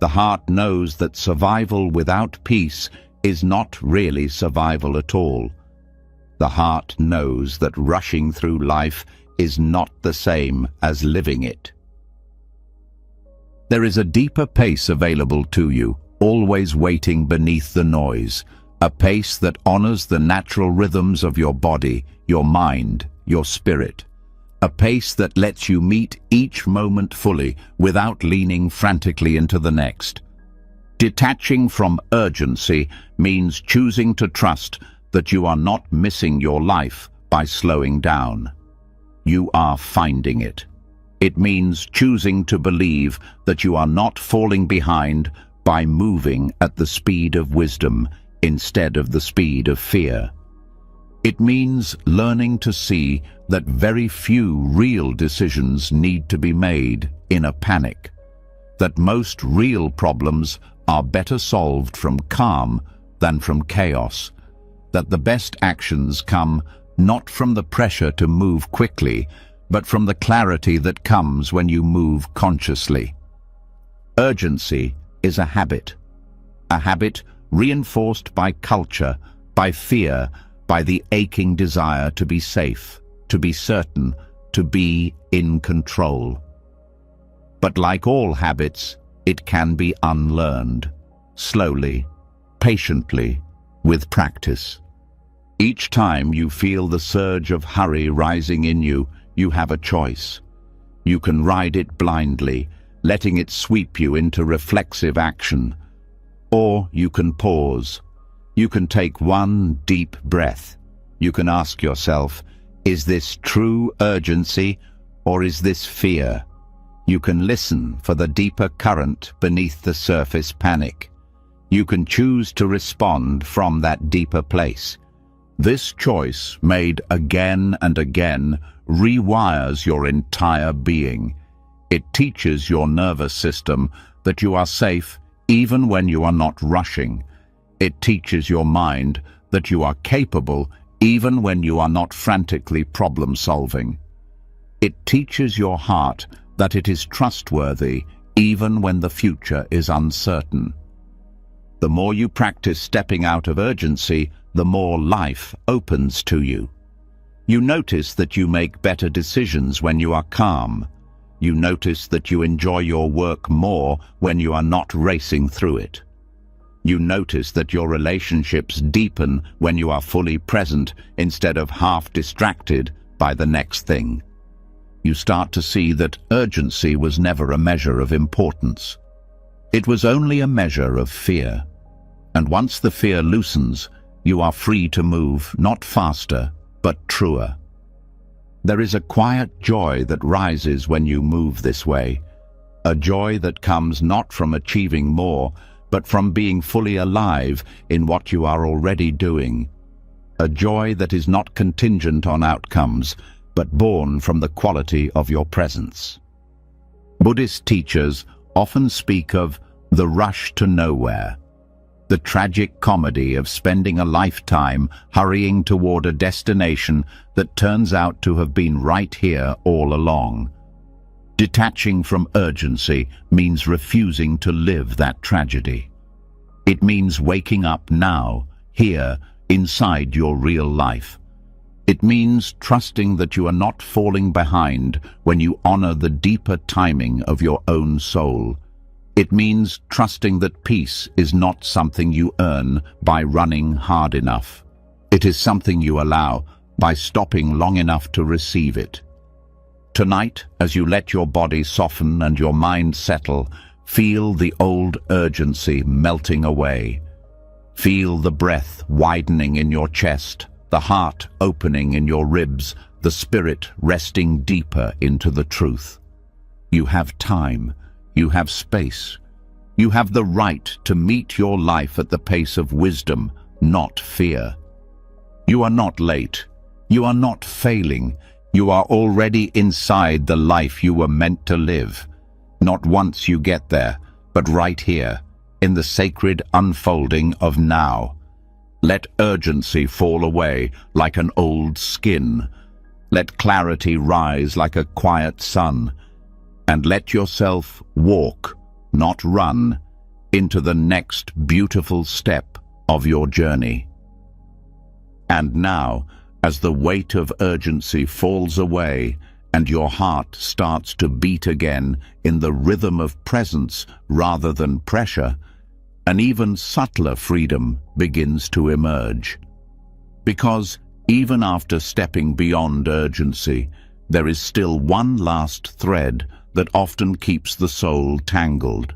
The heart knows that survival without peace is not really survival at all. The heart knows that rushing through life is not the same as living it. There is a deeper pace available to you, always waiting beneath the noise, a pace that honors the natural rhythms of your body, your mind, your spirit. A pace that lets you meet each moment fully without leaning frantically into the next. Detaching from urgency means choosing to trust that you are not missing your life by slowing down. You are finding it. It means choosing to believe that you are not falling behind by moving at the speed of wisdom instead of the speed of fear. It means learning to see that very few real decisions need to be made in a panic, that most real problems are better solved from calm than from chaos, that the best actions come not from the pressure to move quickly, but from the clarity that comes when you move consciously. Urgency is a habit reinforced by culture, by fear, by the aching desire to be safe, to be certain, to be in control. But like all habits, it can be unlearned, slowly, patiently, with practice. Each time you feel the surge of hurry rising in you, you have a choice. You can ride it blindly, letting it sweep you into reflexive action. Or you can pause. You can take one deep breath. You can ask yourself, is this true urgency or is this fear? You can listen for the deeper current beneath the surface panic. You can choose to respond from that deeper place. This choice, made again and again, rewires your entire being. It teaches your nervous system that you are safe even when you are not rushing. It teaches your mind that you are capable even when you are not frantically problem-solving. It teaches your heart that it is trustworthy even when the future is uncertain. The more you practice stepping out of urgency, the more life opens to you. You notice that you make better decisions when you are calm. You notice that you enjoy your work more when you are not racing through it. You notice that your relationships deepen when you are fully present instead of half distracted by the next thing. You start to see that urgency was never a measure of importance. It was only a measure of fear. And once the fear loosens, you are free to move not faster, but truer. There is a quiet joy that rises when you move this way, a joy that comes not from achieving more, but from being fully alive in what you are already doing. A joy that is not contingent on outcomes, but born from the quality of your presence. Buddhist teachers often speak of the rush to nowhere, the tragic comedy of spending a lifetime hurrying toward a destination that turns out to have been right here all along. Detaching from urgency means refusing to live that tragedy. It means waking up now, here, inside your real life. It means trusting that you are not falling behind when you honor the deeper timing of your own soul. It means trusting that peace is not something you earn by running hard enough. It is something you allow by stopping long enough to receive it. Tonight, as you let your body soften and your mind settle, feel the old urgency melting away. Feel the breath widening in your chest, the heart opening in your ribs, the spirit resting deeper into the truth. You have time. You have space. You have the right to meet your life at the pace of wisdom, not fear. You are not late. You are not failing. You are already inside the life you were meant to live. Not once you get there, but right here, in the sacred unfolding of now. Let urgency fall away like an old skin. Let clarity rise like a quiet sun. And let yourself walk, not run, into the next beautiful step of your journey. And now, as the weight of urgency falls away and your heart starts to beat again in the rhythm of presence rather than pressure, an even subtler freedom begins to emerge. Because even after stepping beyond urgency, there is still one last thread that often keeps the soul tangled.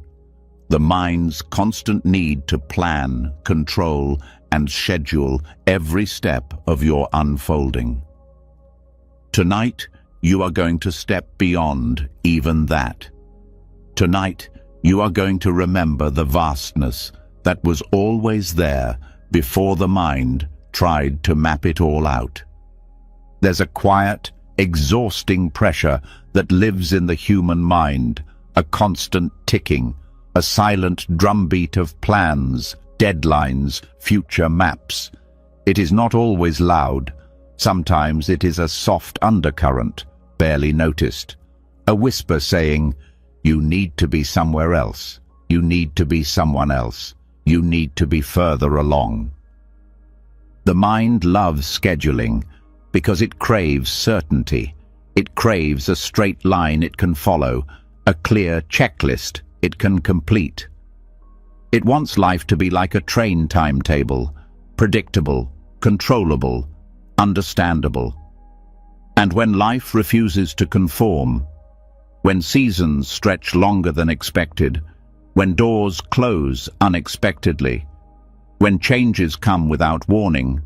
The mind's constant need to plan, control, and schedule every step of your unfolding. Tonight, you are going to step beyond even that. Tonight, you are going to remember the vastness that was always there before the mind tried to map it all out. There's a quiet, exhausting pressure that lives in the human mind, a constant ticking, a silent drumbeat of plans, deadlines, future maps. It is not always loud. Sometimes it is a soft undercurrent, barely noticed. A whisper saying, you need to be somewhere else. You need to be someone else. You need to be further along. The mind loves scheduling because it craves certainty. It craves a straight line it can follow, a clear checklist it can complete. It wants life to be like a train timetable, predictable, controllable, understandable. And when life refuses to conform, when seasons stretch longer than expected, when doors close unexpectedly, when changes come without warning,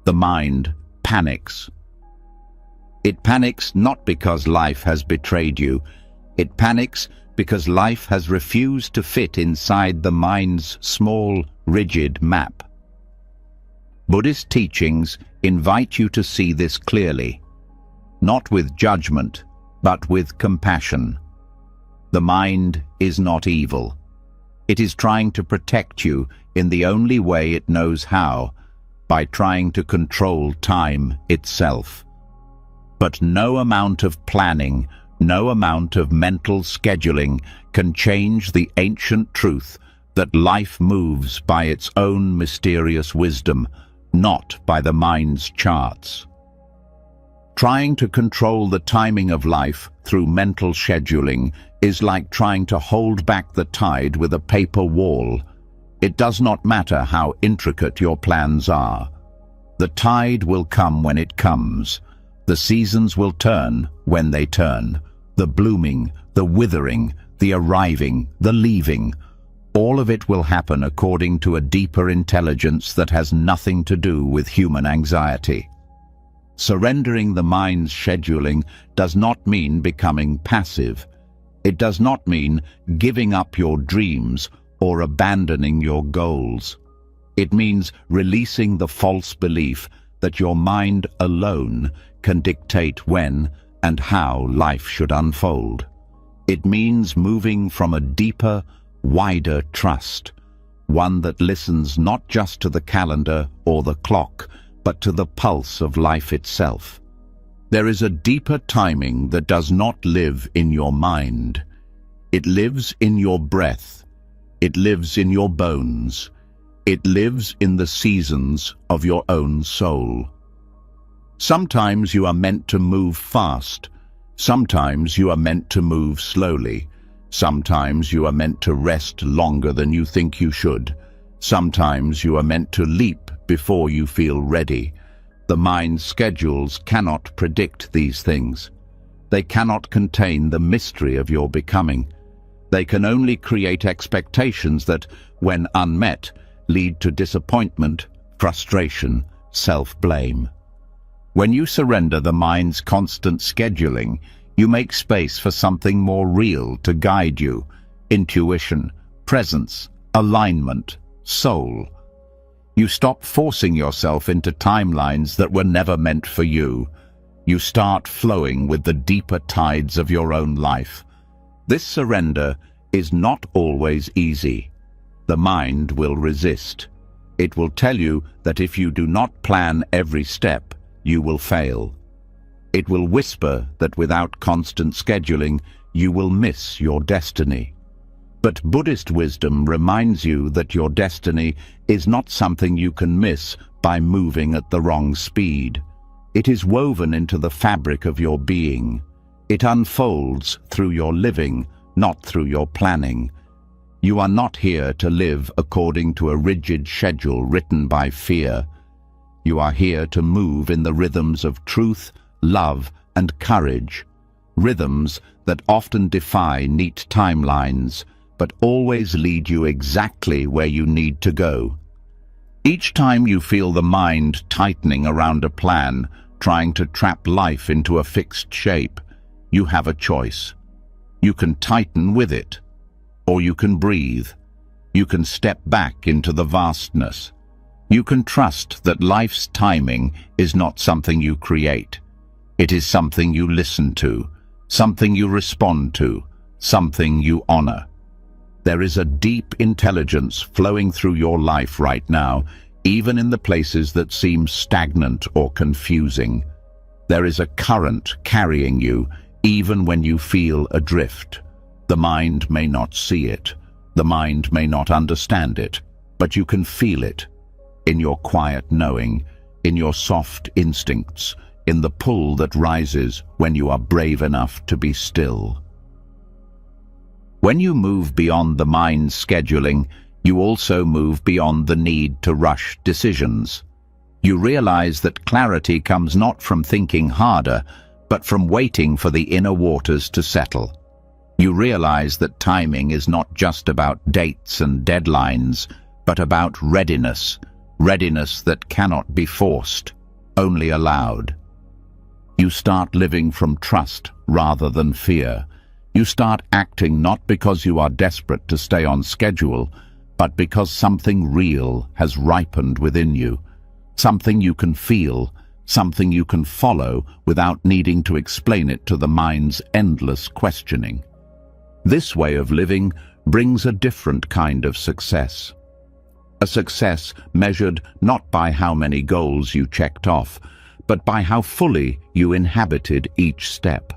the mind panics. It panics not because life has betrayed you. It panics because life has refused to fit inside the mind's small, rigid map. Buddhist teachings invite you to see this clearly, not with judgment, but with compassion. The mind is not evil. It is trying to protect you in the only way it knows how, by trying to control time itself. But no amount of planning, no amount of mental scheduling can change the ancient truth that life moves by its own mysterious wisdom, not by the mind's charts. Trying to control the timing of life through mental scheduling is like trying to hold back the tide with a paper wall. It does not matter how intricate your plans are. The tide will come when it comes. The seasons will turn when they turn. The blooming, the withering, the arriving, the leaving. All of it will happen according to a deeper intelligence that has nothing to do with human anxiety. Surrendering the mind's scheduling does not mean becoming passive. It does not mean giving up your dreams or abandoning your goals. It means releasing the false belief that your mind alone can dictate when and how life should unfold. It means moving from a deeper, wider trust, one that listens not just to the calendar or the clock, but to the pulse of life itself. There is a deeper timing that does not live in your mind. It lives in your breath. It lives in your bones. It lives in the seasons of your own soul. Sometimes you are meant to move fast. Sometimes you are meant to move slowly. Sometimes you are meant to rest longer than you think you should. Sometimes you are meant to leap before you feel ready. The mind's schedules cannot predict these things. They cannot contain the mystery of your becoming. They can only create expectations that, when unmet, lead to disappointment, frustration, self-blame. When you surrender the mind's constant scheduling, you make space for something more real to guide you: intuition, presence, alignment, soul. You stop forcing yourself into timelines that were never meant for you. You start flowing with the deeper tides of your own life. This surrender is not always easy. The mind will resist. It will tell you that if you do not plan every step, you will fail. It will whisper that without constant scheduling, you will miss your destiny. But Buddhist wisdom reminds you that your destiny is not something you can miss by moving at the wrong speed. It is woven into the fabric of your being. It unfolds through your living, not through your planning. You are not here to live according to a rigid schedule written by fear. You are here to move in the rhythms of truth, love, and courage. Rhythms that often defy neat timelines, but always lead you exactly where you need to go. Each time you feel the mind tightening around a plan, trying to trap life into a fixed shape, you have a choice. You can tighten with it, or you can breathe. You can step back into the vastness. You can trust that life's timing is not something you create. It is something you listen to, something you respond to, something you honor. There is a deep intelligence flowing through your life right now, even in the places that seem stagnant or confusing. There is a current carrying you, even when you feel adrift. The mind may not see it, the mind may not understand it, but you can feel it, in your quiet knowing, in your soft instincts, in the pull that rises when you are brave enough to be still. When you move beyond the mind's scheduling, you also move beyond the need to rush decisions. You realize that clarity comes not from thinking harder, but from waiting for the inner waters to settle. You realize that timing is not just about dates and deadlines, but about readiness, readiness that cannot be forced, only allowed. You start living from trust rather than fear. You start acting not because you are desperate to stay on schedule, but because something real has ripened within you. Something you can feel, something you can follow without needing to explain it to the mind's endless questioning. This way of living brings a different kind of success. A success measured not by how many goals you checked off, but by how fully you inhabited each step.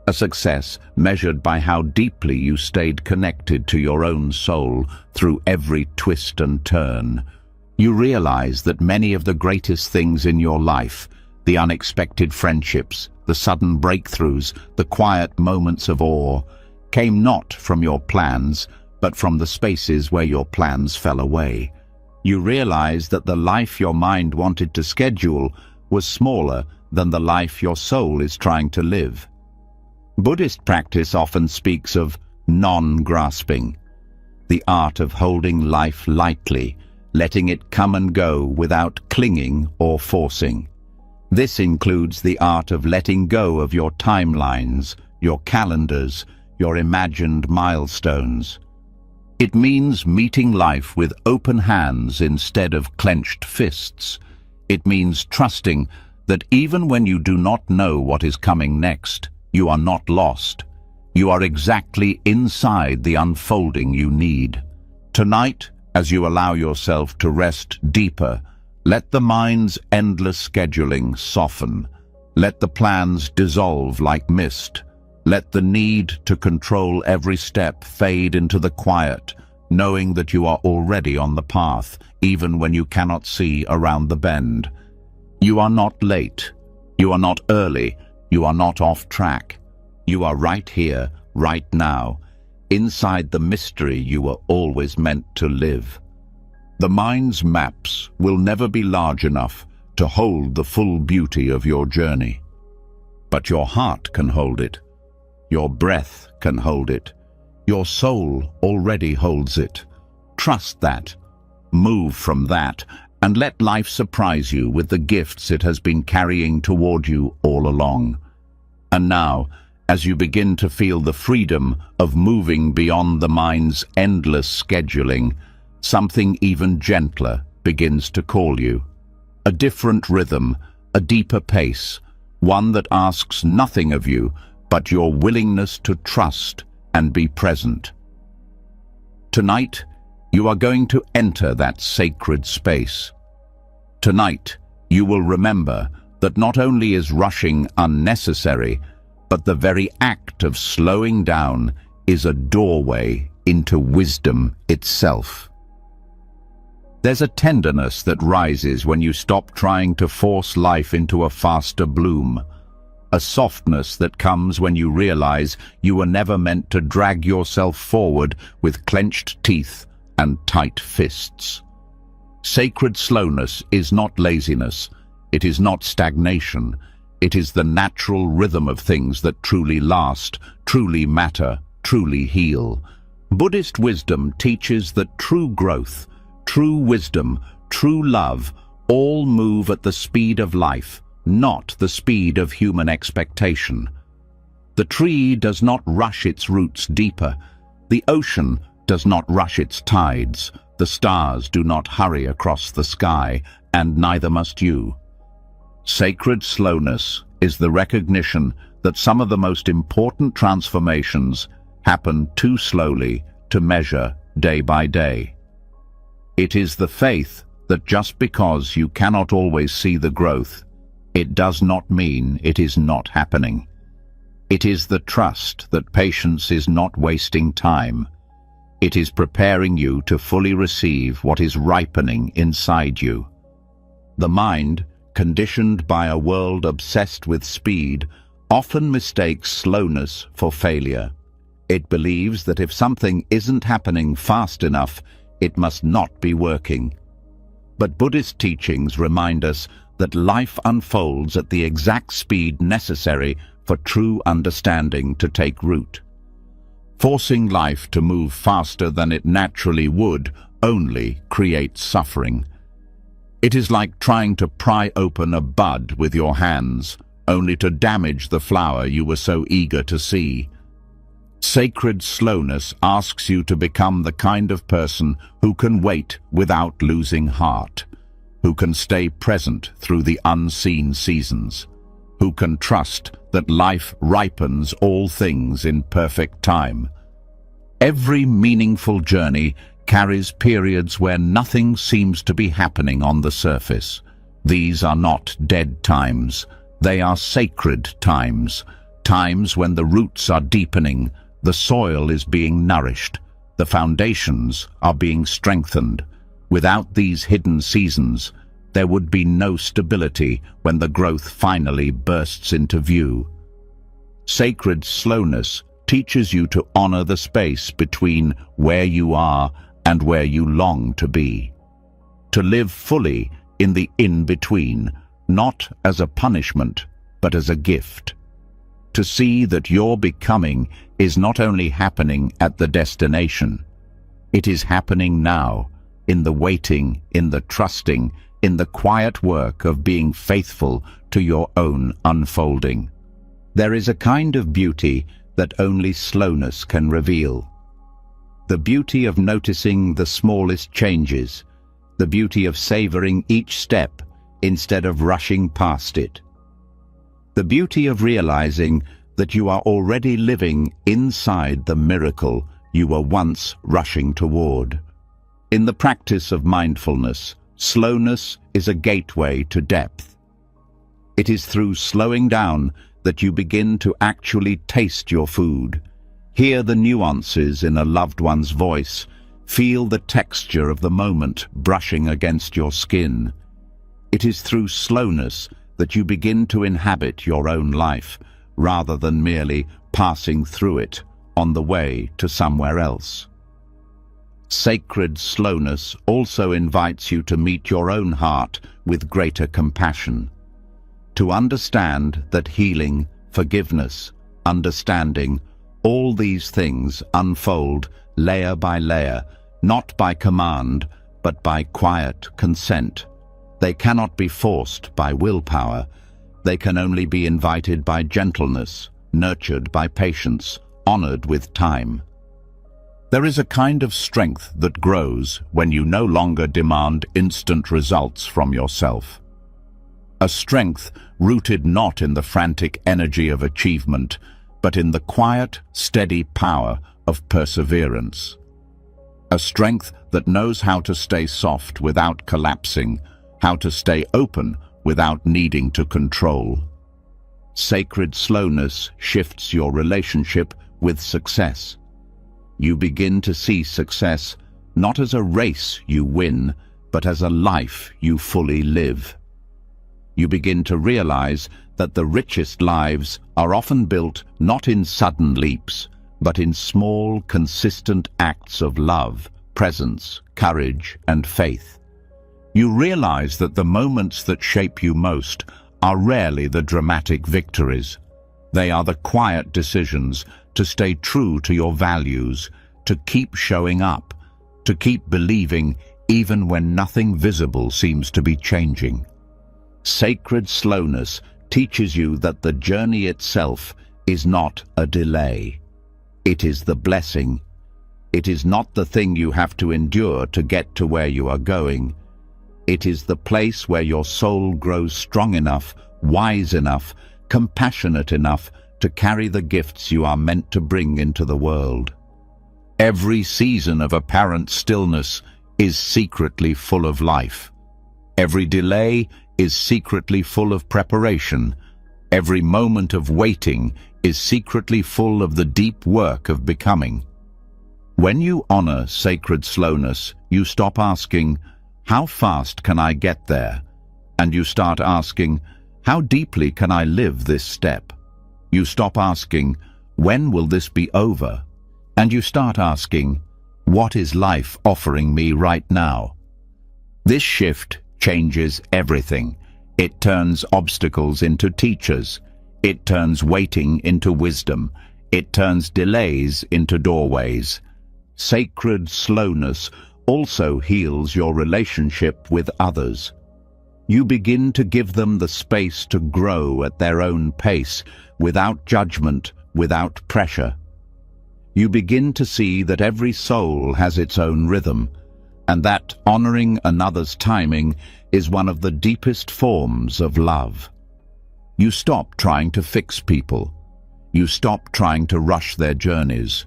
A success measured by how deeply you stayed connected to your own soul through every twist and turn. You realize that many of the greatest things in your life, the unexpected friendships, the sudden breakthroughs, the quiet moments of awe, came not from your plans, but from the spaces where your plans fell away. You realize that the life your mind wanted to schedule was smaller than the life your soul is trying to live. Buddhist practice often speaks of non-grasping, the art of holding life lightly, letting it come and go without clinging or forcing. This includes the art of letting go of your timelines, your calendars, your imagined milestones. It means meeting life with open hands instead of clenched fists. It means trusting that even when you do not know what is coming next, you are not lost. You are exactly inside the unfolding you need. Tonight, as you allow yourself to rest deeper, let the mind's endless scheduling soften. Let the plans dissolve like mist. Let the need to control every step fade into the quiet, knowing that you are already on the path, even when you cannot see around the bend. You are not late. You are not early. You are not off track. You are right here, right now, inside the mystery you were always meant to live. The mind's maps will never be large enough to hold the full beauty of your journey. But your heart can hold it. Your breath can hold it. Your soul already holds it. Trust that. Move from that, and let life surprise you with the gifts it has been carrying toward you all along. And now, as you begin to feel the freedom of moving beyond the mind's endless scheduling, something even gentler begins to call you. A different rhythm, a deeper pace, one that asks nothing of you but your willingness to trust and be present. Tonight, you are going to enter that sacred space. Tonight, you will remember that not only is rushing unnecessary, but the very act of slowing down is a doorway into wisdom itself. There's a tenderness that rises when you stop trying to force life into a faster bloom, a softness that comes when you realize you were never meant to drag yourself forward with clenched teeth and tight fists. Sacred slowness is not laziness, it is not stagnation. It is the natural rhythm of things that truly last, truly matter, truly heal. Buddhist wisdom teaches that true growth, true wisdom, true love all move at the speed of life, not the speed of human expectation. The tree does not rush its roots deeper. The ocean does not rush its tides. The stars do not hurry across the sky, and neither must you. Sacred slowness is the recognition that some of the most important transformations happen too slowly to measure day by day. It is the faith that just because you cannot always see the growth, it does not mean it is not happening. It is the trust that patience is not wasting time. It is preparing you to fully receive what is ripening inside you. The mind, conditioned by a world obsessed with speed, often mistakes slowness for failure. It believes that if something isn't happening fast enough, it must not be working. But Buddhist teachings remind us that life unfolds at the exact speed necessary for true understanding to take root. Forcing life to move faster than it naturally would only creates suffering. It is like trying to pry open a bud with your hands, only to damage the flower you were so eager to see. Sacred slowness asks you to become the kind of person who can wait without losing heart, who can stay present through the unseen seasons, who can trust that life ripens all things in perfect time. Every meaningful journey carries periods where nothing seems to be happening on the surface. These are not dead times. They are sacred times, times when the roots are deepening, the soil is being nourished, the foundations are being strengthened. Without these hidden seasons, there would be no stability when the growth finally bursts into view. Sacred slowness teaches you to honor the space between where you are and where you long to be. To live fully in the in-between, not as a punishment, but as a gift. To see that your becoming is not only happening at the destination, it is happening now, in the waiting, in the trusting, in the quiet work of being faithful to your own unfolding. There is a kind of beauty that only slowness can reveal. The beauty of noticing the smallest changes, the beauty of savoring each step instead of rushing past it. The beauty of realizing that you are already living inside the miracle you were once rushing toward. In the practice of mindfulness, slowness is a gateway to depth. It is through slowing down that you begin to actually taste your food, hear the nuances in a loved one's voice, feel the texture of the moment brushing against your skin. It is through slowness that you begin to inhabit your own life, rather than merely passing through it on the way to somewhere else. Sacred slowness also invites you to meet your own heart with greater compassion, to understand that healing, forgiveness, understanding, all these things unfold layer by layer, not by command, but by quiet consent. They cannot be forced by willpower. They can only be invited by gentleness, nurtured by patience, honored with time. There is a kind of strength that grows when you no longer demand instant results from yourself. A strength rooted not in the frantic energy of achievement, but in the quiet, steady power of perseverance. A strength that knows how to stay soft without collapsing, how to stay open without needing to control. Sacred slowness shifts your relationship with success. You begin to see success not as a race you win, but as a life you fully live. You begin to realize that the richest lives are often built not in sudden leaps, but in small, consistent acts of love, presence, courage, and faith. You realize that the moments that shape you most are rarely the dramatic victories. They are the quiet decisions to stay true to your values, to keep showing up, to keep believing even when nothing visible seems to be changing. Sacred slowness teaches you that the journey itself is not a delay. It is the blessing. It is not the thing you have to endure to get to where you are going. It is the place where your soul grows strong enough, wise enough, compassionate enough to carry the gifts you are meant to bring into the world. Every season of apparent stillness is secretly full of life. Every delay is secretly full of preparation. Every moment of waiting is secretly full of the deep work of becoming. When you honor sacred slowness, you stop asking, "How fast can I get there?" And you start asking, "How deeply can I live this step?" You stop asking, "When will this be over?" And you start asking, "What is life offering me right now?" This shift changes everything. It turns obstacles into teachers. It turns waiting into wisdom. It turns delays into doorways. Sacred slowness also heals your relationship with others. You begin to give them the space to grow at their own pace, without judgment, without pressure. You begin to see that every soul has its own rhythm, and that honoring another's timing is one of the deepest forms of love. You stop trying to fix people. You stop trying to rush their journeys.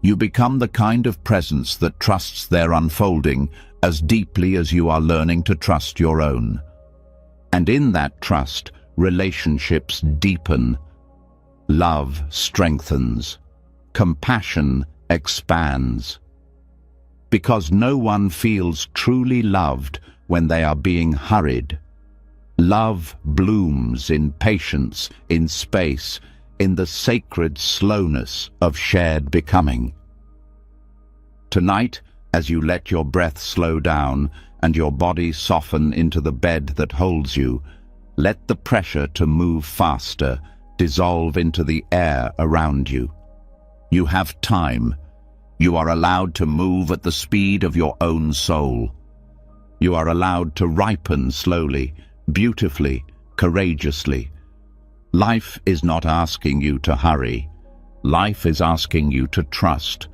You become the kind of presence that trusts their unfolding as deeply as you are learning to trust your own. And in that trust, relationships deepen. Love strengthens. Compassion expands. Because no one feels truly loved when they are being hurried. Love blooms in patience, in space, in the sacred slowness of shared becoming. Tonight, as you let your breath slow down and your body soften into the bed that holds you, let the pressure to move faster dissolve into the air around you. You have time. You are allowed to move at the speed of your own soul. You are allowed to ripen slowly, beautifully, courageously. Life is not asking you to hurry. Life is asking you to trust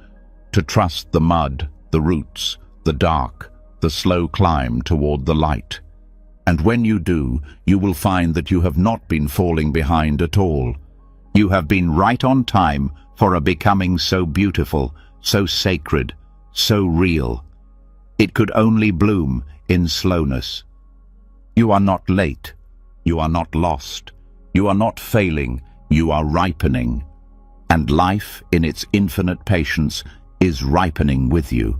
the mud, the roots, the dark, the slow climb toward the light. And when you do, you will find that you have not been falling behind at all. You have been right on time for a becoming so beautiful, so sacred, so real. It could only bloom in slowness. You are not late. You are not lost. You are not failing. You are ripening. And life, in its infinite patience, is ripening with you.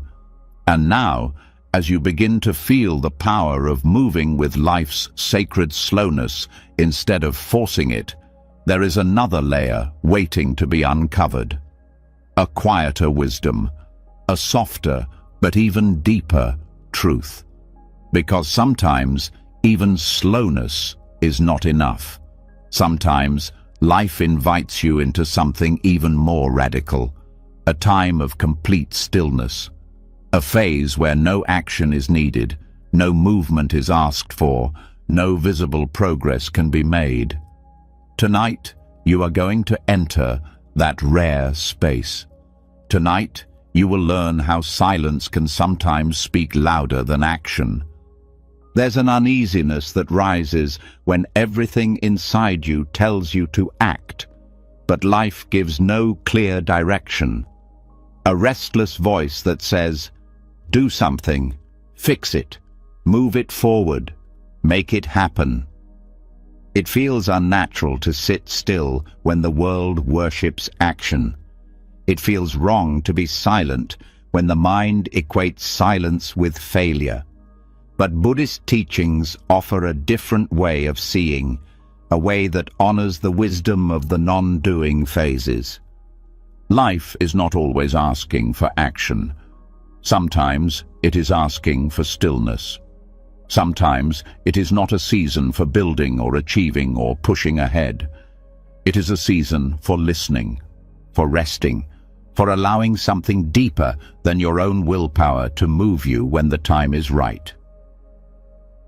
And now, as you begin to feel the power of moving with life's sacred slowness instead of forcing it, there is another layer waiting to be uncovered. A quieter wisdom, a softer but even deeper truth. Because sometimes even slowness is not enough. Sometimes life invites you into something even more radical, a time of complete stillness, a phase where no action is needed, no movement is asked for, no visible progress can be made. Tonight, you are going to enter that rare space. Tonight, you will learn how silence can sometimes speak louder than action. There's an uneasiness that rises when everything inside you tells you to act, but life gives no clear direction. A restless voice that says, do something, fix it, move it forward, make it happen. It feels unnatural to sit still when the world worships action. It feels wrong to be silent when the mind equates silence with failure. But Buddhist teachings offer a different way of seeing, a way that honors the wisdom of the non-doing phases. Life is not always asking for action. Sometimes it is asking for stillness. Sometimes it is not a season for building or achieving or pushing ahead. It is a season for listening, for resting, for allowing something deeper than your own willpower to move you when the time is right.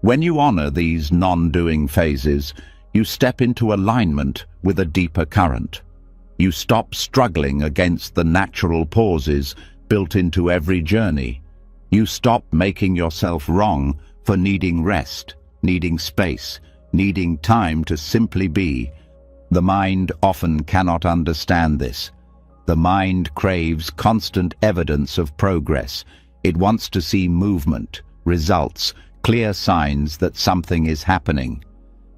When you honor these non-doing phases, you step into alignment with a deeper current. You stop struggling against the natural pauses built into every journey. You stop making yourself wrong for needing rest, needing space, needing time to simply be. The mind often cannot understand this. The mind craves constant evidence of progress. It wants to see movement, results, clear signs that something is happening.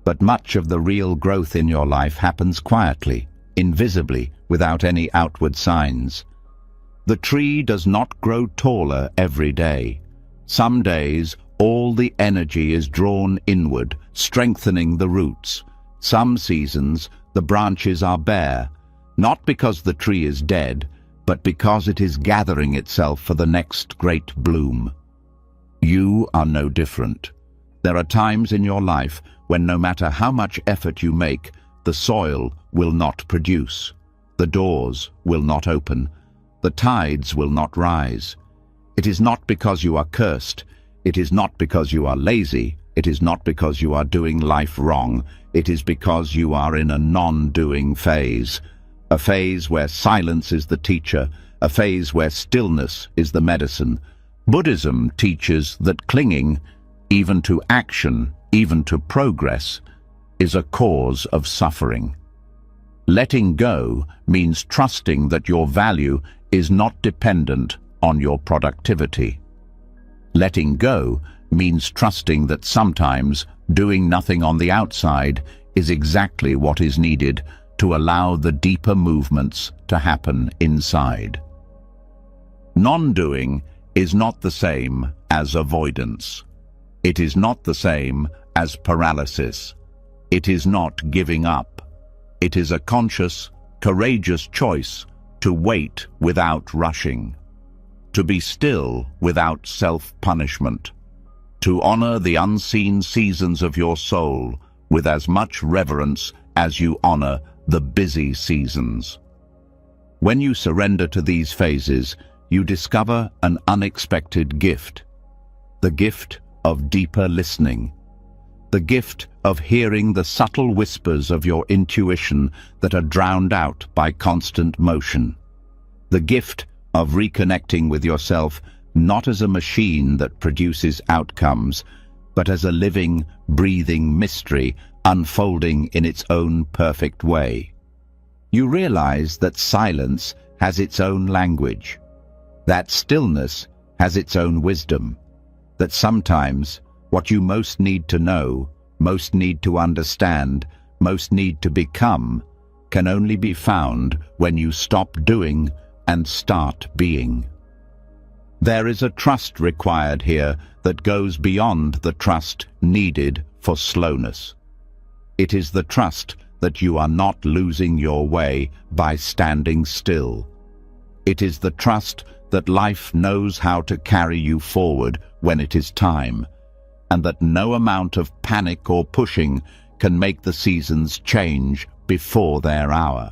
But much of the real growth in your life happens quietly, invisibly, without any outward signs. The tree does not grow taller every day. Some days, all the energy is drawn inward, strengthening the roots. Some seasons, the branches are bare, not because the tree is dead, but because it is gathering itself for the next great bloom. You are no different. There are times in your life when no matter how much effort you make, the soil will not produce. The doors will not open. The tides will not rise. It is not because you are cursed. It is not because you are lazy. It is not because you are doing life wrong. It is because you are in a non-doing phase. A phase where silence is the teacher. A phase where stillness is the medicine. Buddhism teaches that clinging, even to action, even to progress, is a cause of suffering. Letting go means trusting that your value is not dependent on your productivity. Letting go means trusting that sometimes doing nothing on the outside is exactly what is needed to allow the deeper movements to happen inside. Non-doing is not the same as avoidance. It is not the same as paralysis. It is not giving up. It is a conscious, courageous choice to wait without rushing, to be still without self-punishment, to honor the unseen seasons of your soul with as much reverence as you honor the busy seasons. When you surrender to these phases, you discover an unexpected gift, the gift of deeper listening, the gift of hearing the subtle whispers of your intuition that are drowned out by constant motion, the gift of reconnecting with yourself not as a machine that produces outcomes, but as a living, breathing mystery unfolding in its own perfect way. You realize that silence has its own language, that stillness has its own wisdom, that sometimes what you most need to know, most need to understand, most need to become, can only be found when you stop doing and start being. There is a trust required here that goes beyond the trust needed for slowness. It is the trust that you are not losing your way by standing still. It is the trust that life knows how to carry you forward when it is time, and that no amount of panic or pushing can make the seasons change before their hour.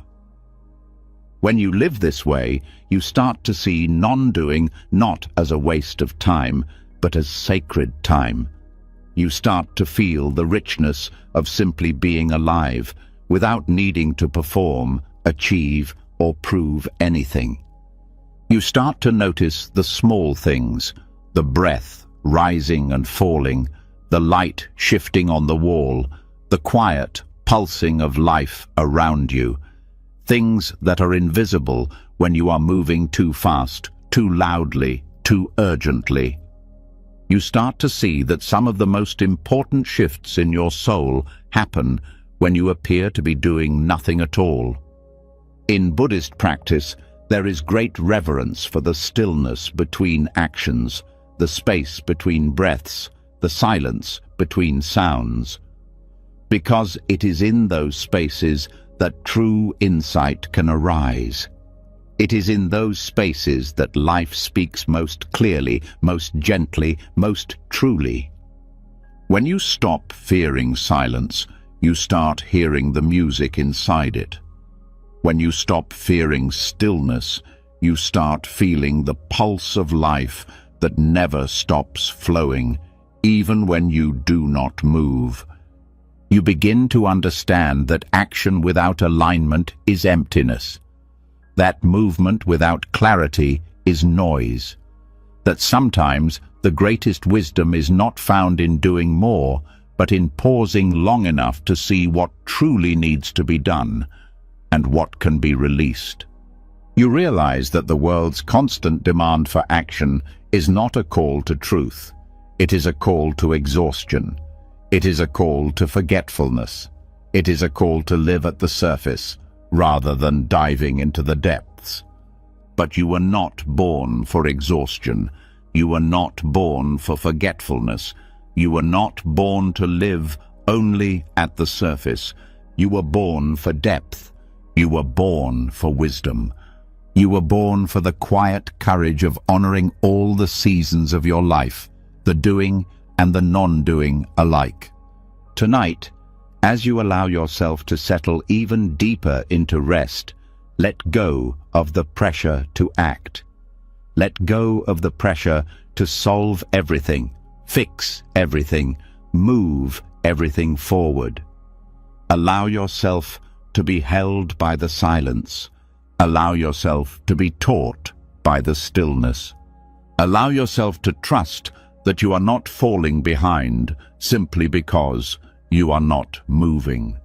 When you live this way, you start to see non-doing not as a waste of time, but as sacred time. You start to feel the richness of simply being alive, without needing to perform, achieve, or prove anything. You start to notice the small things, the breath rising and falling, the light shifting on the wall, the quiet pulsing of life around you, things that are invisible when you are moving too fast, too loudly, too urgently. You start to see that some of the most important shifts in your soul happen when you appear to be doing nothing at all. In Buddhist practice, there is great reverence for the stillness between actions, the space between breaths, the silence between sounds. Because it is in those spaces that true insight can arise. It is in those spaces that life speaks most clearly, most gently, most truly. When you stop fearing silence, you start hearing the music inside it. When you stop fearing stillness, you start feeling the pulse of life that never stops flowing, even when you do not move. You begin to understand that action without alignment is emptiness, that movement without clarity is noise, that sometimes the greatest wisdom is not found in doing more, but in pausing long enough to see what truly needs to be done and what can be released. You realize that the world's constant demand for action is not a call to truth. It is a call to exhaustion. It is a call to forgetfulness. It is a call to live at the surface rather than diving into the depths. But you were not born for exhaustion. You were not born for forgetfulness. You were not born to live only at the surface. You were born for depth. You were born for wisdom. You were born for the quiet courage of honoring all the seasons of your life, the doing and the non-doing alike. Tonight, as you allow yourself to settle even deeper into rest, let go of the pressure to act. Let go of the pressure to solve everything, fix everything, move everything forward. Allow yourself to be held by the silence. Allow yourself to be taught by the stillness. Allow yourself to trust that you are not falling behind simply because you are not moving.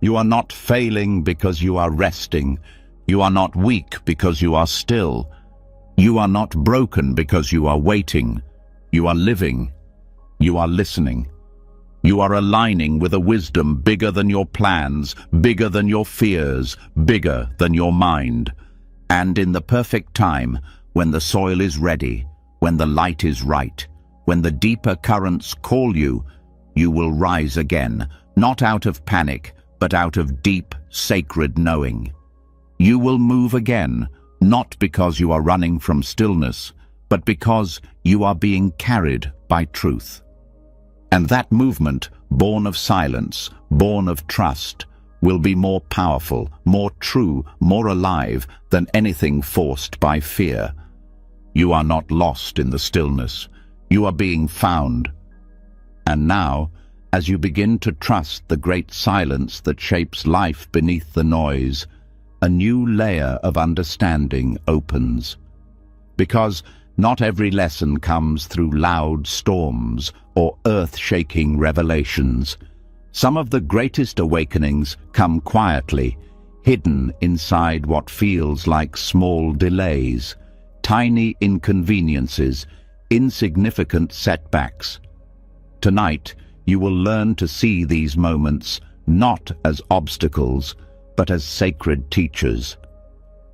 You are not failing because you are resting. You are not weak because you are still. You are not broken because you are waiting. You are living. You are listening. You are aligning with a wisdom bigger than your plans, bigger than your fears, bigger than your mind. And in the perfect time, when the soil is ready, when the light is right, when the deeper currents call you, you will rise again, not out of panic, but out of deep, sacred knowing. You will move again, not because you are running from stillness, but because you are being carried by truth. And that movement, born of silence, born of trust, will be more powerful, more true, more alive than anything forced by fear. You are not lost in the stillness. You are being found. And now, as you begin to trust the great silence that shapes life beneath the noise, a new layer of understanding opens. Because not every lesson comes through loud storms or earth-shaking revelations. Some of the greatest awakenings come quietly, hidden inside what feels like small delays, tiny inconveniences, insignificant setbacks. Tonight, you will learn to see these moments not as obstacles, but as sacred teachers.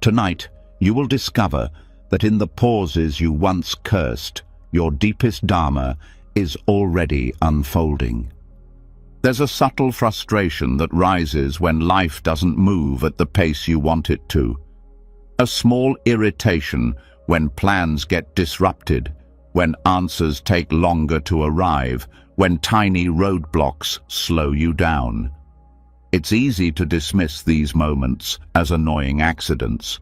Tonight, you will discover that in the pauses you once cursed, your deepest Dharma is already unfolding. There's a subtle frustration that rises when life doesn't move at the pace you want it to. A small irritation when plans get disrupted, when answers take longer to arrive, when tiny roadblocks slow you down. It's easy to dismiss these moments as annoying accidents.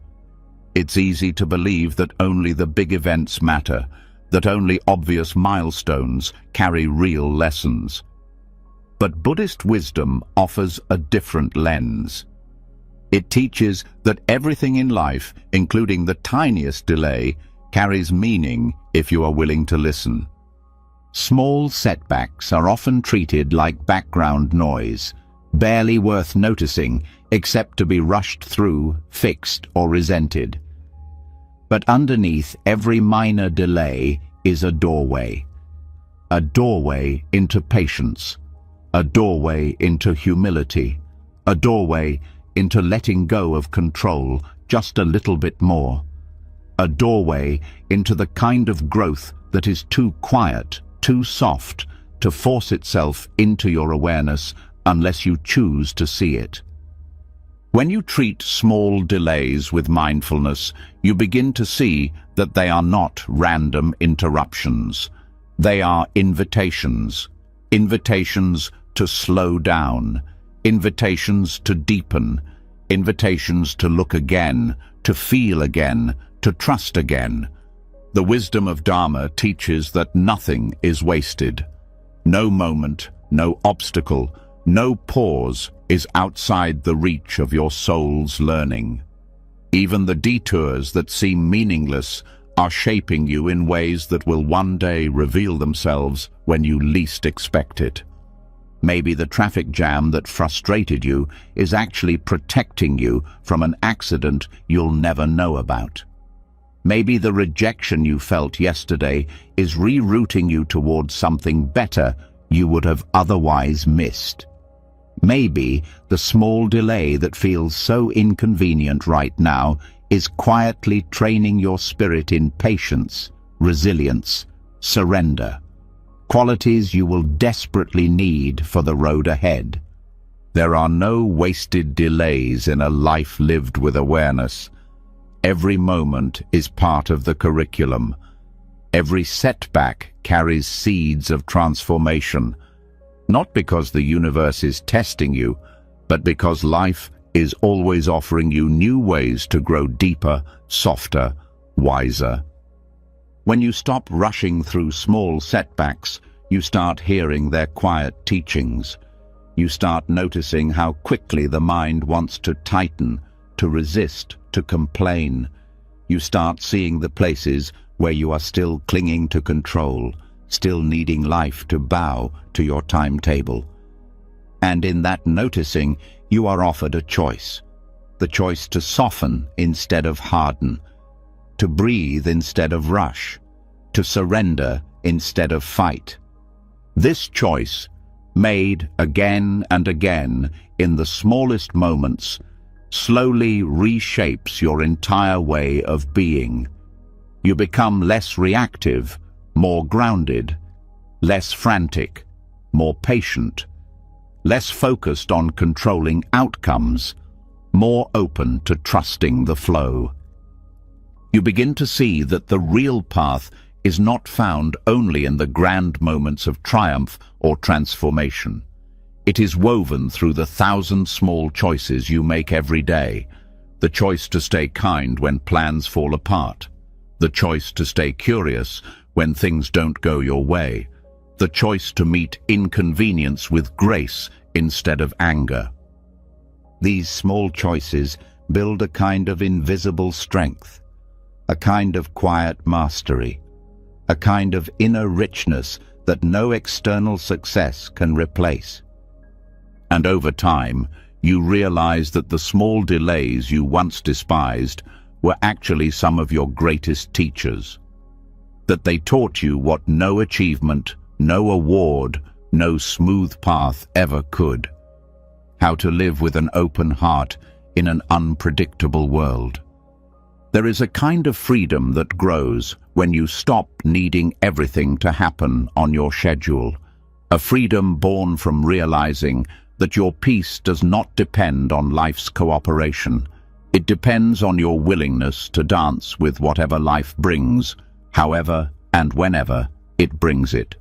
It's easy to believe that only the big events matter, that only obvious milestones carry real lessons. But Buddhist wisdom offers a different lens. It teaches that everything in life, including the tiniest delay, carries meaning if you are willing to listen. Small setbacks are often treated like background noise, barely worth noticing except to be rushed through, fixed, or resented. But underneath every minor delay is a doorway into patience, a doorway into humility, a doorway into letting go of control just a little bit more, a doorway into the kind of growth that is too quiet, too soft to force itself into your awareness unless you choose to see it. When you treat small delays with mindfulness, you begin to see that they are not random interruptions. They are invitations. Invitations to slow down. Invitations to deepen. Invitations to look again, to feel again, to trust again. The wisdom of Dharma teaches that nothing is wasted. No moment, no obstacle, no pause is outside the reach of your soul's learning. Even the detours that seem meaningless are shaping you in ways that will one day reveal themselves when you least expect it. Maybe the traffic jam that frustrated you is actually protecting you from an accident you'll never know about. Maybe the rejection you felt yesterday is rerouting you towards something better you would have otherwise missed. Maybe the small delay that feels so inconvenient right now is quietly training your spirit in patience, resilience, surrender, qualities you will desperately need for the road ahead. There are no wasted delays in a life lived with awareness. Every moment is part of the curriculum. Every setback carries seeds of transformation, not because the universe is testing you, but because life is always offering you new ways to grow deeper, softer, wiser. When you stop rushing through small setbacks, you start hearing their quiet teachings. You start noticing how quickly the mind wants to tighten, to resist, to complain. You start seeing the places where you are still clinging to control, still needing life to bow to your timetable. And in that noticing, you are offered a choice. The choice to soften instead of harden, to breathe instead of rush, to surrender instead of fight. This choice, made again and again in the smallest moments, slowly reshapes your entire way of being. You become less reactive, more grounded, less frantic, more patient, less focused on controlling outcomes, more open to trusting the flow. You begin to see that the real path is not found only in the grand moments of triumph or transformation. It is woven through the 1,000 small choices you make every day. The choice to stay kind when plans fall apart. The choice to stay curious when things don't go your way. The choice to meet inconvenience with grace instead of anger. These small choices build a kind of invisible strength, a kind of quiet mastery, a kind of inner richness that no external success can replace. And over time, you realize that the small delays you once despised were actually some of your greatest teachers. That they taught you what no achievement, no award, no smooth path ever could. How to live with an open heart in an unpredictable world. There is a kind of freedom that grows when you stop needing everything to happen on your schedule. A freedom born from realizing that your peace does not depend on life's cooperation. It depends on your willingness to dance with whatever life brings, however and whenever it brings it.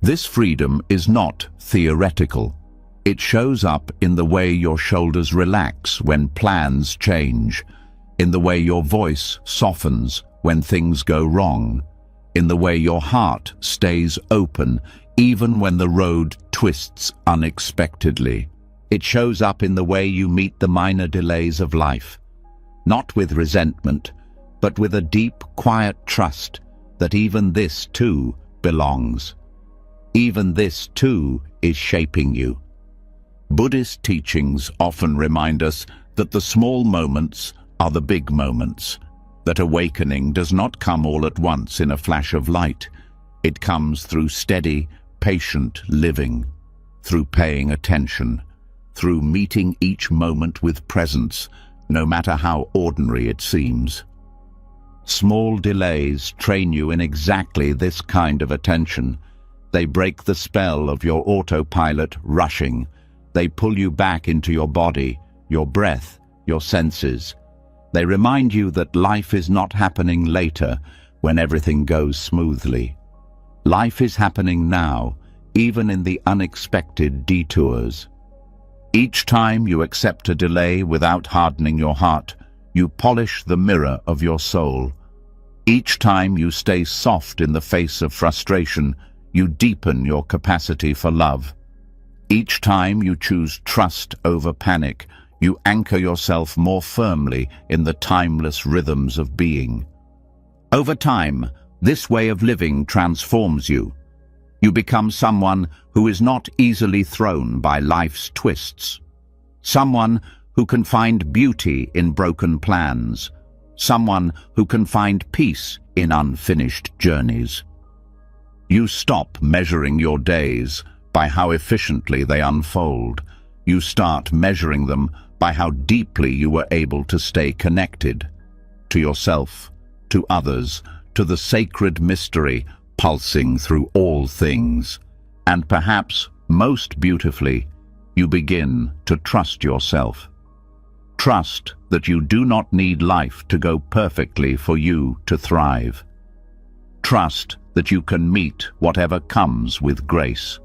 This freedom is not theoretical. It shows up in the way your shoulders relax when plans change, in the way your voice softens when things go wrong, in the way your heart stays open even when the road twists unexpectedly. It shows up in the way you meet the minor delays of life, not with resentment, but with a deep, quiet trust that even this too belongs. Even this too is shaping you. Buddhist teachings often remind us that the small moments are the big moments, that awakening does not come all at once in a flash of light. It comes through steady, patient living, through paying attention, through meeting each moment with presence, no matter how ordinary it seems. Small delays train you in exactly this kind of attention. They break the spell of your autopilot rushing. They pull you back into your body, your breath, your senses. They remind you that life is not happening later when everything goes smoothly. Life is happening now, even in the unexpected detours. Each time you accept a delay without hardening your heart, you polish the mirror of your soul. Each time you stay soft in the face of frustration, you deepen your capacity for love. Each time you choose trust over panic, you anchor yourself more firmly in the timeless rhythms of being. Over time, this way of living transforms you. You become someone who is not easily thrown by life's twists. Someone who can find beauty in broken plans. Someone who can find peace in unfinished journeys. You stop measuring your days by how efficiently they unfold. You start measuring them by how deeply you were able to stay connected to yourself, to others, to the sacred mystery pulsing through all things. And perhaps, most beautifully, you begin to trust yourself. Trust that you do not need life to go perfectly for you to thrive. Trust that you can meet whatever comes with grace.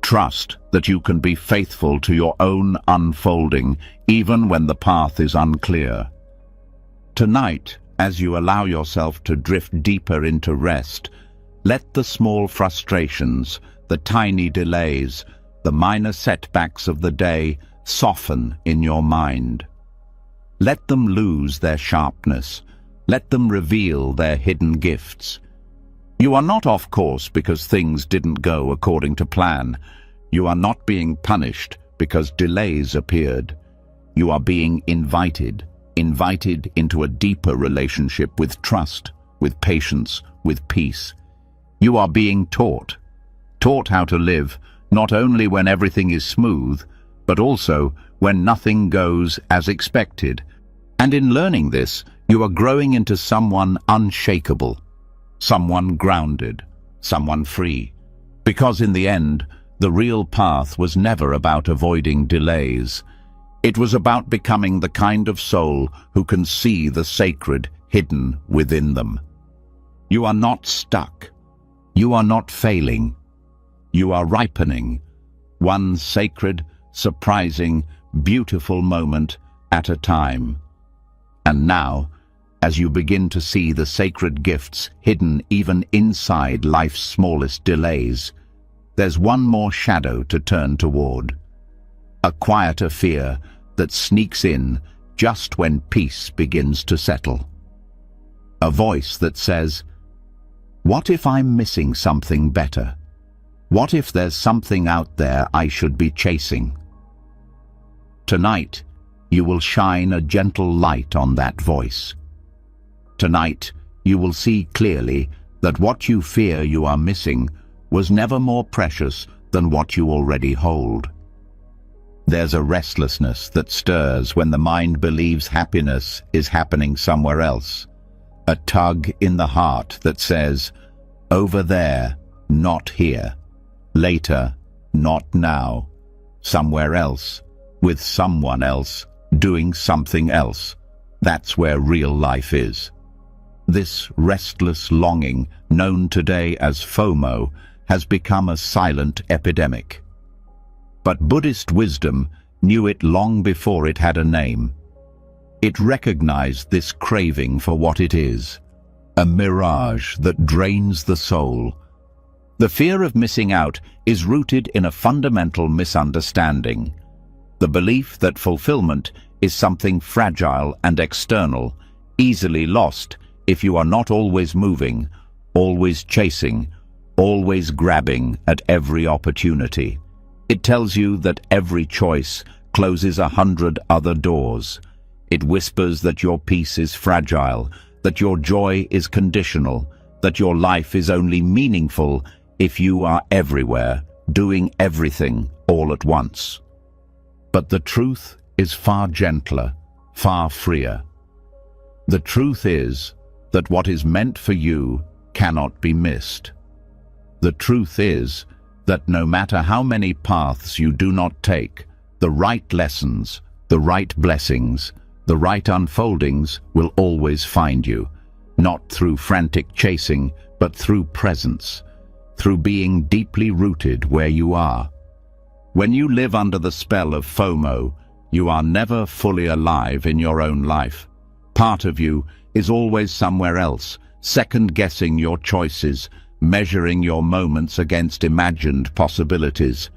Trust that you can be faithful to your own unfolding, even when the path is unclear. Tonight, as you allow yourself to drift deeper into rest, let the small frustrations, the tiny delays, the minor setbacks of the day soften in your mind. Let them lose their sharpness. Let them reveal their hidden gifts. You are not off course because things didn't go according to plan. You are not being punished because delays appeared. You are being invited into a deeper relationship with trust, with patience, with peace. You are being taught how to live, not only when everything is smooth, but also when nothing goes as expected. And in learning this, you are growing into someone unshakable, someone grounded, someone free. Because in the end, the real path was never about avoiding delays. It was about becoming the kind of soul who can see the sacred hidden within them. You are not stuck. You are not failing. You are ripening, one sacred, surprising, beautiful moment at a time. And now, as you begin to see the sacred gifts hidden even inside life's smallest delays, there's one more shadow to turn toward. A quieter fear that sneaks in just when peace begins to settle. A voice that says, "What if I'm missing something better? What if there's something out there I should be chasing?" Tonight, you will shine a gentle light on that voice. Tonight, you will see clearly that what you fear you are missing was never more precious than what you already hold. There's a restlessness that stirs when the mind believes happiness is happening somewhere else. A tug in the heart that says, "Over there, not here. Later, not now. Somewhere else, with someone else, doing something else." That's where real life is. This restless longing, known today as FOMO, has become a silent epidemic. But Buddhist wisdom knew it long before it had a name. It recognized this craving for what it is, a mirage that drains the soul. The fear of missing out is rooted in a fundamental misunderstanding. The belief that fulfillment is something fragile and external, easily lost if you are not always moving, always chasing, always grabbing at every opportunity. It tells you that every choice closes 100 other doors. It whispers that your peace is fragile, that your joy is conditional, that your life is only meaningful if you are everywhere, doing everything all at once. But the truth is far gentler, far freer. The truth is that what is meant for you cannot be missed. The truth is that no matter how many paths you do not take, the right lessons, the right blessings, the right unfoldings will always find you, not through frantic chasing, but through presence, through being deeply rooted where you are. When you live under the spell of FOMO, you are never fully alive in your own life. Part of you is always somewhere else, second-guessing your choices, measuring your moments against imagined possibilities.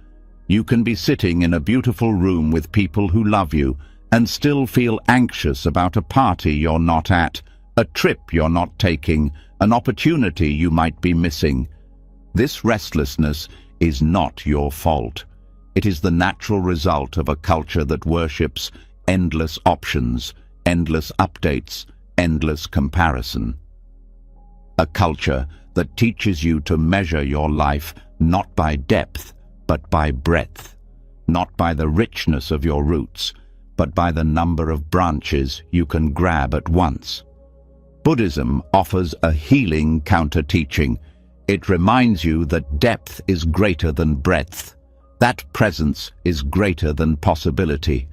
You can be sitting in a beautiful room with people who love you and still feel anxious about a party you're not at, a trip you're not taking, an opportunity you might be missing. This restlessness is not your fault. It is the natural result of a culture that worships endless options, endless updates, endless comparison. A culture that teaches you to measure your life not by depth, but by breadth, not by the richness of your roots, but by the number of branches you can grab at once. Buddhism offers a healing counter-teaching. It reminds you that depth is greater than breadth, that presence is greater than possibility,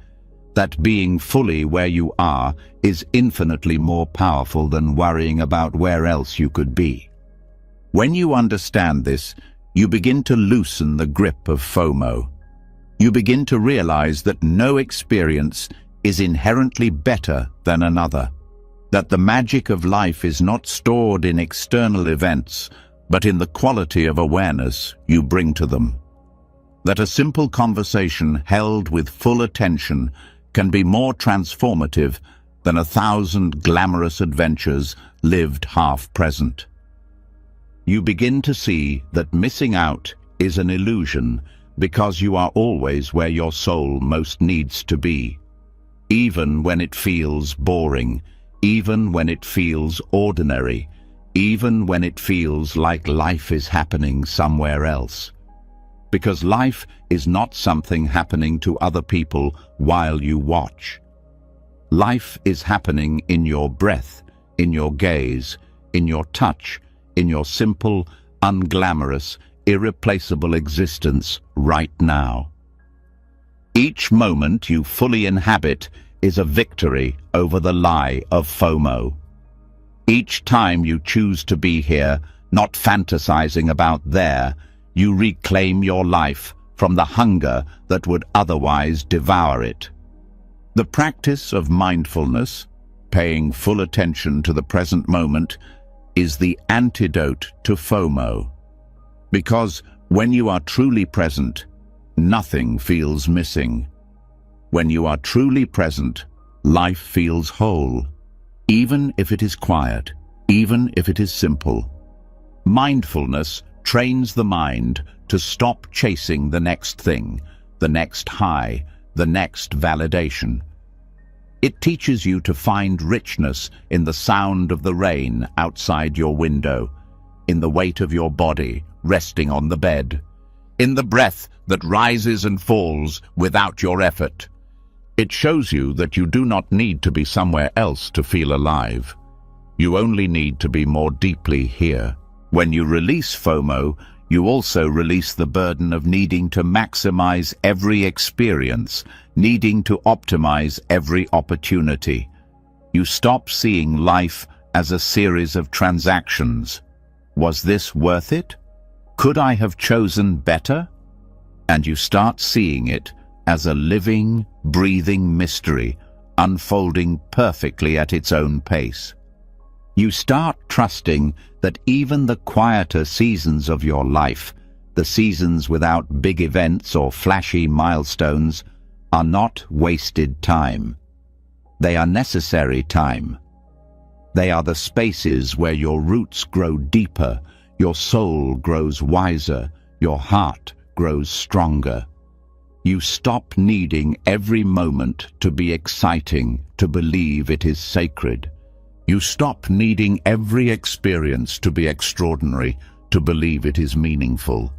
that being fully where you are is infinitely more powerful than worrying about where else you could be. When you understand this, you begin to loosen the grip of FOMO. You begin to realize that no experience is inherently better than another, that the magic of life is not stored in external events, but in the quality of awareness you bring to them. That a simple conversation held with full attention can be more transformative than 1,000 glamorous adventures lived half-present. You begin to see that missing out is an illusion because you are always where your soul most needs to be. Even when it feels boring, even when it feels ordinary, even when it feels like life is happening somewhere else. Because life is not something happening to other people while you watch. Life is happening in your breath, in your gaze, in your touch, in your simple, unglamorous, irreplaceable existence right now. Each moment you fully inhabit is a victory over the lie of FOMO. Each time you choose to be here, not fantasizing about there, you reclaim your life from the hunger that would otherwise devour it. The practice of mindfulness, paying full attention to the present moment, is the antidote to FOMO. Because when you are truly present, nothing feels missing. When you are truly present, life feels whole, even if it is quiet, even if it is simple. Mindfulness trains the mind to stop chasing the next thing, the next high, the next validation. It teaches you to find richness in the sound of the rain outside your window, in the weight of your body resting on the bed, in the breath that rises and falls without your effort. It shows you that you do not need to be somewhere else to feel alive. You only need to be more deeply here. When you release FOMO, you also release the burden of needing to maximize every experience, needing to optimize every opportunity. You stop seeing life as a series of transactions. Was this worth it? Could I have chosen better? And you start seeing it as a living, breathing mystery, unfolding perfectly at its own pace. You start trusting that even the quieter seasons of your life, the seasons without big events or flashy milestones, are not wasted time. They are necessary time. They are the spaces where your roots grow deeper, your soul grows wiser, your heart grows stronger. You stop needing every moment to be exciting, to believe it is sacred. You stop needing every experience to be extraordinary, to believe it is meaningful.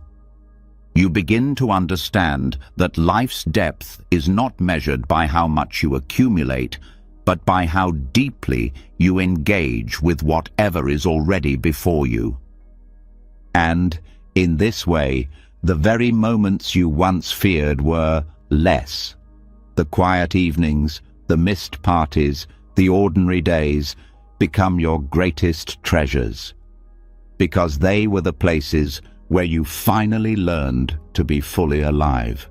You begin to understand that life's depth is not measured by how much you accumulate, but by how deeply you engage with whatever is already before you. And, in this way, the very moments you once feared were less. The quiet evenings, the missed parties, the ordinary days become your greatest treasures, because they were the places where you finally learned to be fully alive.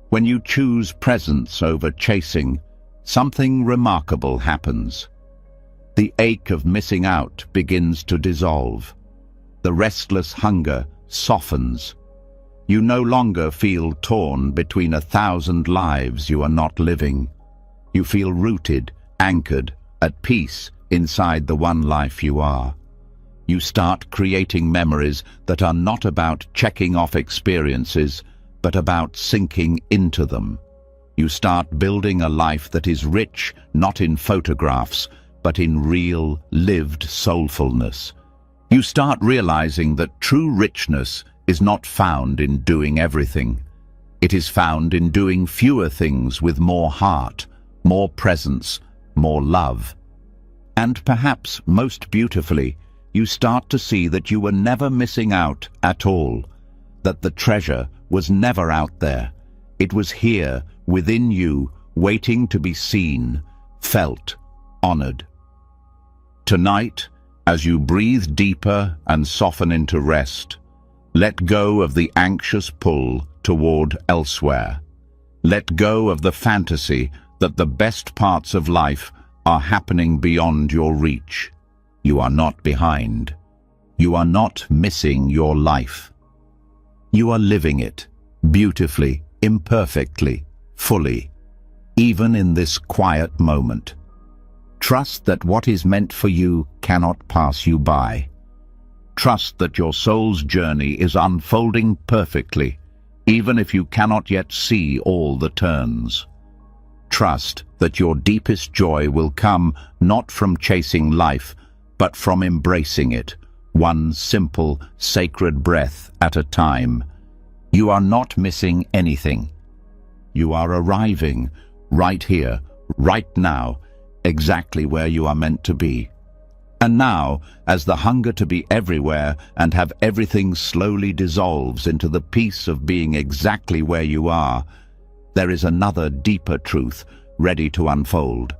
When you choose presence over chasing, something remarkable happens. The ache of missing out begins to dissolve. The restless hunger softens. You no longer feel torn between 1,000 lives you are not living. You feel rooted, anchored, at peace inside the one life you are. You start creating memories that are not about checking off experiences, but about sinking into them. You start building a life that is rich, not in photographs, but in real, lived soulfulness. You start realizing that true richness is not found in doing everything. It is found in doing fewer things with more heart, more presence, more love. And perhaps most beautifully, you start to see that you were never missing out at all, that the treasure was never out there. It was here, within you, waiting to be seen, felt, honored. Tonight, As you breathe deeper and soften into rest, let go of the anxious pull toward elsewhere. Let go of the fantasy that the best parts of life are happening beyond your reach. You are not behind. You are not missing your life. You are living it, beautifully, imperfectly, fully, even in this quiet moment. Trust that what is meant for you cannot pass you by. Trust that your soul's journey is unfolding perfectly, even if you cannot yet see all the turns. Trust that your deepest joy will come not from chasing life, but from embracing it, one simple, sacred breath at a time. You are not missing anything. You are arriving right here, right now, exactly where you are meant to be. And now, as the hunger to be everywhere and have everything slowly dissolves into the peace of being exactly where you are, there is another deeper truth ready to unfold.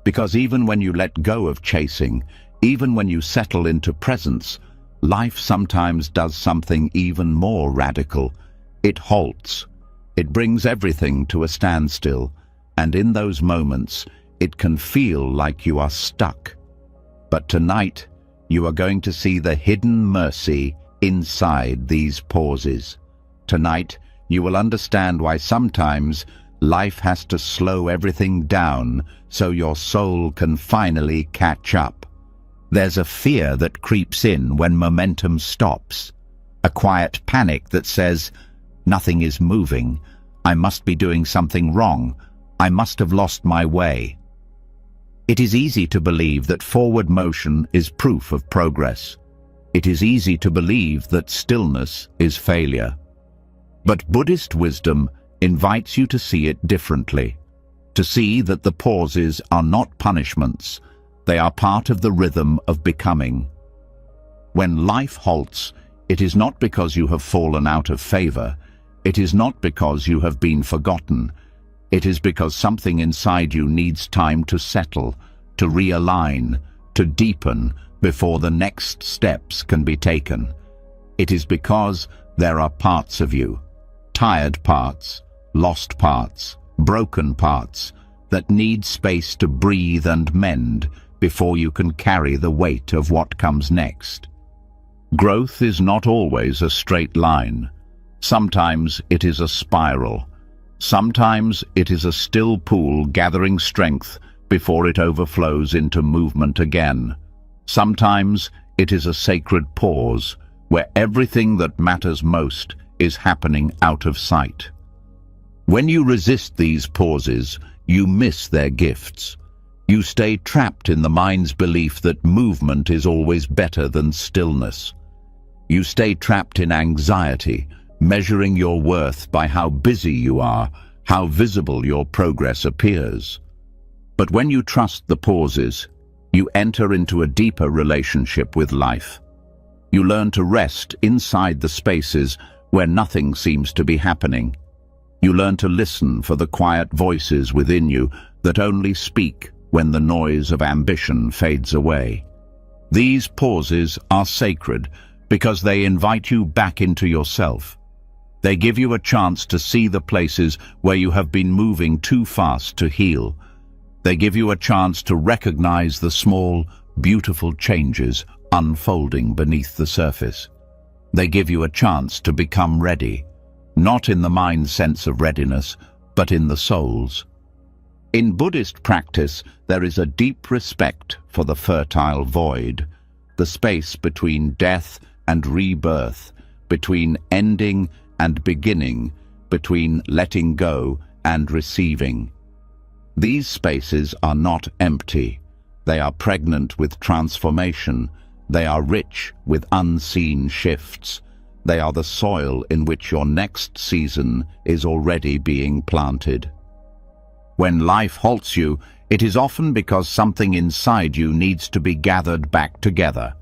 Because even when you let go of chasing, even when you settle into presence, life sometimes does something even more radical. It halts. It brings everything to a standstill, and in those moments, it can feel like you are stuck. But tonight, you are going to see the hidden mercy inside these pauses. Tonight, you will understand why sometimes life has to slow everything down so your soul can finally catch up. There's a fear that creeps in when momentum stops, a quiet panic that says, "Nothing is moving. I must be doing something wrong. I must have lost my way." It is easy to believe that forward motion is proof of progress. It is easy to believe that stillness is failure. But Buddhist wisdom invites you to see it differently, to see that the pauses are not punishments, they are part of the rhythm of becoming. When life halts, it is not because you have fallen out of favor, it is not because you have been forgotten. It is because something inside you needs time to settle, to realign, to deepen before the next steps can be taken. It is because there are parts of you, tired parts, lost parts, broken parts, that need space to breathe and mend before you can carry the weight of what comes next. Growth is not always a straight line. Sometimes it is a spiral. Sometimes it is a still pool gathering strength before it overflows into movement again. Sometimes it is a sacred pause where everything that matters most is happening out of sight. When you resist these pauses, you miss their gifts. You stay trapped in the mind's belief that movement is always better than stillness. You stay trapped in anxiety, measuring your worth by how busy you are, how visible your progress appears. But when you trust the pauses, you enter into a deeper relationship with life. You learn to rest inside the spaces where nothing seems to be happening. You learn to listen for the quiet voices within you that only speak when the noise of ambition fades away. These pauses are sacred because they invite you back into yourself. They give you a chance to see the places where you have been moving too fast to heal. They give you a chance to recognize the small, beautiful changes unfolding beneath the surface. They give you a chance to become ready, not in the mind's sense of readiness, but in the soul's. In Buddhist practice, there is a deep respect for the fertile void, the space between death and rebirth, between ending and beginning, between letting go and receiving. These spaces are not empty. They are pregnant with transformation. They are rich with unseen shifts. They are the soil in which your next season is already being planted. When life halts you, it is often because something inside you needs to be gathered back together.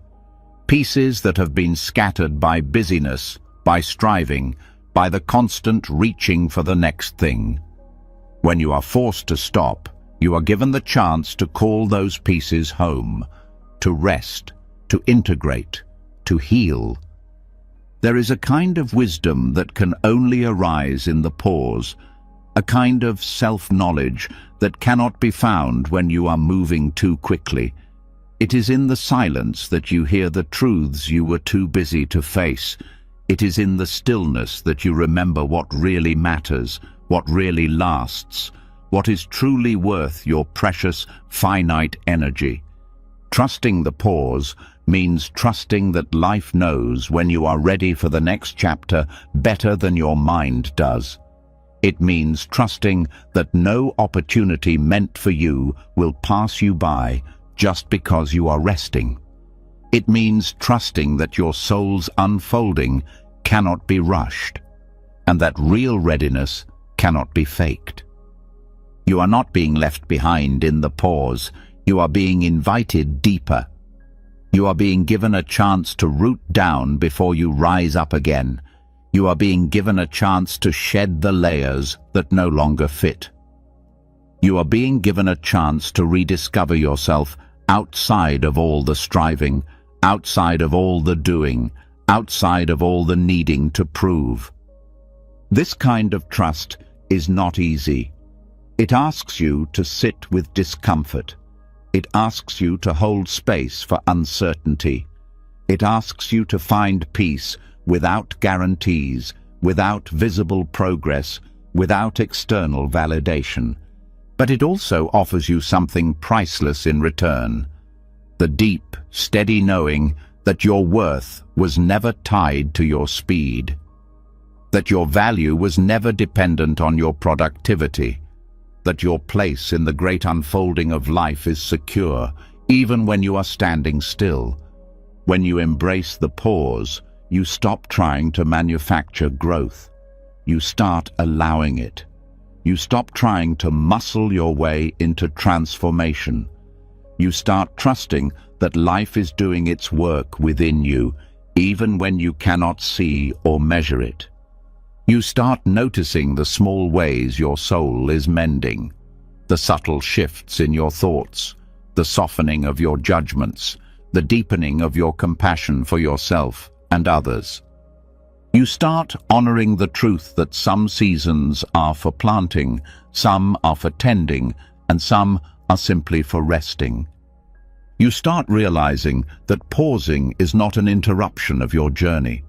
Pieces that have been scattered by busyness, by striving, by the constant reaching for the next thing. When you are forced to stop, you are given the chance to call those pieces home, to rest, to integrate, to heal. There is a kind of wisdom that can only arise in the pause, a kind of self-knowledge that cannot be found when you are moving too quickly. It is in the silence that you hear the truths you were too busy to face. It is in the stillness that you remember what really matters, what really lasts, what is truly worth your precious, finite energy. Trusting the pause means trusting that life knows when you are ready for the next chapter better than your mind does. It means trusting that no opportunity meant for you will pass you by just because you are resting. It means trusting that your soul's unfolding cannot be rushed, and that real readiness cannot be faked. You are not being left behind in the pause. You are being invited deeper. You are being given a chance to root down before you rise up again. You are being given a chance to shed the layers that no longer fit. You are being given a chance to rediscover yourself outside of all the striving, outside of all the doing, outside of all the needing to prove. This kind of trust is not easy. It asks you to sit with discomfort. It asks you to hold space for uncertainty. It asks you to find peace without guarantees, without visible progress, without external validation. But it also offers you something priceless in return: the deep, steady knowing that your worth was never tied to your speed, that your value was never dependent on your productivity, that your place in the great unfolding of life is secure, even when you are standing still. When you embrace the pause, you stop trying to manufacture growth. You start allowing it. You stop trying to muscle your way into transformation. You start trusting that life is doing its work within you, even when you cannot see or measure it. You start noticing the small ways your soul is mending, the subtle shifts in your thoughts, the softening of your judgments, the deepening of your compassion for yourself and others. You start honoring the truth that some seasons are for planting, some are for tending, and some are simply for resting. You start realizing that pausing is not an interruption of your journey.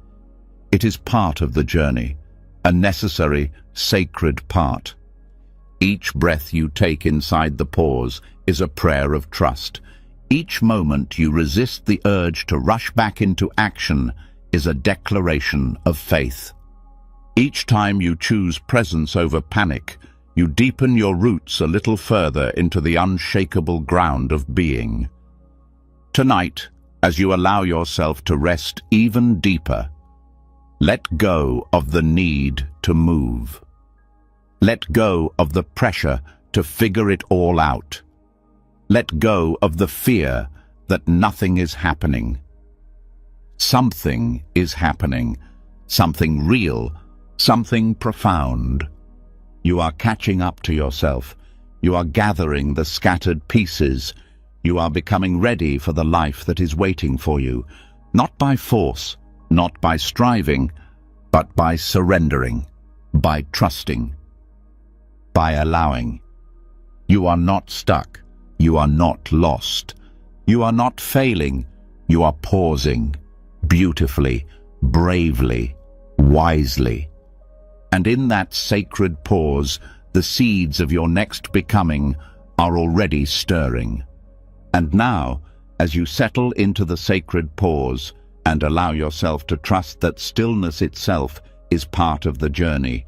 It is part of the journey, a necessary, sacred part. Each breath you take inside the pause is a prayer of trust. Each moment you resist the urge to rush back into action is a declaration of faith. Each time you choose presence over panic, you deepen your roots a little further into the unshakable ground of being. Tonight, as you allow yourself to rest even deeper, let go of the need to move. Let go of the pressure to figure it all out. Let go of the fear that nothing is happening. Something is happening, something real, something profound. You are catching up to yourself. You are gathering the scattered pieces. You are becoming ready for the life that is waiting for you, not by force, not by striving, but by surrendering, by trusting, by allowing. You are not stuck. You are not lost. You are not failing. You are pausing. Beautifully, bravely, wisely. And in that sacred pause, the seeds of your next becoming are already stirring. And now, as you settle into the sacred pause and allow yourself to trust that stillness itself is part of the journey,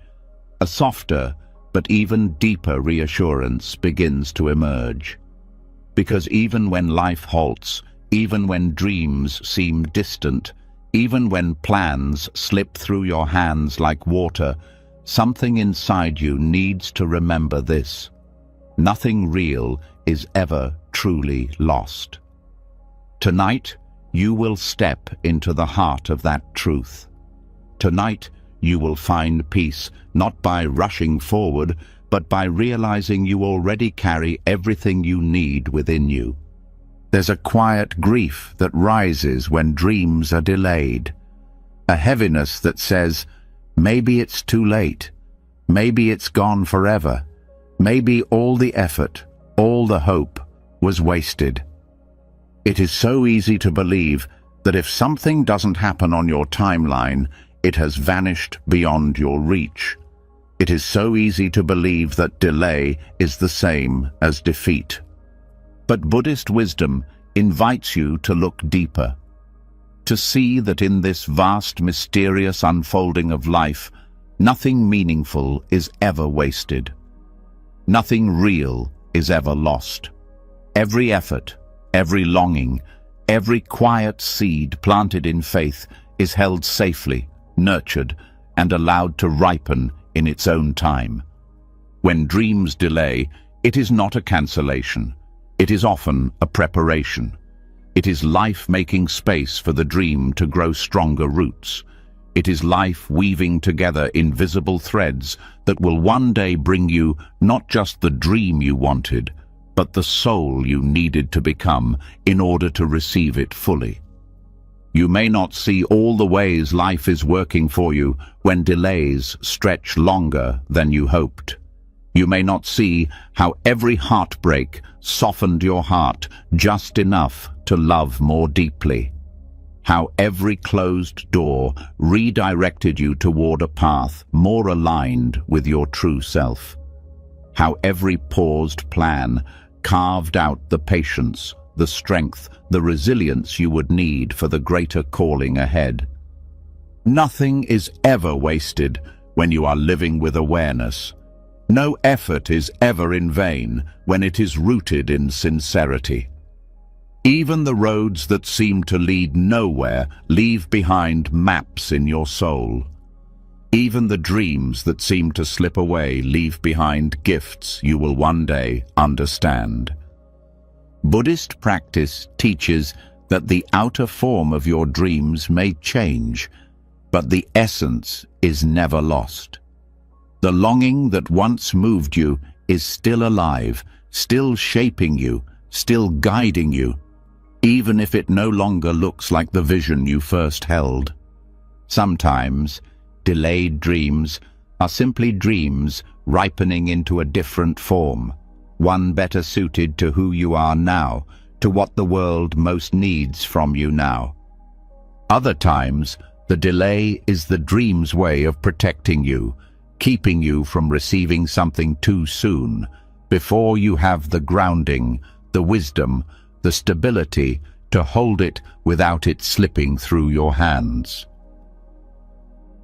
a softer but even deeper reassurance begins to emerge. Because even when life halts, even when dreams seem distant, even when plans slip through your hands like water, something inside you needs to remember this: nothing real is ever truly lost. Tonight, you will step into the heart of that truth. Tonight, you will find peace, not by rushing forward, but by realizing you already carry everything you need within you. There's a quiet grief that rises when dreams are delayed. A heaviness that says, maybe it's too late. Maybe it's gone forever. Maybe all the effort, all the hope was wasted. It is so easy to believe that if something doesn't happen on your timeline, it has vanished beyond your reach. It is so easy to believe that delay is the same as defeat. But Buddhist wisdom invites you to look deeper, to see that in this vast, mysterious unfolding of life, nothing meaningful is ever wasted. Nothing real is ever lost. Every effort, every longing, every quiet seed planted in faith is held safely, nurtured, and allowed to ripen in its own time. When dreams delay, it is not a cancellation. It is often a preparation. It is life making space for the dream to grow stronger roots. It is life weaving together invisible threads that will one day bring you not just the dream you wanted, but the soul you needed to become in order to receive it fully. You may not see all the ways life is working for you when delays stretch longer than you hoped. You may not see how every heartbreak softened your heart just enough to love more deeply. How every closed door redirected you toward a path more aligned with your true self. How every paused plan carved out the patience, the strength, the resilience you would need for the greater calling ahead. Nothing is ever wasted when you are living with awareness. No effort is ever in vain when it is rooted in sincerity. Even the roads that seem to lead nowhere leave behind maps in your soul. Even the dreams that seem to slip away leave behind gifts you will one day understand. Buddhist practice teaches that the outer form of your dreams may change, but the essence is never lost. The longing that once moved you is still alive, still shaping you, still guiding you, even if it no longer looks like the vision you first held. Sometimes, delayed dreams are simply dreams ripening into a different form, one better suited to who you are now, to what the world most needs from you now. Other times, the delay is the dream's way of protecting you, keeping you from receiving something too soon, before you have the grounding, the wisdom, the stability to hold it without it slipping through your hands.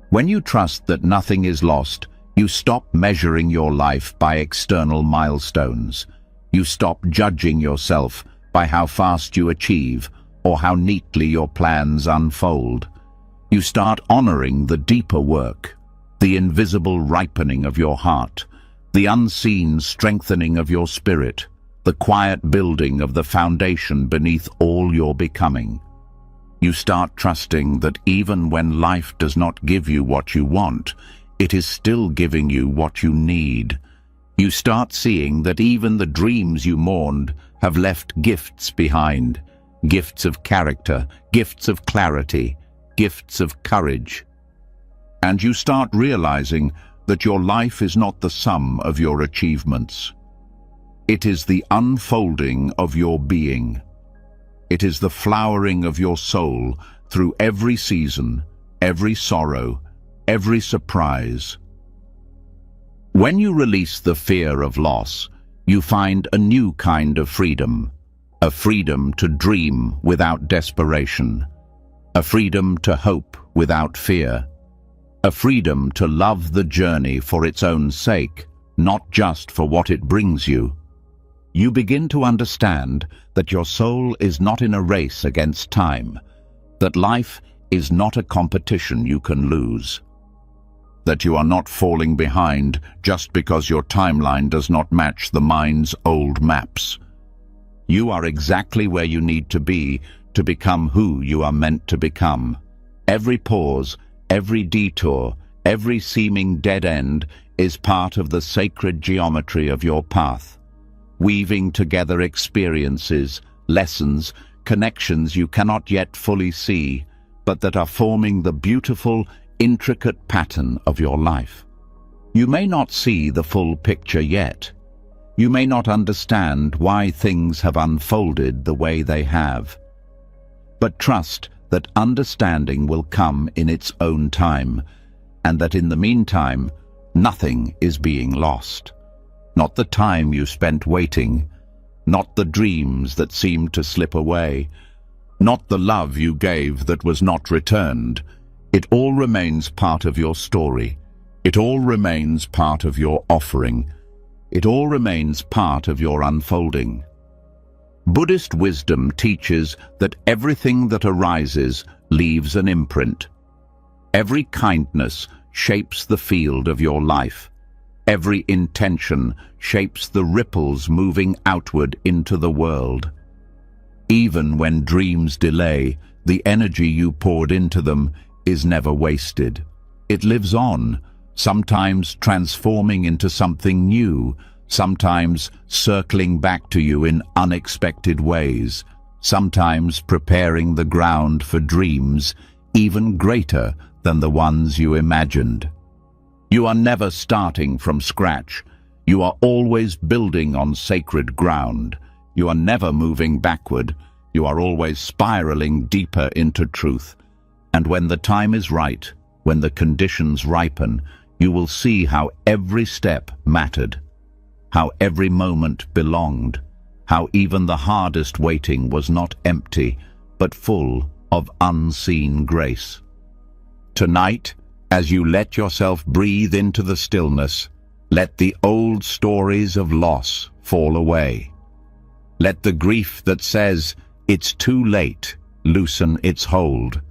When you trust that nothing is lost, you stop measuring your life by external milestones. You stop judging yourself by how fast you achieve or how neatly your plans unfold. You start honoring the deeper work, the invisible ripening of your heart, the unseen strengthening of your spirit, the quiet building of the foundation beneath all your becoming. You start trusting that even when life does not give you what you want, it is still giving you what you need. You start seeing that even the dreams you mourned have left gifts behind, gifts of character, gifts of clarity, gifts of courage. And you start realizing that your life is not the sum of your achievements. It is the unfolding of your being. It is the flowering of your soul through every season, every sorrow, every surprise. When you release the fear of loss, you find a new kind of freedom, a freedom to dream without desperation, a freedom to hope without fear, a freedom to love the journey for its own sake, not just for what it brings you. You begin to understand that your soul is not in a race against time, that life is not a competition you can lose, that you are not falling behind just because your timeline does not match the mind's old maps. You are exactly where you need to be to become who you are meant to become. Every pause, every detour, every seeming dead end is part of the sacred geometry of your path, weaving together experiences, lessons, connections you cannot yet fully see, but that are forming the beautiful, intricate pattern of your life. You may not see the full picture yet. You may not understand why things have unfolded the way they have. But trust that understanding will come in its own time, and that in the meantime, nothing is being lost. Not the time you spent waiting, not the dreams that seemed to slip away, not the love you gave that was not returned. It all remains part of your story. It all remains part of your offering. It all remains part of your unfolding. Buddhist wisdom teaches that everything that arises leaves an imprint. Every kindness shapes the field of your life. Every intention shapes the ripples moving outward into the world. Even when dreams delay, the energy you poured into them is never wasted. It lives on, sometimes transforming into something new, sometimes circling back to you in unexpected ways, sometimes preparing the ground for dreams even greater than the ones you imagined. You are never starting from scratch. You are always building on sacred ground. You are never moving backward. You are always spiraling deeper into truth. And when the time is right, when the conditions ripen, you will see how every step mattered, how every moment belonged, how even the hardest waiting was not empty, but full of unseen grace. Tonight, as you let yourself breathe into the stillness, let the old stories of loss fall away. Let the grief that says, "It's too late," loosen its hold.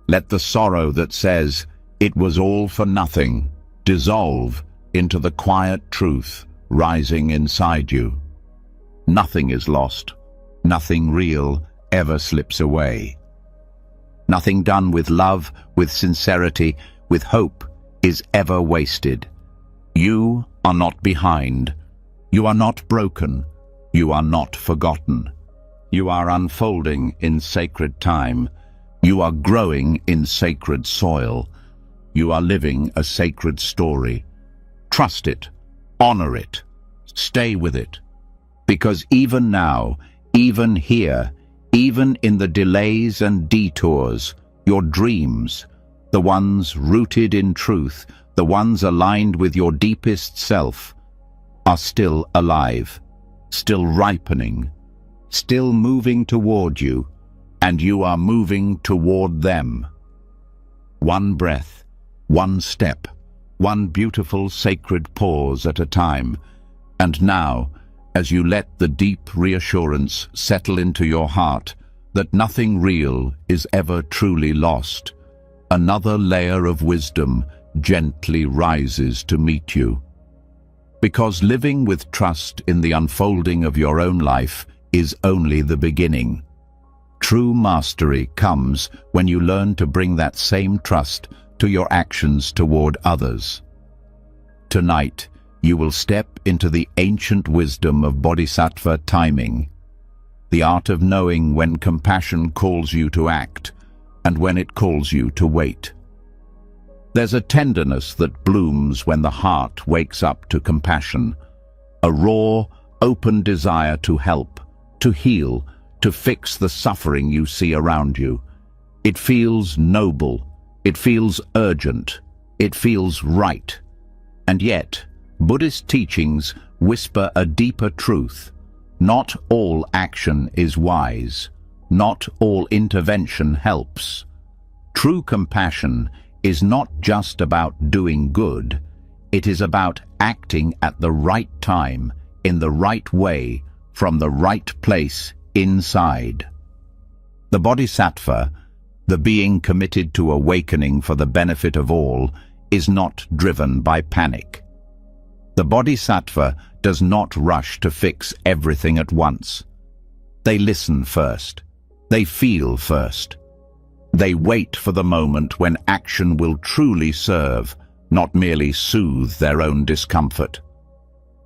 Let the sorrow that says, "It was all for nothing," dissolve into the quiet truth rising inside you. Nothing is lost. Nothing real ever slips away. Nothing done with love, with sincerity, with hope is ever wasted. You are not behind. You are not broken. You are not forgotten. You are unfolding in sacred time. You are growing in sacred soil. You are living a sacred story. Trust it. Honor it. Stay with it. Because even now, even here, even in the delays and detours, your dreams, the ones rooted in truth, the ones aligned with your deepest self, are still alive, still ripening, still moving toward you, and you are moving toward them. One breath, one step, one beautiful sacred pause at a time. And now, as you let the deep reassurance settle into your heart that nothing real is ever truly lost, another layer of wisdom gently rises to meet you. Because living with trust in the unfolding of your own life is only the beginning. True mastery comes when you learn to bring that same trust to your actions toward others. Tonight, you will step into the ancient wisdom of bodhisattva timing, the art of knowing when compassion calls you to act and when it calls you to wait. There's a tenderness that blooms when the heart wakes up to compassion, a raw, open desire to help, to heal, to fix the suffering you see around you. It feels noble, it feels urgent, it feels right. And yet, Buddhist teachings whisper a deeper truth. Not all action is wise. Not all intervention helps. True compassion is not just about doing good. It is about acting at the right time, in the right way, from the right place inside. The bodhisattva, the being committed to awakening for the benefit of all, is not driven by panic. The bodhisattva does not rush to fix everything at once. They listen first. They feel first. They wait for the moment when action will truly serve, not merely soothe their own discomfort.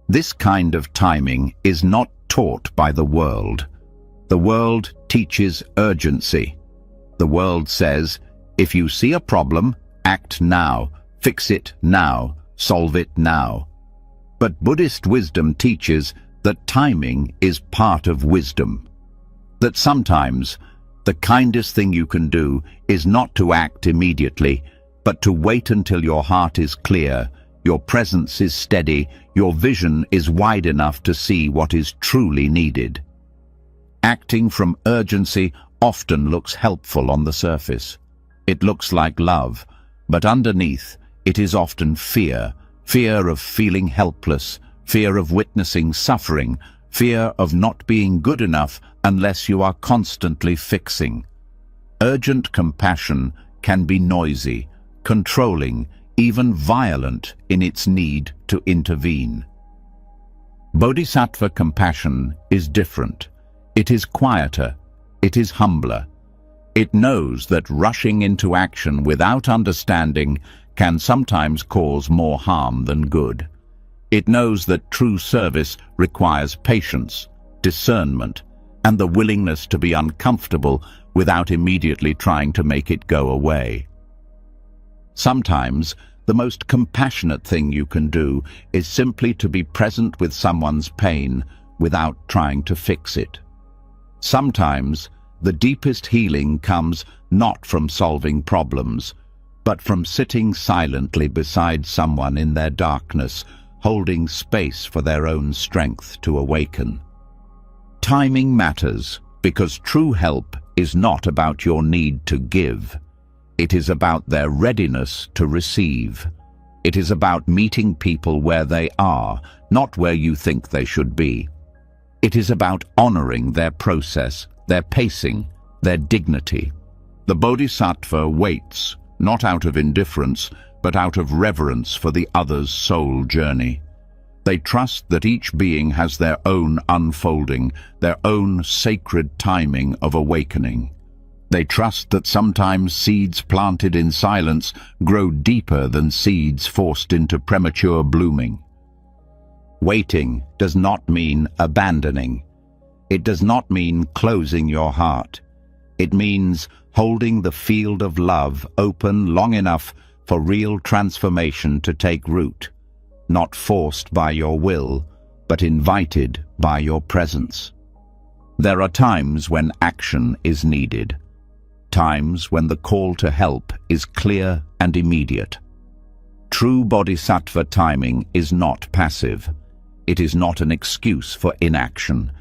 This kind of timing is not taught by the world. The world teaches urgency. The world says, if you see a problem, act now, fix it now, solve it now. But Buddhist wisdom teaches that timing is part of wisdom. That sometimes the kindest thing you can do is not to act immediately, but to wait until your heart is clear, your presence is steady, your vision is wide enough to see what is truly needed. Acting from urgency often looks helpful on the surface. It looks like love, but underneath it is often fear. Fear of feeling helpless, fear of witnessing suffering, fear of not being good enough unless you are constantly fixing. Urgent compassion can be noisy, controlling, even violent in its need to intervene. Bodhisattva compassion is different. It is quieter. It is humbler. It knows that rushing into action without understanding can sometimes cause more harm than good. It knows that true service requires patience, discernment, and the willingness to be uncomfortable without immediately trying to make it go away. Sometimes, the most compassionate thing you can do is simply to be present with someone's pain without trying to fix it. Sometimes, the deepest healing comes not from solving problems, but from sitting silently beside someone in their darkness, holding space for their own strength to awaken. Timing matters because true help is not about your need to give. It is about their readiness to receive. It is about meeting people where they are, not where you think they should be. It is about honoring their process, their pacing, their dignity. The Bodhisattva waits, not out of indifference, but out of reverence for the other's soul journey. They trust that each being has their own unfolding, their own sacred timing of awakening. They trust that sometimes seeds planted in silence grow deeper than seeds forced into premature blooming. Waiting does not mean abandoning. It does not mean closing your heart. It means holding the field of love open long enough for real transformation to take root, not forced by your will, but invited by your presence. There are times when action is needed, times when the call to help is clear and immediate. True bodhisattva timing is not passive. It is not an excuse for inaction.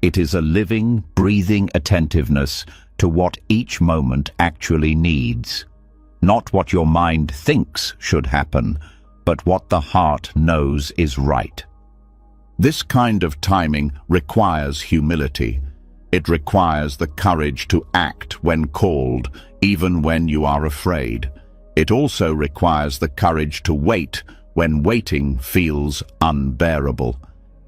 It is a living, breathing attentiveness to what each moment actually needs. Not what your mind thinks should happen, but what the heart knows is right. This kind of timing requires humility. It requires the courage to act when called, even when you are afraid. It also requires the courage to wait when waiting feels unbearable.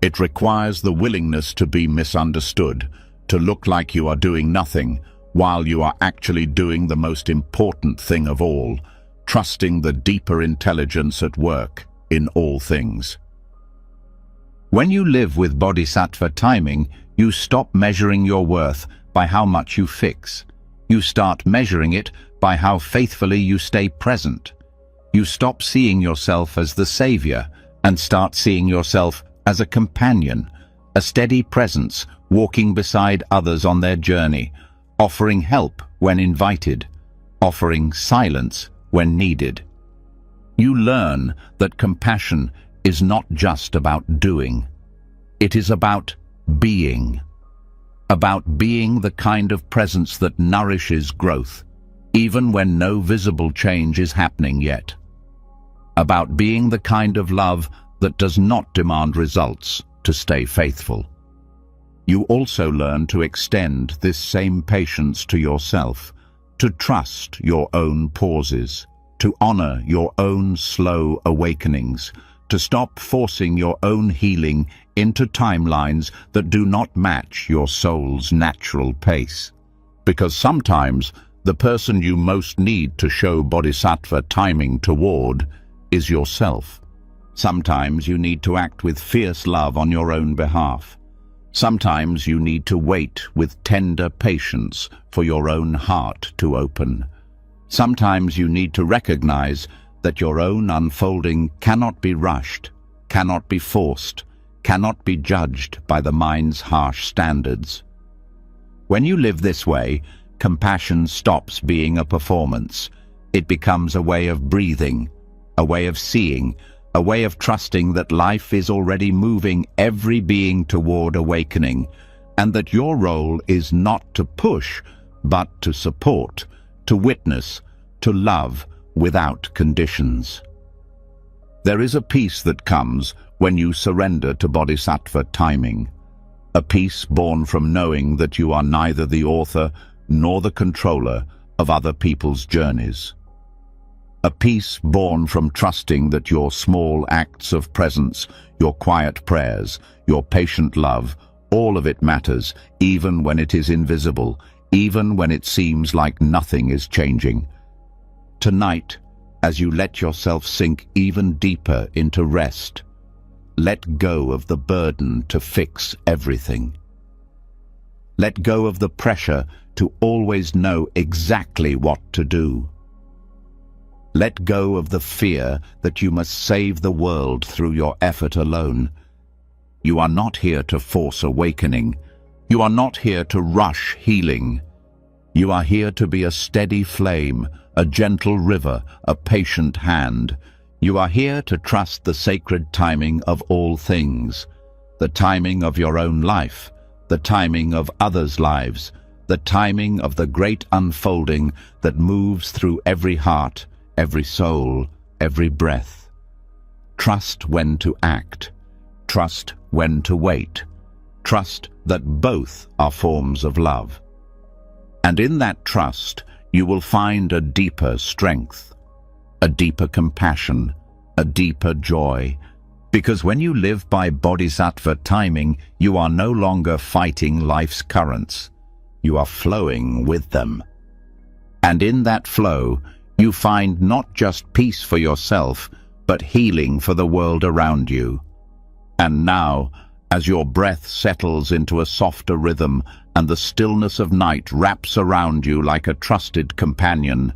It requires the willingness to be misunderstood, to look like you are doing nothing, while you are actually doing the most important thing of all, trusting the deeper intelligence at work in all things. When you live with bodhisattva timing, you stop measuring your worth by how much you fix. You start measuring it by how faithfully you stay present. You stop seeing yourself as the savior and start seeing yourself as a companion, a steady presence walking beside others on their journey, offering help when invited, offering silence when needed. You learn that compassion is not just about doing. It is about being the kind of presence that nourishes growth, even when no visible change is happening yet. About being the kind of love that does not demand results to stay faithful. You also learn to extend this same patience to yourself, to trust your own pauses, to honor your own slow awakenings, to stop forcing your own healing into timelines that do not match your soul's natural pace. Because sometimes the person you most need to show bodhisattva timing toward is yourself. Sometimes you need to act with fierce love on your own behalf. Sometimes you need to wait with tender patience for your own heart to open. Sometimes you need to recognize that your own unfolding cannot be rushed, cannot be forced, cannot be judged by the mind's harsh standards. When you live this way, compassion stops being a performance. It becomes a way of breathing, a way of seeing, a way of trusting that life is already moving every being toward awakening, and that your role is not to push, but to support, to witness, to love without conditions. There is a peace that comes when you surrender to bodhisattva timing, a peace born from knowing that you are neither the author nor the controller of other people's journeys. A peace born from trusting that your small acts of presence, your quiet prayers, your patient love, all of it matters, even when it is invisible, even when it seems like nothing is changing. Tonight, as you let yourself sink even deeper into rest, let go of the burden to fix everything. Let go of the pressure to always know exactly what to do. Let go of the fear that you must save the world through your effort alone. You are not here to force awakening. You are not here to rush healing. You are here to be a steady flame, a gentle river, a patient hand. You are here to trust the sacred timing of all things, the timing of your own life, the timing of others' lives, the timing of the great unfolding that moves through every heart, every soul, every breath. Trust when to act. Trust when to wait. Trust that both are forms of love. And in that trust, you will find a deeper strength, a deeper compassion, a deeper joy. Because when you live by bodhisattva timing, you are no longer fighting life's currents. You are flowing with them. And in that flow, you find not just peace for yourself, but healing for the world around you. And now, as your breath settles into a softer rhythm and the stillness of night wraps around you like a trusted companion,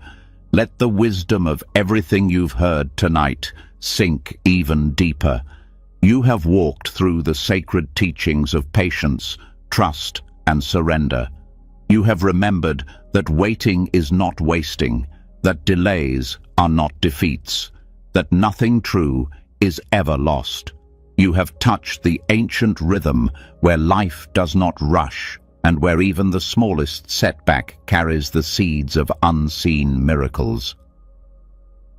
let the wisdom of everything you've heard tonight sink even deeper. You have walked through the sacred teachings of patience, trust, and surrender. You have remembered that waiting is not wasting, that delays are not defeats, that nothing true is ever lost. You have touched the ancient rhythm where life does not rush and where even the smallest setback carries the seeds of unseen miracles.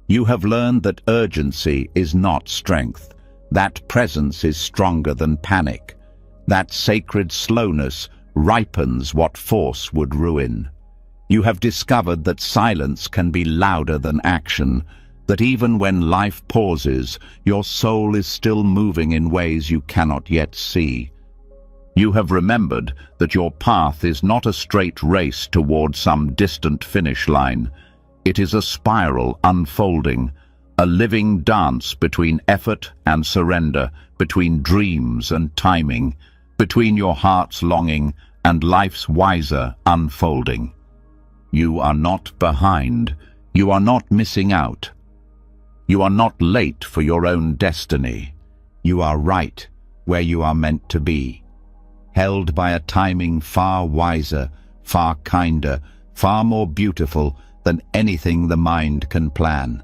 You have learned that urgency is not strength, that presence is stronger than panic, that sacred slowness ripens what force would ruin. You have discovered that silence can be louder than action, that even when life pauses, your soul is still moving in ways you cannot yet see. You have remembered that your path is not a straight race toward some distant finish line. It is a spiral unfolding, a living dance between effort and surrender, between dreams and timing, between your heart's longing and life's wiser unfolding. You are not behind. You are not missing out. You are not late for your own destiny. You are right where you are meant to be, held by a timing far wiser, far kinder, far more beautiful than anything the mind can plan.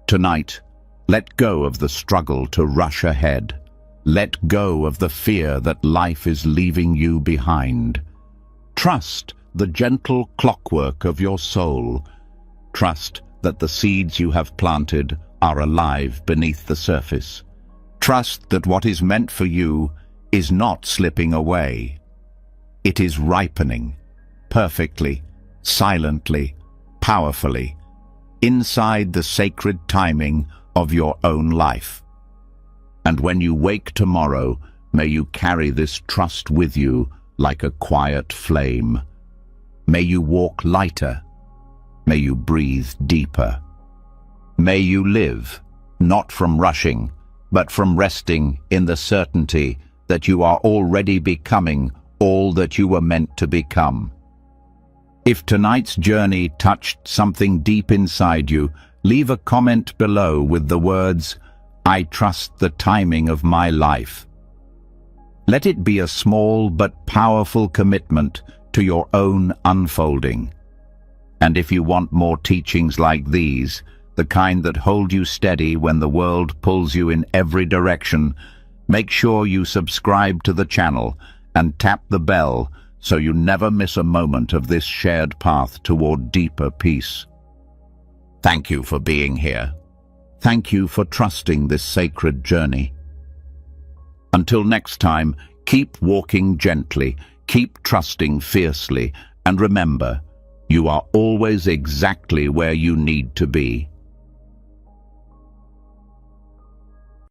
Tonight, let go of the struggle to rush ahead. Let go of the fear that life is leaving you behind. Trust the gentle clockwork of your soul. Trust that the seeds you have planted are alive beneath the surface. Trust that what is meant for you is not slipping away. It is ripening, perfectly, silently, powerfully, inside the sacred timing of your own life. And when you wake tomorrow, may you carry this trust with you like a quiet flame. May you walk lighter. May you breathe deeper. May you live, not from rushing, but from resting in the certainty that you are already becoming all that you were meant to become. If tonight's journey touched something deep inside you, leave a comment below with the words, "I trust the timing of my life." Let it be a small but powerful commitment to your own unfolding. And if you want more teachings like these, the kind that hold you steady when the world pulls you in every direction, make sure you subscribe to the channel and tap the bell so you never miss a moment of this shared path toward deeper peace. Thank you for being here. Thank you for trusting this sacred journey. Until next time, keep walking gently, keep trusting fiercely, and remember, you are always exactly where you need to be.